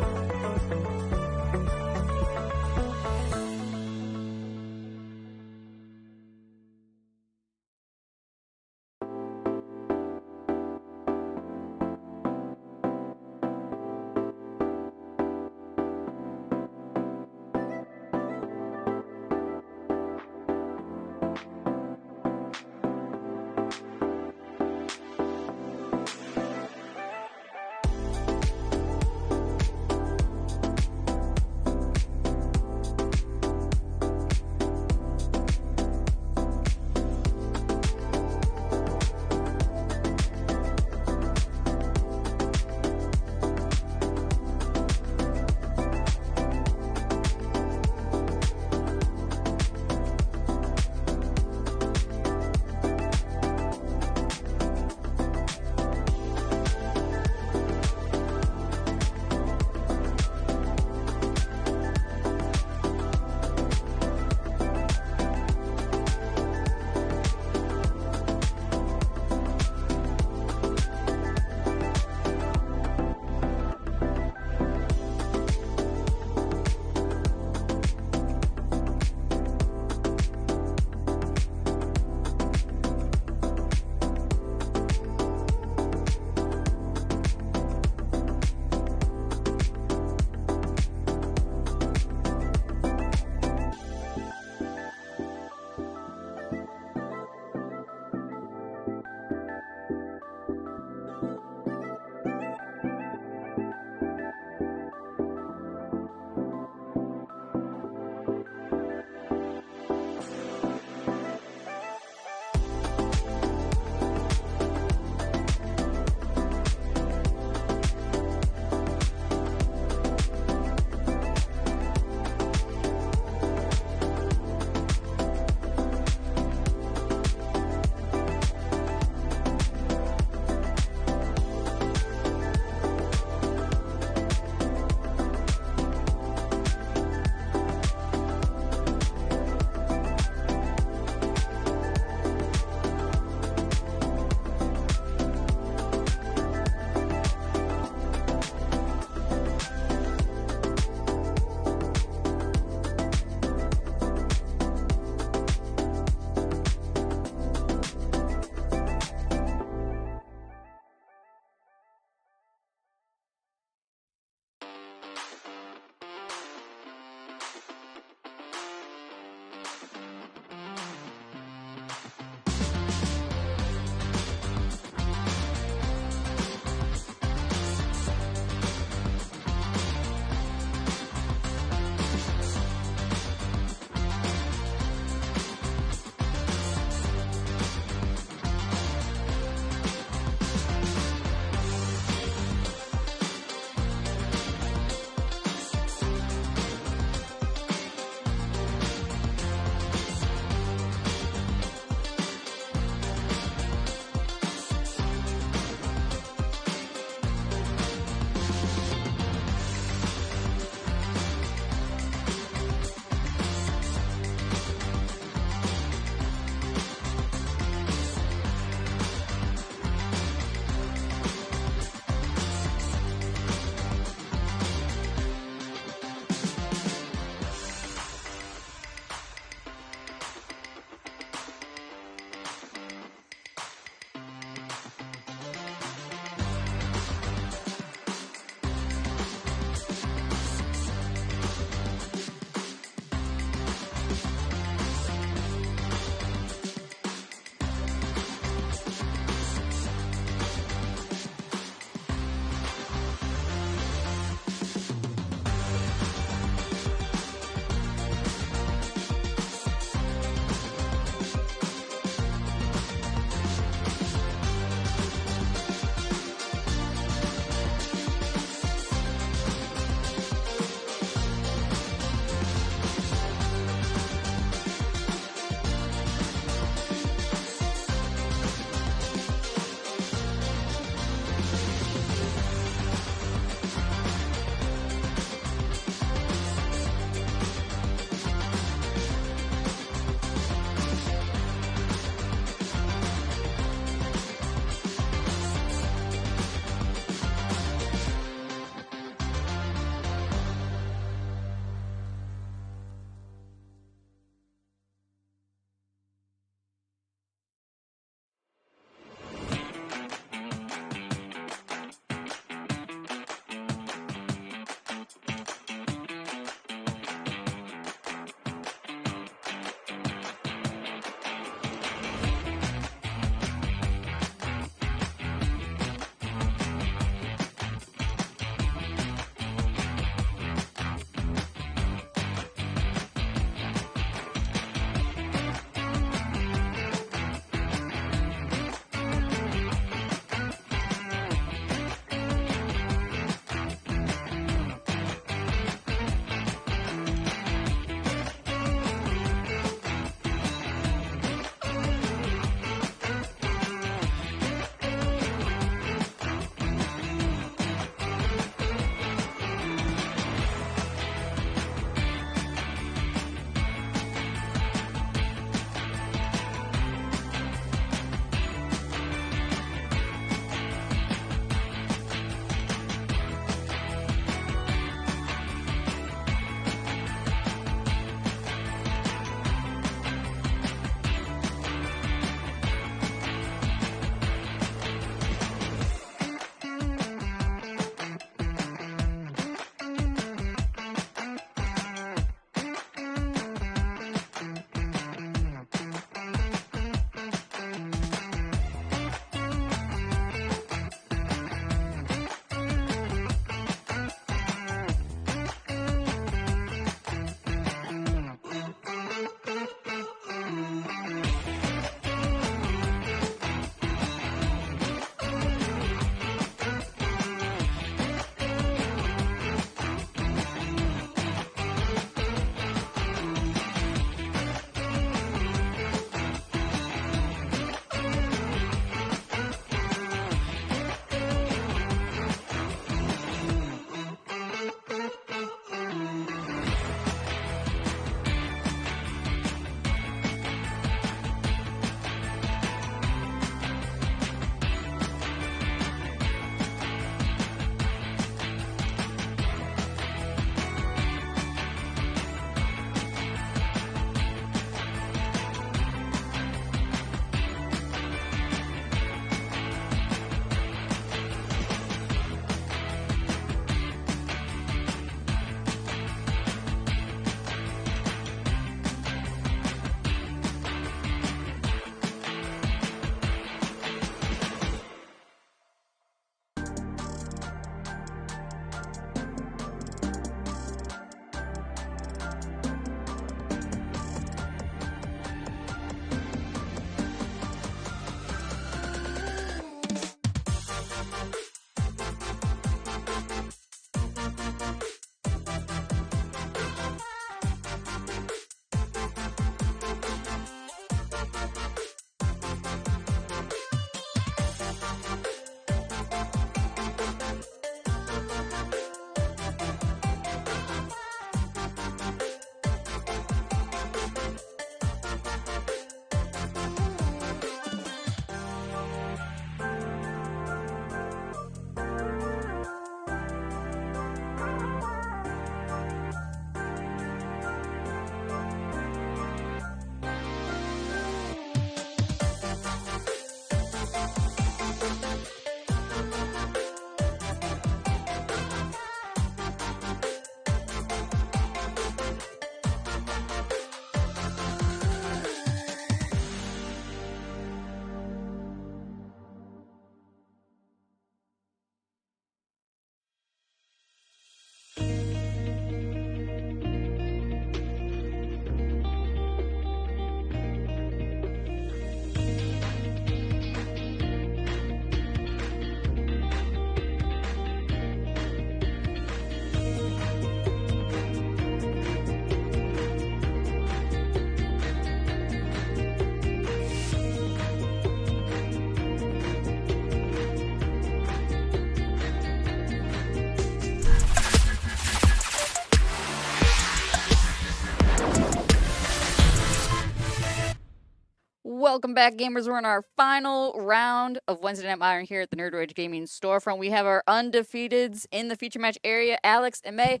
Welcome back, gamers. We're in our final round of Wednesday Night Modern here at the Nerd Rage Gaming storefront. We have our undefeateds in the feature match area, Alex and May.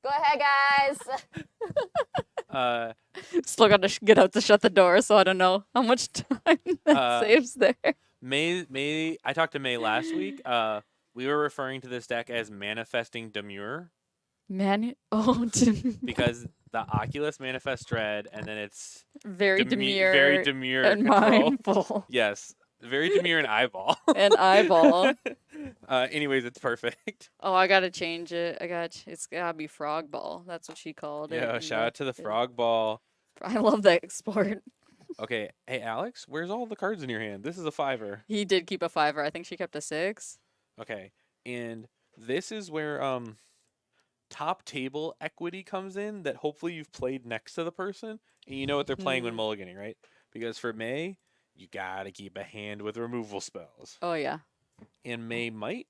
Go ahead, guys. Still got to get out to shut the door, so I don't know how much time that saves there. May. I talked to May last week. We were referring to this deck as Manifesting Demure because the Oculus Manifest Dread, and then it's very demure control. and mindful. Yes, very demure and eyeball. And eyeball. Anyways, it's perfect. Oh, I gotta change it. It's gotta be Frog Ball. That's what she called it. Yeah, shout out to the Frog Ball. I love that sport. Okay, hey Alex, where's all the cards in your hand? This is a 5-er. He did keep a 5-er. I think she kept a 6. Okay, and this is where top table equity comes in, that hopefully you've played next to the person and you know what they're playing when mulliganing, right? Because for May, you gotta keep a hand with removal spells. Oh yeah. And May might.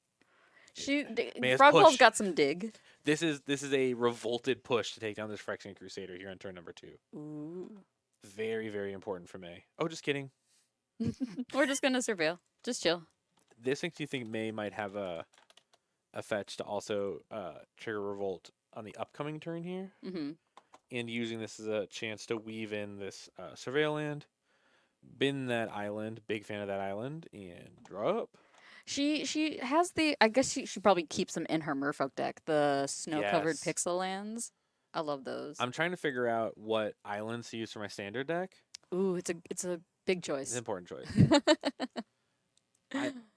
Frog Ball's got some dig. This is a revolted push to take down this Phyrexian Crusader here on turn number 2. Ooh. Very, very important for May. Oh, just kidding. We're just gonna surveil. Just chill. This makes you think May might have a fetch to also trigger Revolt on the upcoming turn here. Mm-hmm. And using this as a chance to weave in this Surveil land. Bin that island. Big fan of that island. And draw up. She has the... I guess she probably keeps them in her Merfolk deck. The snow-covered pixel lands. I love those. I'm trying to figure out what islands to use for my standard deck. Ooh, it's a big choice. It's an important choice.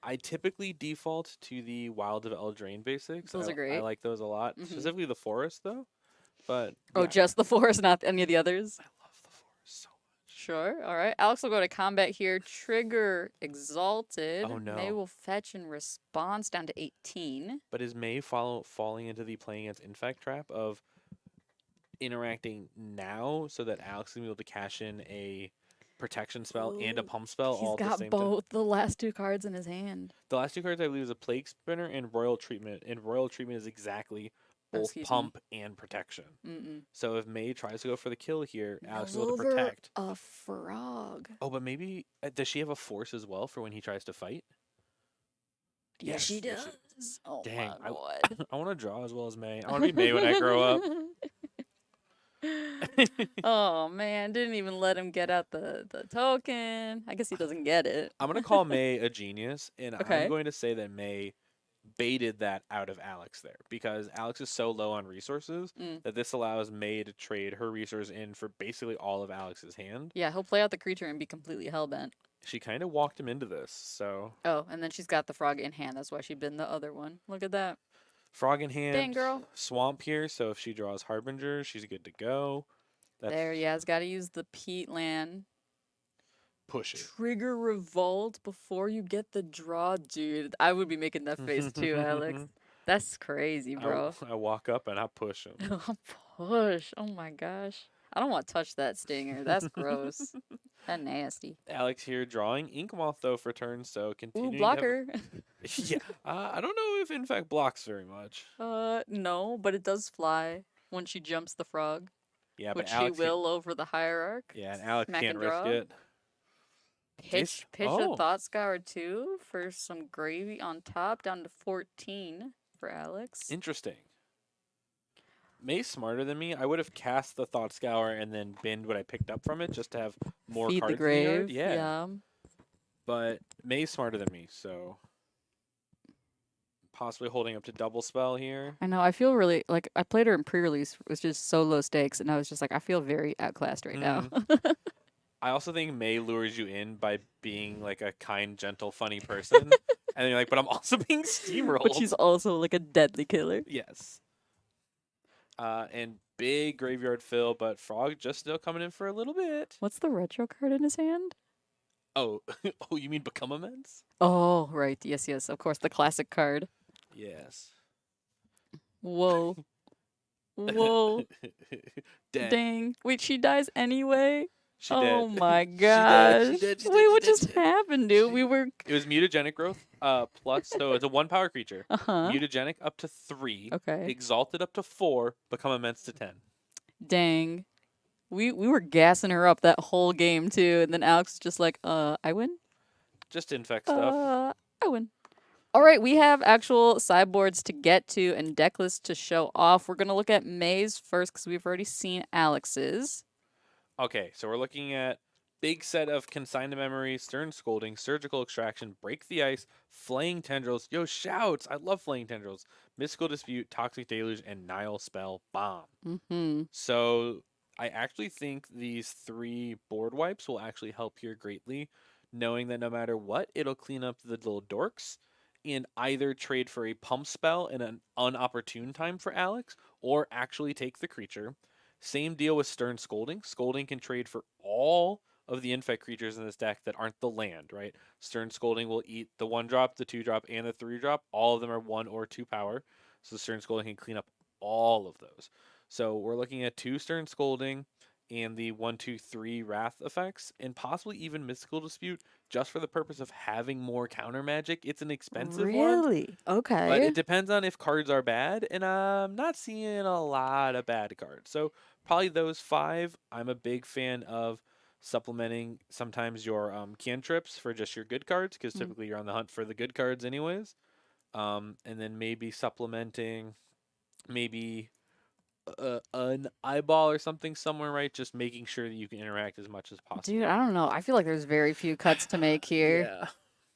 I typically default to the Wild of Eldraine basics. Those are great. I like those a lot. Mm-hmm. Specifically the forest, though. But oh, just the forest, not any of the others? I love the forest so much. Sure. All right. Alex will go to combat here. Trigger Exalted. Oh, no. May will fetch in response down to 18. But is May falling into the playing against Infect trap of interacting now so that Alex is going to be able to cash in a protection spell and a pump spell all at the same He's got both the last 2 cards in his hand. The last 2 cards I believe is a Plague Spinner and Royal Treatment, and Royal Treatment is exactly both pump and protection. So if May tries to go for the kill here, Alex is able to protect. A frog. Oh, but maybe does she have a force as well for when he tries to fight? Yes, she does. Oh, dang, my God. I want to draw as well as May. I want to be May when I grow up. Oh man, didn't even let him get out the token. I guess he doesn't get it. I'm going to call May a genius, and Okay. I'm going to say that May baited that out of Alex there, because Alex is so low on resources that this allows May to trade her resources in for basically all of Alex's hand. Yeah, he'll play out the creature and be completely hellbent. She kind of walked him into this, so... Oh, and then she's got the frog in hand. That's why she been the other one. Look at that. Frog in hand. Dang, girl. Swamp here, so if she draws Harbinger, she's good to go. There, yeah, it's got to use the peat land. Push it. Trigger Revolt before you get the draw, dude. I would be making that face too, Alex. That's crazy, bro. I walk up and I push him. Push. Oh my gosh. I don't want to touch that stinger. That's gross. That nasty. Alex here drawing Inkmoth though for turn, so continuing. Ooh, blocker. Yeah. I don't know if in fact blocks very much. No, but it does fly when she jumps the frog. Yeah, which but Alex she will over the hierarch. Yeah, and Alex Smack can't and risk draw. it. Pitch a Thought Scour 2 for some gravy on top, down to 14 for Alex. Interesting. May's smarter than me. I would have cast the Thought Scour and then binned what I picked up from it just to have more Feed cards the grave. in the yard. Yeah. Yeah. But May's smarter than me, so possibly holding up to double spell here. I know. I feel really like I played her in pre-release, which is so low stakes, and I was just like, I feel very outclassed right now. I also think May lures you in by being like a kind, gentle, funny person. And then you're like, but I'm also being steamrolled. But she's also like a deadly killer. Yes. And big graveyard fill, but Frog just still coming in for a little bit. What's the retro card in his hand? Oh, oh, you mean Become Immense? Oh, right. Yes, yes. Of course, the classic card. Yes. Whoa. Whoa. Dang. Wait, she dies anyway? She oh did. my gosh. She Wait, what just happened, dude? We were... It was mutagenic growth, plus, so it's a 1 power creature. Uh-huh. Mutagenic up to 3. Okay. Exalted up to 4. Become Immense to 10. Dang. We were gassing her up that whole game too, and then Alex was just like, I win? Just infect stuff. I win. All right, we have actual sideboards to get to and deck lists to show off. We're gonna look at May's first because we've already seen Alex's. Okay, so we're looking at big set of Consign to Memory, Stern Scolding, Surgical Extraction, Break the Ice, Flaying Tendrils, yo, Shouts, I love Flaying Tendrils, Mystical Dispute, Toxic Deluge, and Nile Spell Bomb. Mm-hmm. So I actually think these 3 board wipes will actually help here greatly, knowing that no matter what, it'll clean up the little dorks and either trade for a pump spell in an unopportune time for Alex, or actually take the creature. Same deal with Stern Scolding. Scolding can trade for all of the infect creatures in this deck that aren't the land, right? Stern Scolding will eat the 1-drop, the 2-drop, and the 3-drop. All of them are 1 or 2 power. So Stern Scolding can clean up all of those. So we're looking at 2 Stern Scolding and the 1, 2, 3 Wrath effects, and possibly even Mystical Dispute, just for the purpose of having more counter magic. It's an expensive one. Really? Okay. But it depends on if cards are bad, and I'm not seeing a lot of bad cards. So probably those 5. I'm a big fan of supplementing sometimes your cantrips for just your good cards, because typically you're on the hunt for the good cards anyways. And then maybe supplementing maybe an eyeball or something somewhere, right? Just making sure that you can interact as much as possible. Dude, I don't know. I feel like there's very few cuts to make here.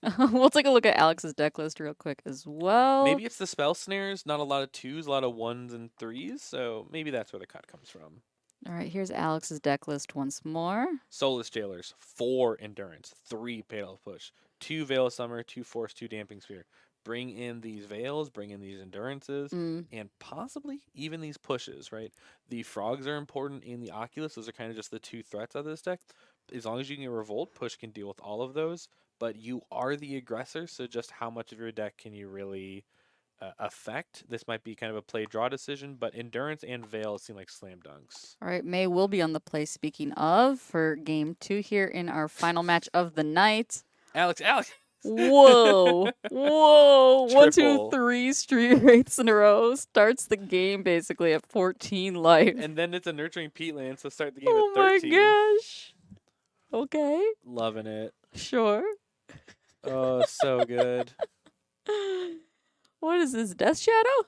Yeah. We'll take a look at Alex's deck list real quick as well. Maybe it's the spell snares, not a lot of 2s, a lot of 1s and 3s, so maybe that's where the cut comes from. All right, here's Alex's deck list once more. Soulless Jailers, 4 Endurance, 3 Fatal Push, 2 Veil of Summer, 2 Force, 2 Damping Sphere. Bring in these Veils, bring in these Endurances, and possibly even these pushes, right? The Frogs are important in the Oculus. Those are kind of just the 2 threats out of this deck. As long as you can get Revolt, Push can deal with all of those, but you are the aggressor, so just how much of your deck can you really affect? This might be kind of a play-draw decision, but Endurance and Veil seem like slam dunks. All right, May will be on the play, speaking of, for game 2 here in our final match of the night. Alex! Whoa. Whoa. 1, 2, Triple. 3 street rates in a row. Starts the game basically at 14 life. And then it's a Nurturing Peatland, so start the game Oh at 13. my gosh. Okay. Loving it. Sure. Oh, so good. What is this, Death Shadow?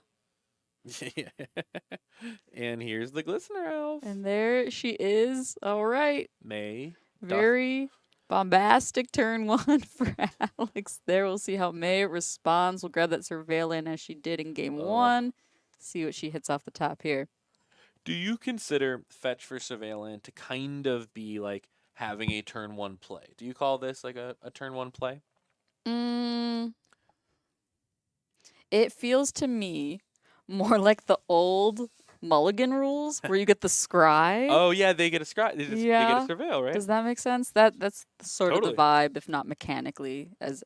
And here's the Glistener Elf. And there she is. All right. May. Very bombastic turn 1 for Alex there. We'll see how May responds. We'll grab that Surveillant as she did in game 1. See what she hits off the top here. Do you consider Fetch for Surveillant to kind of be like having a turn 1 play? Do you call this like a turn 1 play? It feels to me more like the old Mulligan rules where you get the scry. Oh yeah, they get a scry. They get a surveil, right? Does that make sense? That's sort of Totally. the vibe, if not mechanically as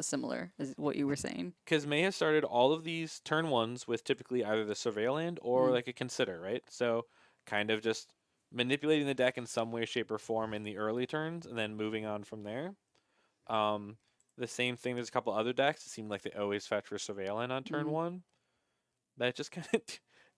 similar as what you were saying. Because May has started all of these turn 1s with typically either the Surveillant or like a Consider, right? So kind of just manipulating the deck in some way, shape, or form in the early turns, and then moving on from there. The same thing. There's a couple other decks. It seemed like they always fetch for Surveillant on turn 1. But it just kind of,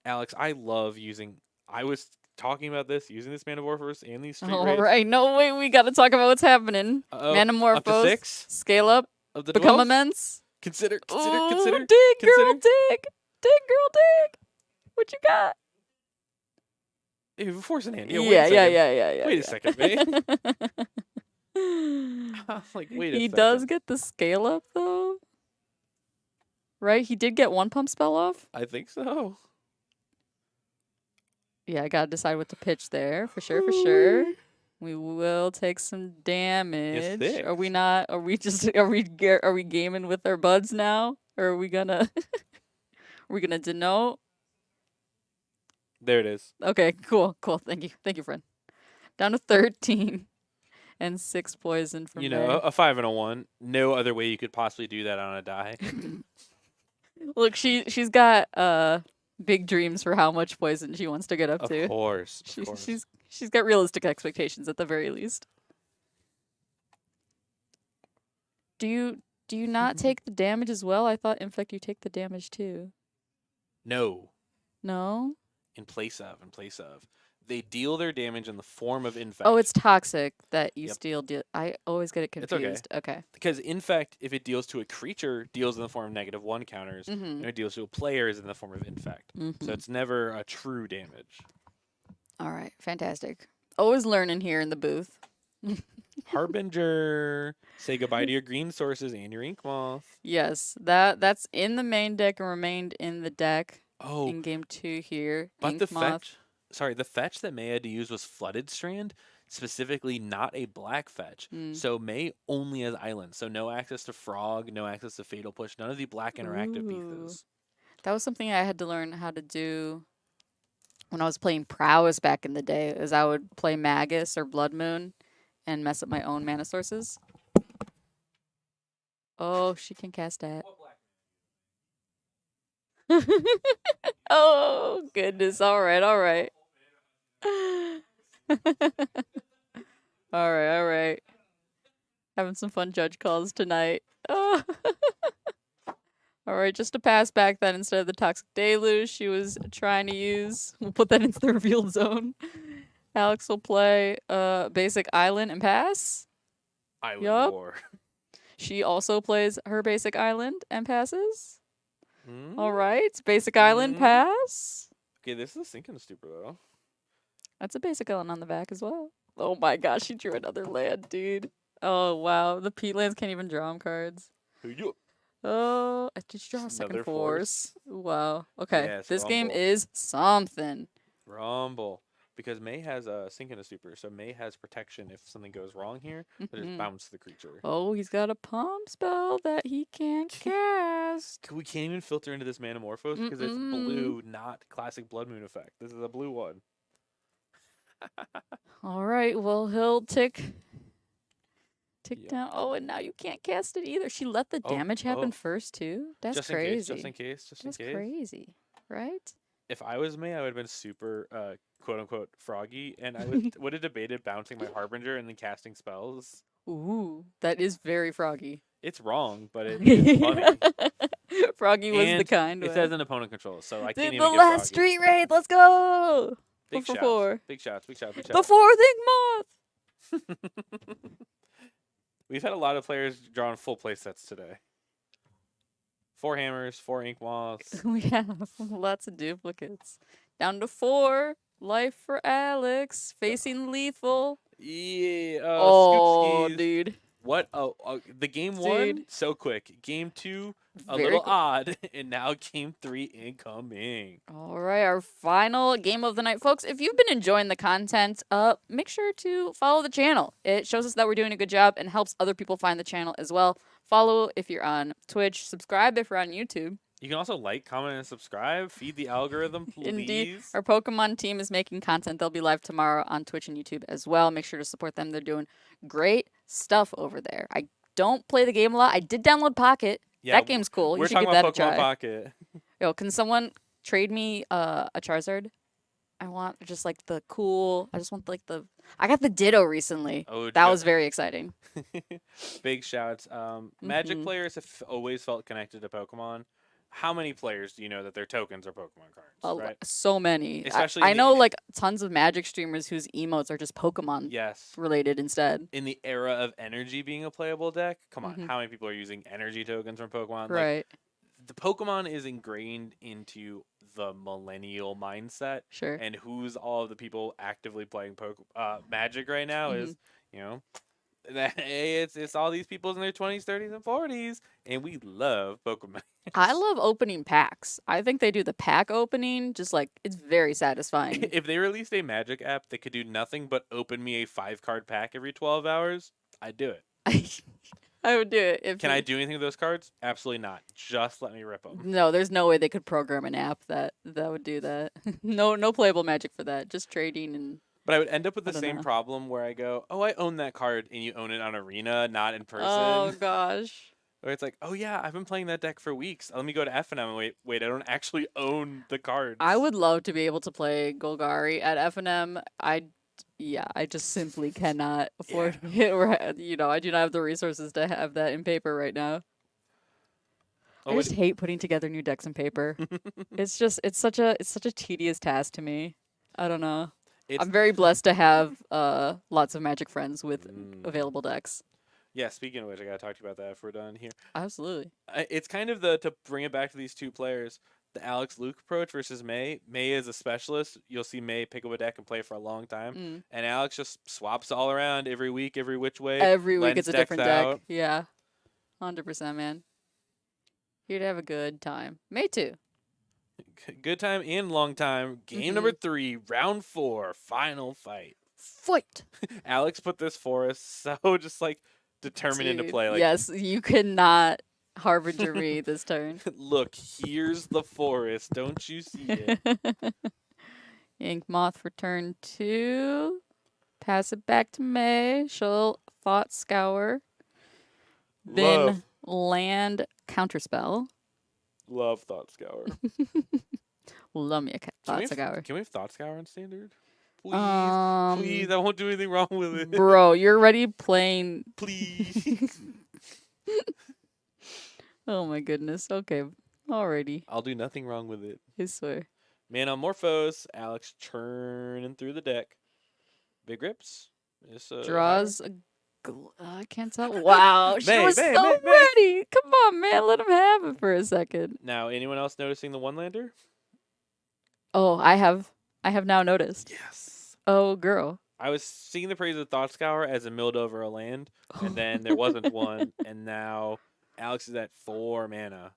Alex, I love using. I was talking about this, using this Manamorphose and these street All rates. right, no wait, we got to talk about what's happening. Manamorphose, up to 6 scale up, of the become 12. immense. Consider. Dig, Consider. girl, dig, girl, dig. What you got? Hey, force in hand. Yeah. Wait a second, May. Like, wait a second. He does get the scale up though, right? He did get 1 pump spell off. I think so. Yeah, I gotta decide what to pitch there for sure. For sure, we will take some damage. It's Are we not? Are we just? Are we gaming with our buds now? Or are we gonna? Are we gonna denote? There it is. Okay, cool. Thank you, friend. Down to 13. And 6 poison from A 5 and a 1. No other way you could possibly do that on a die. Look, she's got big dreams for how much poison she wants to get up to. Of course. She's got realistic expectations at the very least. Do you not take the damage as well? I thought Infect you take the damage too. No. No? In place of. They deal their damage in the form of infect. Oh, it's toxic that you Yep. steal. I always get it It's okay. confused. Okay. Because infect, if it deals to a creature, deals in the form of -1 counters, Mm-hmm. and it deals to a player is in the form of infect. Mm-hmm. So it's never a true damage. All right. Fantastic. Always learning here in the booth. Harbinger, say goodbye to your green sources and your ink moth. Yes, that's in the main deck and remained in the deck Oh, in game 2 here. but the Inkmoth. fetch that May had to use was Flooded Strand, specifically not a black fetch. Mm. So May only has islands, so no access to Frog, no access to Fatal Push, none of the black interactive pieces. That was something I had to learn how to do when I was playing Prowess back in the day, is I would play Magus or Blood Moon and mess up my own mana sources. Oh, she can cast that. Oh, goodness. All right, all right. All right. Having some fun judge calls tonight. Oh. All right, just to pass back then, instead of the Toxic Deluge she was trying to use, we'll put that into the revealed zone. Alex will play basic island and pass. Island Yup. War. She also plays her basic island and passes. Mm. All right, basic island Mm. pass. Okay, this is a sinking stupor though. That's a basic island on the back as well. Oh my gosh, she drew another land, dude. Oh wow, the peatlands can't even draw 'em cards. Yup. Oh, did you draw a Another second force. force? Wow. Okay, Yes, this game Rumble. is something. Rumble. Because May has a sink and a stupor, so May has protection if something goes wrong here. But just Mhm. bounce the creature. Oh, he's got a pump spell that he can't cast. We can't even filter into this Manamorphose because it's blue, not classic Blood Moon effect. This is a blue one. All right, well, he'll tick Yep. down. Oh, and now you can't cast it either. She let the Oh, damage happen oh. first, too? That's Just crazy. in case, just in case, just That's in case. crazy, right? If I was May, I would have been super, quote unquote, froggy, and I would have debated bouncing my Harbinger and then casting spells. Ooh, that is very froggy. It's wrong, but it's funny. Froggy was the And kind It way. says an opponent controls, so I can't Dude, even the get last froggy. street raid, let's go! Big for shouts, four. big shouts, big shouts, big The shouts. fourth Ink Moth! We've had a lot of players drawing full play sets today. 4 hammers, 4 ink moths. We have lots of duplicates. Down to 4. Life for Alex. Facing lethal. Yeah. Oh, Scoop skis. dude. What? Oh, the game Dude. 1 so quick. Game 2 a Very little quick. odd, and now game 3 incoming. All right, our final game of the night, folks. If you've been enjoying the content, make sure to follow the channel. It shows us that we're doing a good job and helps other people find the channel as well. Follow if you're on Twitch. Subscribe if you're on YouTube. You can also like, comment, and subscribe. Feed the algorithm, please. Indeed, our Pokemon team is making content. They'll be live tomorrow on Twitch and YouTube as well. Make sure to support them. They're doing great stuff over there. I don't play the game a lot. I did download Pocket. Yeah, That game's cool. You we're should talking give that about a Pokemon try. Pocket. Yo, can someone trade me a Charizard? I want just like the cool. I just want like the. I got the Ditto recently. Oh, That was very exciting. big shouts. Magic Mhm. players have always felt connected to Pokemon. How many players do you know that their tokens are Pokemon cards? Right? So many. Especially I in know the- like tons of Magic streamers whose emotes are just Pokemon Yes. related instead. In the era of energy being a playable deck, come on, Mhm. how many people are using energy tokens from Pokemon? Like, Right. the Pokemon is ingrained into the millennial mindset, Sure. and who's all of the people actively playing Magic right now Mm-hmm. is, you know, it's all these people in their 20s, 30s, and 40s, and we love Pokemon. I love opening packs. I think they do the pack opening just like it's very satisfying. If they released a Magic app that could do nothing but open me a 5-card pack every 12 hours, I'd do it. I would do it. If Can I do anything with those cards? Absolutely not. Just let me rip them. No, there's no way they could program an app that would do that. No playable Magic for that. Just trading and But I would end up with I the don't same know. problem where I go, oh, I own that card, and you own it on Arena, not in person. oh gosh. Or it's like, oh yeah, I've been playing that deck for weeks. Let me go to FNM and wait, I don't actually own the cards. I would love to be able to play Golgari at FNM. I just simply cannot afford it. Or I do not have the resources to have that in paper right now. Oh, I wait, just hate putting together new decks in paper. It's such a tedious task to me. I don't know. I'm very blessed to have lots of Magic friends with Mm. available decks. Yeah, speaking of which, I gotta talk to you about that if we're done here. Absolutely. It's kind of to bring it back to these two players, the Alex Luke approach versus May. May is a specialist. You'll see May pick up a deck and play for a long time, and Alex just swaps all around every week, every which way. Every week lends it's a decks different out. deck. Yeah. 100%, man. Here to have a good time. May too. Good time and long time. Game number 3, round 4, final fight. Fight. Alex put this for us, so just like determined into Dude, play. Like, yes, you could not harbinger me this turn. look, here's the forest. Don't you see it? Ink Moth for turn 2. Pass it back to May. She'll Thought Scour. Then land Counterspell. Love Thought Scour. Love me a Thought Scour. Can we have Thought Scour on standard? Please, please. I won't do anything wrong with it. Bro, you're already playing. Please. Oh my goodness. Okay. Alrighty. I'll do nothing wrong with it. I swear. Man on Morphos. Alex churning through the deck. Big Rips. Draws a. I can't tell. Wow, she May, was May, so May, May. ready. Come on, man. Let him have it for a second. Now, anyone else noticing the one-lander? Oh, I have now noticed. Yes. Oh, girl. I was singing the praise of Thought Scour as a milled over a land, and then there wasn't one, and now Alex is at 4 mana.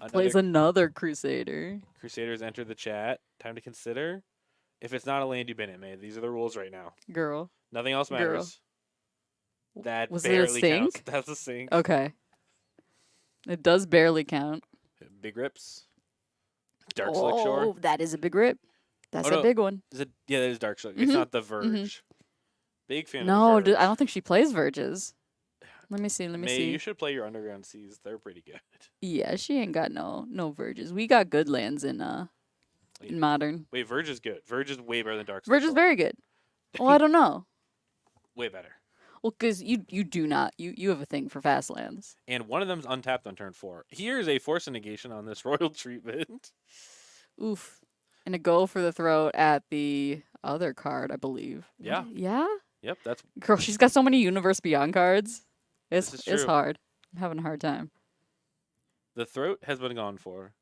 Plays another Crusader. Crusaders enter the chat. Time to consider. If it's not a land, you've been it, man. These are the rules right now. Girl. Nothing else matters. That Was it a barely counts. sink? That's a sink. Okay. It does barely count. Big Rips. Dark Slick Shore. Oh, that is a big rip. That's Oh, a no. big one. Is it? Yeah, that is Dark Slick. It's not the Verge. Big fan No, of the Verge. I don't think she plays Verges. Let me see. May, you should play your Underground Seas. They're pretty good. Yeah, she ain't got no Verges. We got good lands in Modern. Wait, Verge is good. Verge is way better than Dark Slick Verge is Shore. very good. Well, I don't know. Way better. Well, because you do not. You have a thing for fast lands. And one of them's untapped on turn 4. Here's a Force of Negation on this Royal Treatment. Oof. And a go for the throat at the other card, I believe. Yeah. Yeah? Yep, that's Girl, she's got so many Universe Beyond cards. This is It's true. hard. I'm having a hard time. the throat has been gone for.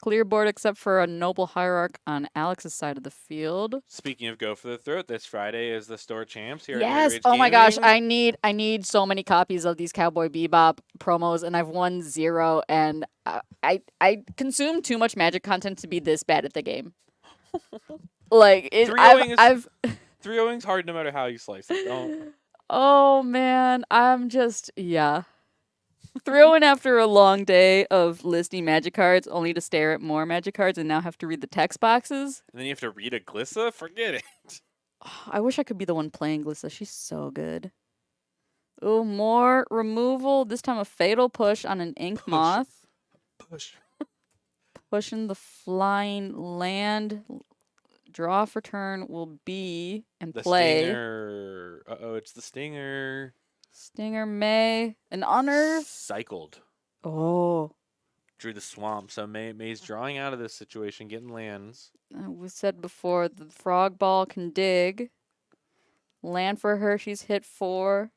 Clear board except for a Noble Hierarch on Alex's side of the field. Speaking of go for the throat, this Friday is the store champs here. Yes. At Oh my gosh, Gaming. I need so many copies of these Cowboy Bebop promos, and I've won 0. And I consume too much Magic content to be this bad at the game. Like it. 3-0-ing I've 3-0-ing's hard no matter how you slice it. Don't. Oh man, I'm just throwing after a long day of listing Magic cards, only to stare at more Magic cards and now have to read the text boxes. And then you have to read a Glissa? Forget it. I wish I could be the one playing Glissa. She's so good. Oh, more removal. This time a Fatal Push on an Ink Moth. Push. Pushing the flying land. Draw for turn will be and The play. Stinger. Uh-oh, it's the Stinger. Stinger May. An Unearth. Cycled. Oh. Drew the Swamp. So May's drawing out of this situation, getting lands. We said before, the Frog Ball can dig. Land for her, she's hit 4.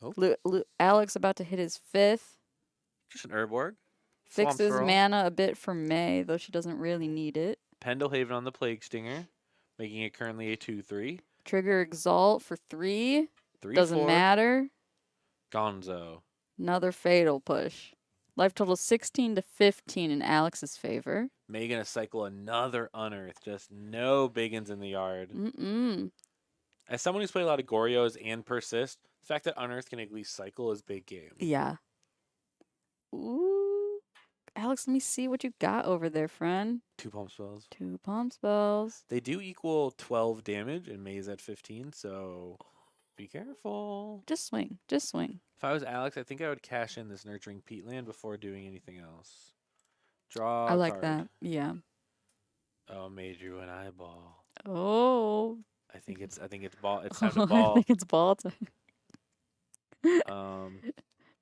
Oh. Alex about to hit his 5th. Just an Urborg. Fixes Swirl. mana a bit for May, though she doesn't really need it. Pendlehaven on the Plague Stinger, making it currently a 2-3. Trigger Exalt for 3. 3-4. Doesn't matter. Gonzo. Another Fatal Push. Life total 16 to 15 in Alex's favor. May gonna cycle another Unearth. Just no biggins in the yard. As someone who's played a lot of Gorios and Persist, the fact that Unearth can at least cycle is big game. Yeah. Ooh. Alex, let me see what you got over there, friend. 2 Palm Spells. 2 Palm Spells. They do equal 12 damage, and May's at 15, so be careful. Just swing. Just swing. If I was Alex, I think I would cash in this Nurturing Peatland before doing anything else. Draw I a like card. that. Yeah. Oh, May drew an eyeball. Oh. I think it's ball. It's time to ball. I think it's ball time.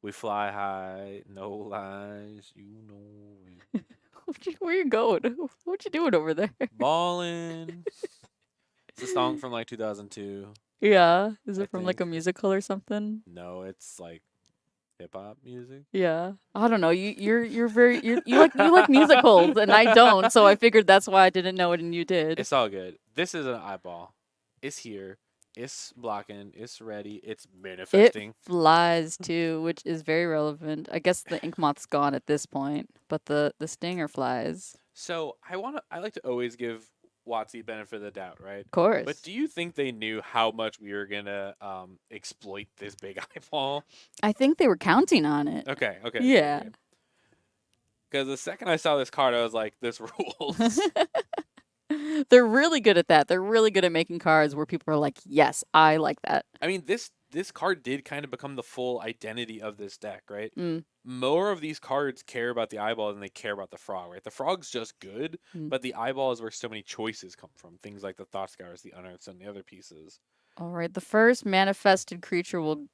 We fly high, no lies, you know it. Where you going? What you doing over there? Ballin'. It's a song from like 2002. Yeah. Is I it from like a think. musical or something? No, it's like hip hop music. Yeah. I don't know. You're very you like musicals and I don't, so I figured that's why I didn't know it and you did. It's all good. This is an eyeball. It's here. It's blocking. It's ready. It's It manifesting. flies too, which is very relevant. I guess the ink moth's gone at this point, but the stinger flies. So I like to always give Watsy benefit of the doubt, right? Of course. But do you think they knew how much we were gonna exploit this big eyeball? I think they were counting on it. Okay, okay. Yeah. Because the second I saw this card, I was like, this rules. They're really good at that. They're really good at making cards where people are like, "Yes, I like that." I mean, this card did kind of become the full identity of this deck, right? Mm. More of these cards care about the eyeball than they care about the frog, right? The frog's just good, but the eyeball is where so many choices come from. Things like the Thought Scours, the Unearths, and the other pieces. All right, the first manifested creature will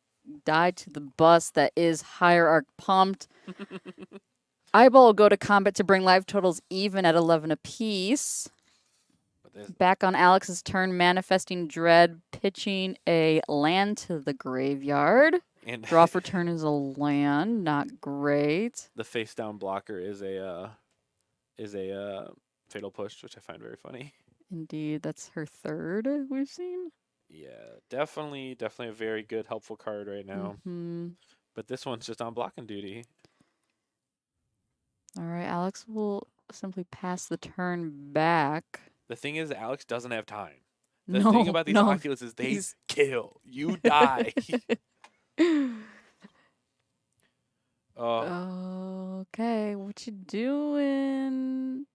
die to the bus that is Hierarch Pumped. Eyeball will go to combat to bring life totals even at 11 apiece. Back on Alex's turn, manifesting Dread, pitching a land to the graveyard. And Draw for turn is a land, not great. the face down blocker is a fatal push, which I find very funny. Indeed, that's her third we've seen. Yeah, definitely a very good helpful card right now. Mm-hmm. But this one's just on blocking duty. All right, Alex will simply pass the turn back. The thing is, Alex doesn't have time. The No, thing about these no, Oculus is they he's- kill. You die. Okay, what you doing?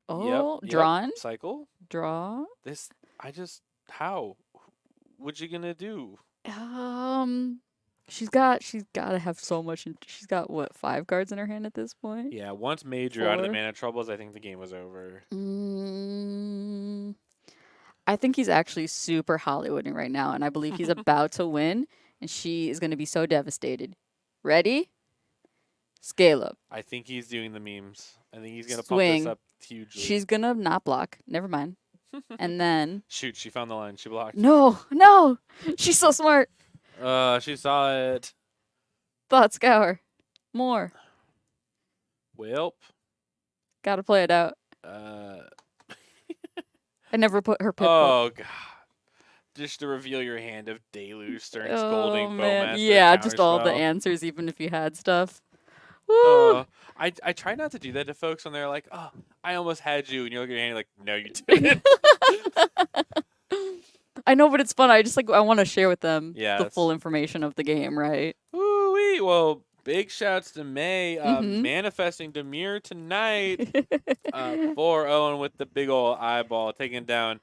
Oh, Yep, drawn? cycle. Draw? How? What you gonna do? She's got to have so much. She's got what, 5 cards in her hand at this point? Yeah, once May drew out of the 4? mana troubles, I think the game was over. I think he's actually super Hollywooding right now, and I believe he's about to win, and she is going to be so devastated. Ready? Scale up. I think he's doing the memes. I think he's gonna Swing. pump this up hugely. She's going to not block. Never mind. And then... Shoot, she found the line. She blocked. No! She's so smart. She saw it. Thought Scour. More. Welp. Gotta play it out. I never put her pip. Oh god. Just to reveal your hand of Deluge, Stern Scolding, Bowmaster. Yeah, just all the Counterspell. answers, even if you had stuff. Woo! I try not to do that to folks when they're like, "Oh, I almost had you," and you look at your hand, you're like, "No, you didn't." I know, but it's fun. I want to share with them Yeah, the full information of the game, right? Woo-wee. Well, big shouts to May Mhm. manifesting Demir tonight. 4-0 with the big ol' eyeball, taking down.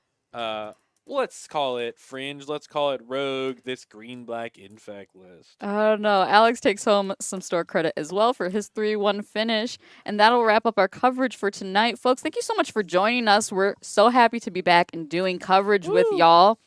Let's call it Fringe. Let's call it Rogue. This green-black infect list. I don't know. Alex takes home some store credit as well for his 3-1 finish. And that'll wrap up our coverage for tonight. Folks, thank you so much for joining us. We're so happy to be back and doing coverage with y'all.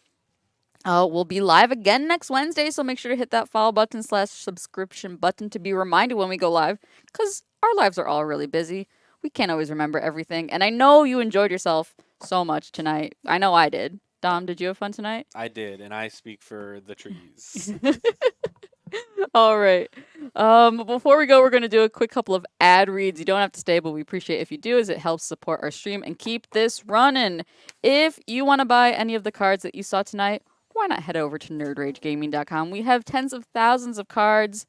We'll be live again next Wednesday, so make sure to hit that follow button / subscription button to be reminded when we go live, because our lives are all really busy. We can't always remember everything. And I know you enjoyed yourself so much tonight. I know I did. Dom, did you have fun tonight? I did, and I speak for the trees. All right. Before we go, we're going to do a quick couple of ad reads. You don't have to stay, but we appreciate if you do, as it helps support our stream and keep this running. If you want to buy any of the cards that you saw tonight, why not head over to nerdragegaming.com. We have tens of thousands of cards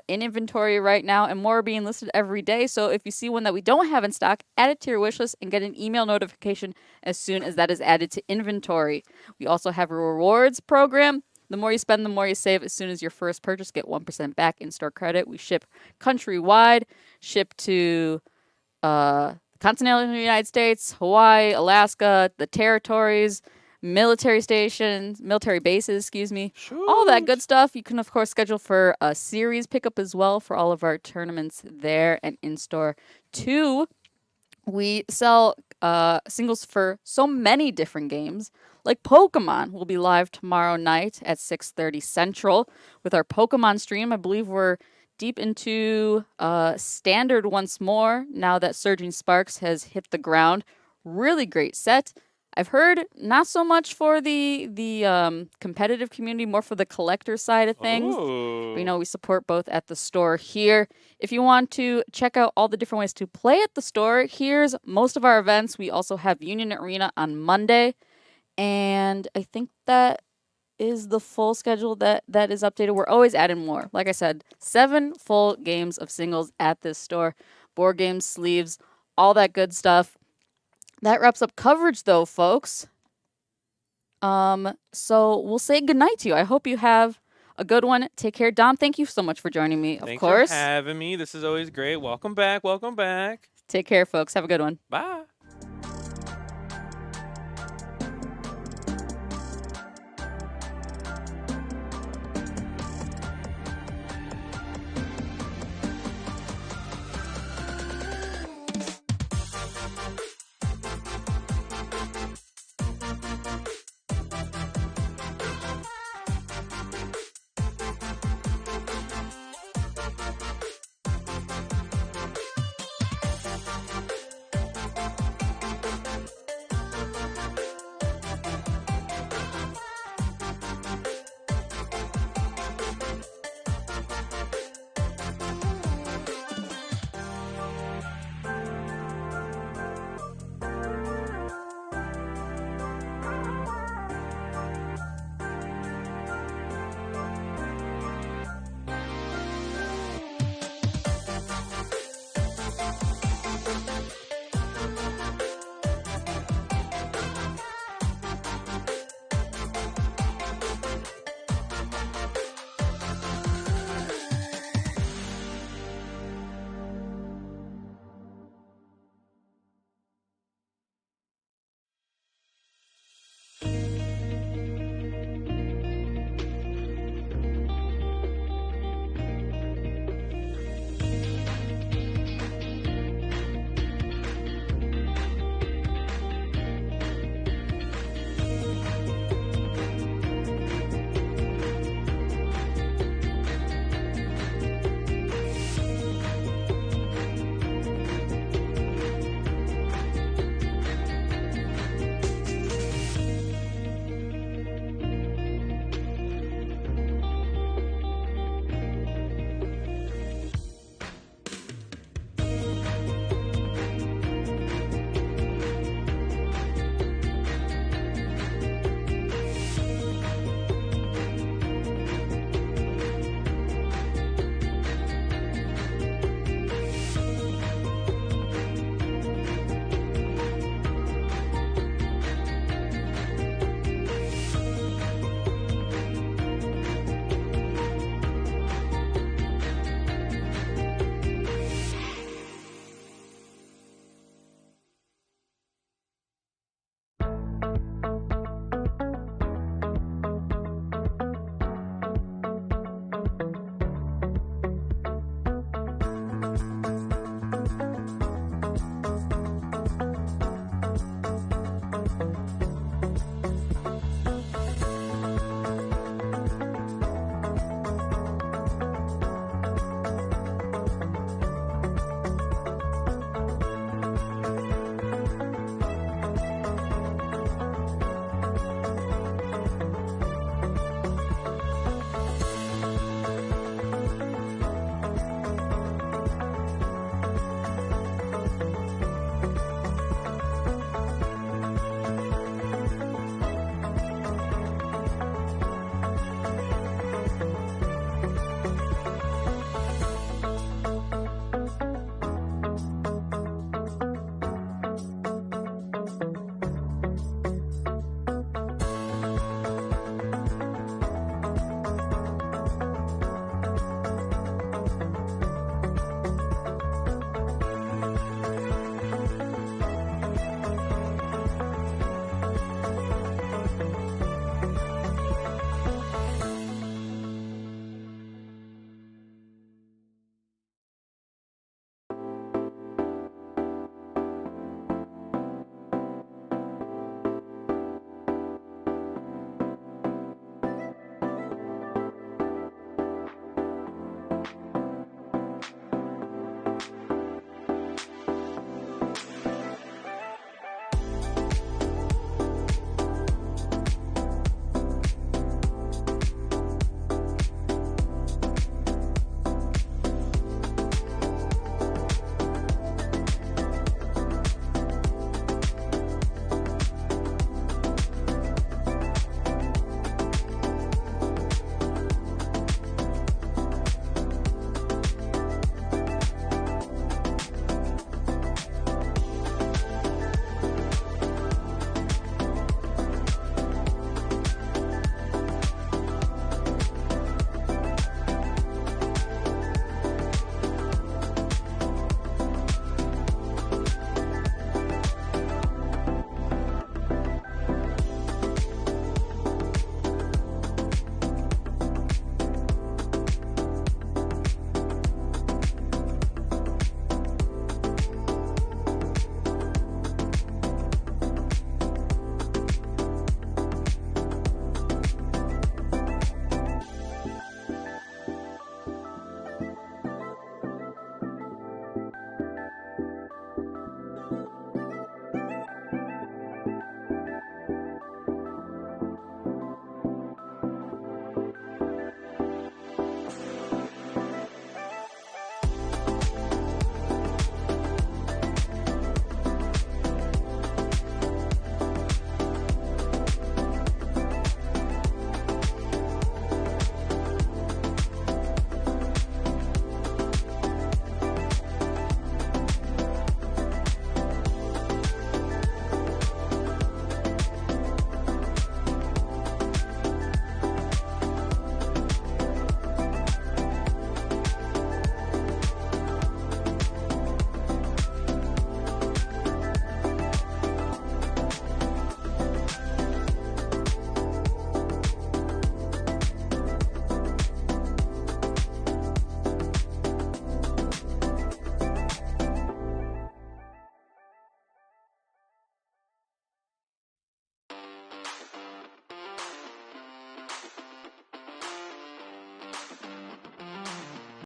in inventory right now, and more are being listed every day. So if you see one that we don't have in stock, add it to your wish list and get an email notification as soon as that is added to inventory. We also have a rewards program. The more you spend, the more you save. As soon as your first purchase, get 1% back in store credit. We ship countrywide, ship to continental United States, Hawaii, Alaska, the territories, military stations, military bases, all that good stuff. You can, of course, schedule for a series pickup as well for all of our tournaments there and in store too. We sell singles for so many different games, like Pokemon. We'll be live tomorrow night at 6:30 Central with our Pokemon stream. I believe we're deep into Standard once more now that Surging Sparks has hit the ground. Really great set. I've heard not so much for the competitive community, more for the collector side of things. Ooh. We know we support both at the store here. If you want to check out all the different ways to play at the store, here's most of our events. We also have Union Arena on Monday, and I think that is the full schedule that is updated. We're always adding more. Like I said, 7 full games of singles at this store. Board games, sleeves, all that good stuff. That wraps up coverage, though, folks. So we'll say goodnight to you. I hope you have a good one. Take care. Dom, thank you so much for joining me, of Thanks course. for having me. This is always great. Welcome back. Welcome back. Take care, folks. Have a good one. Bye.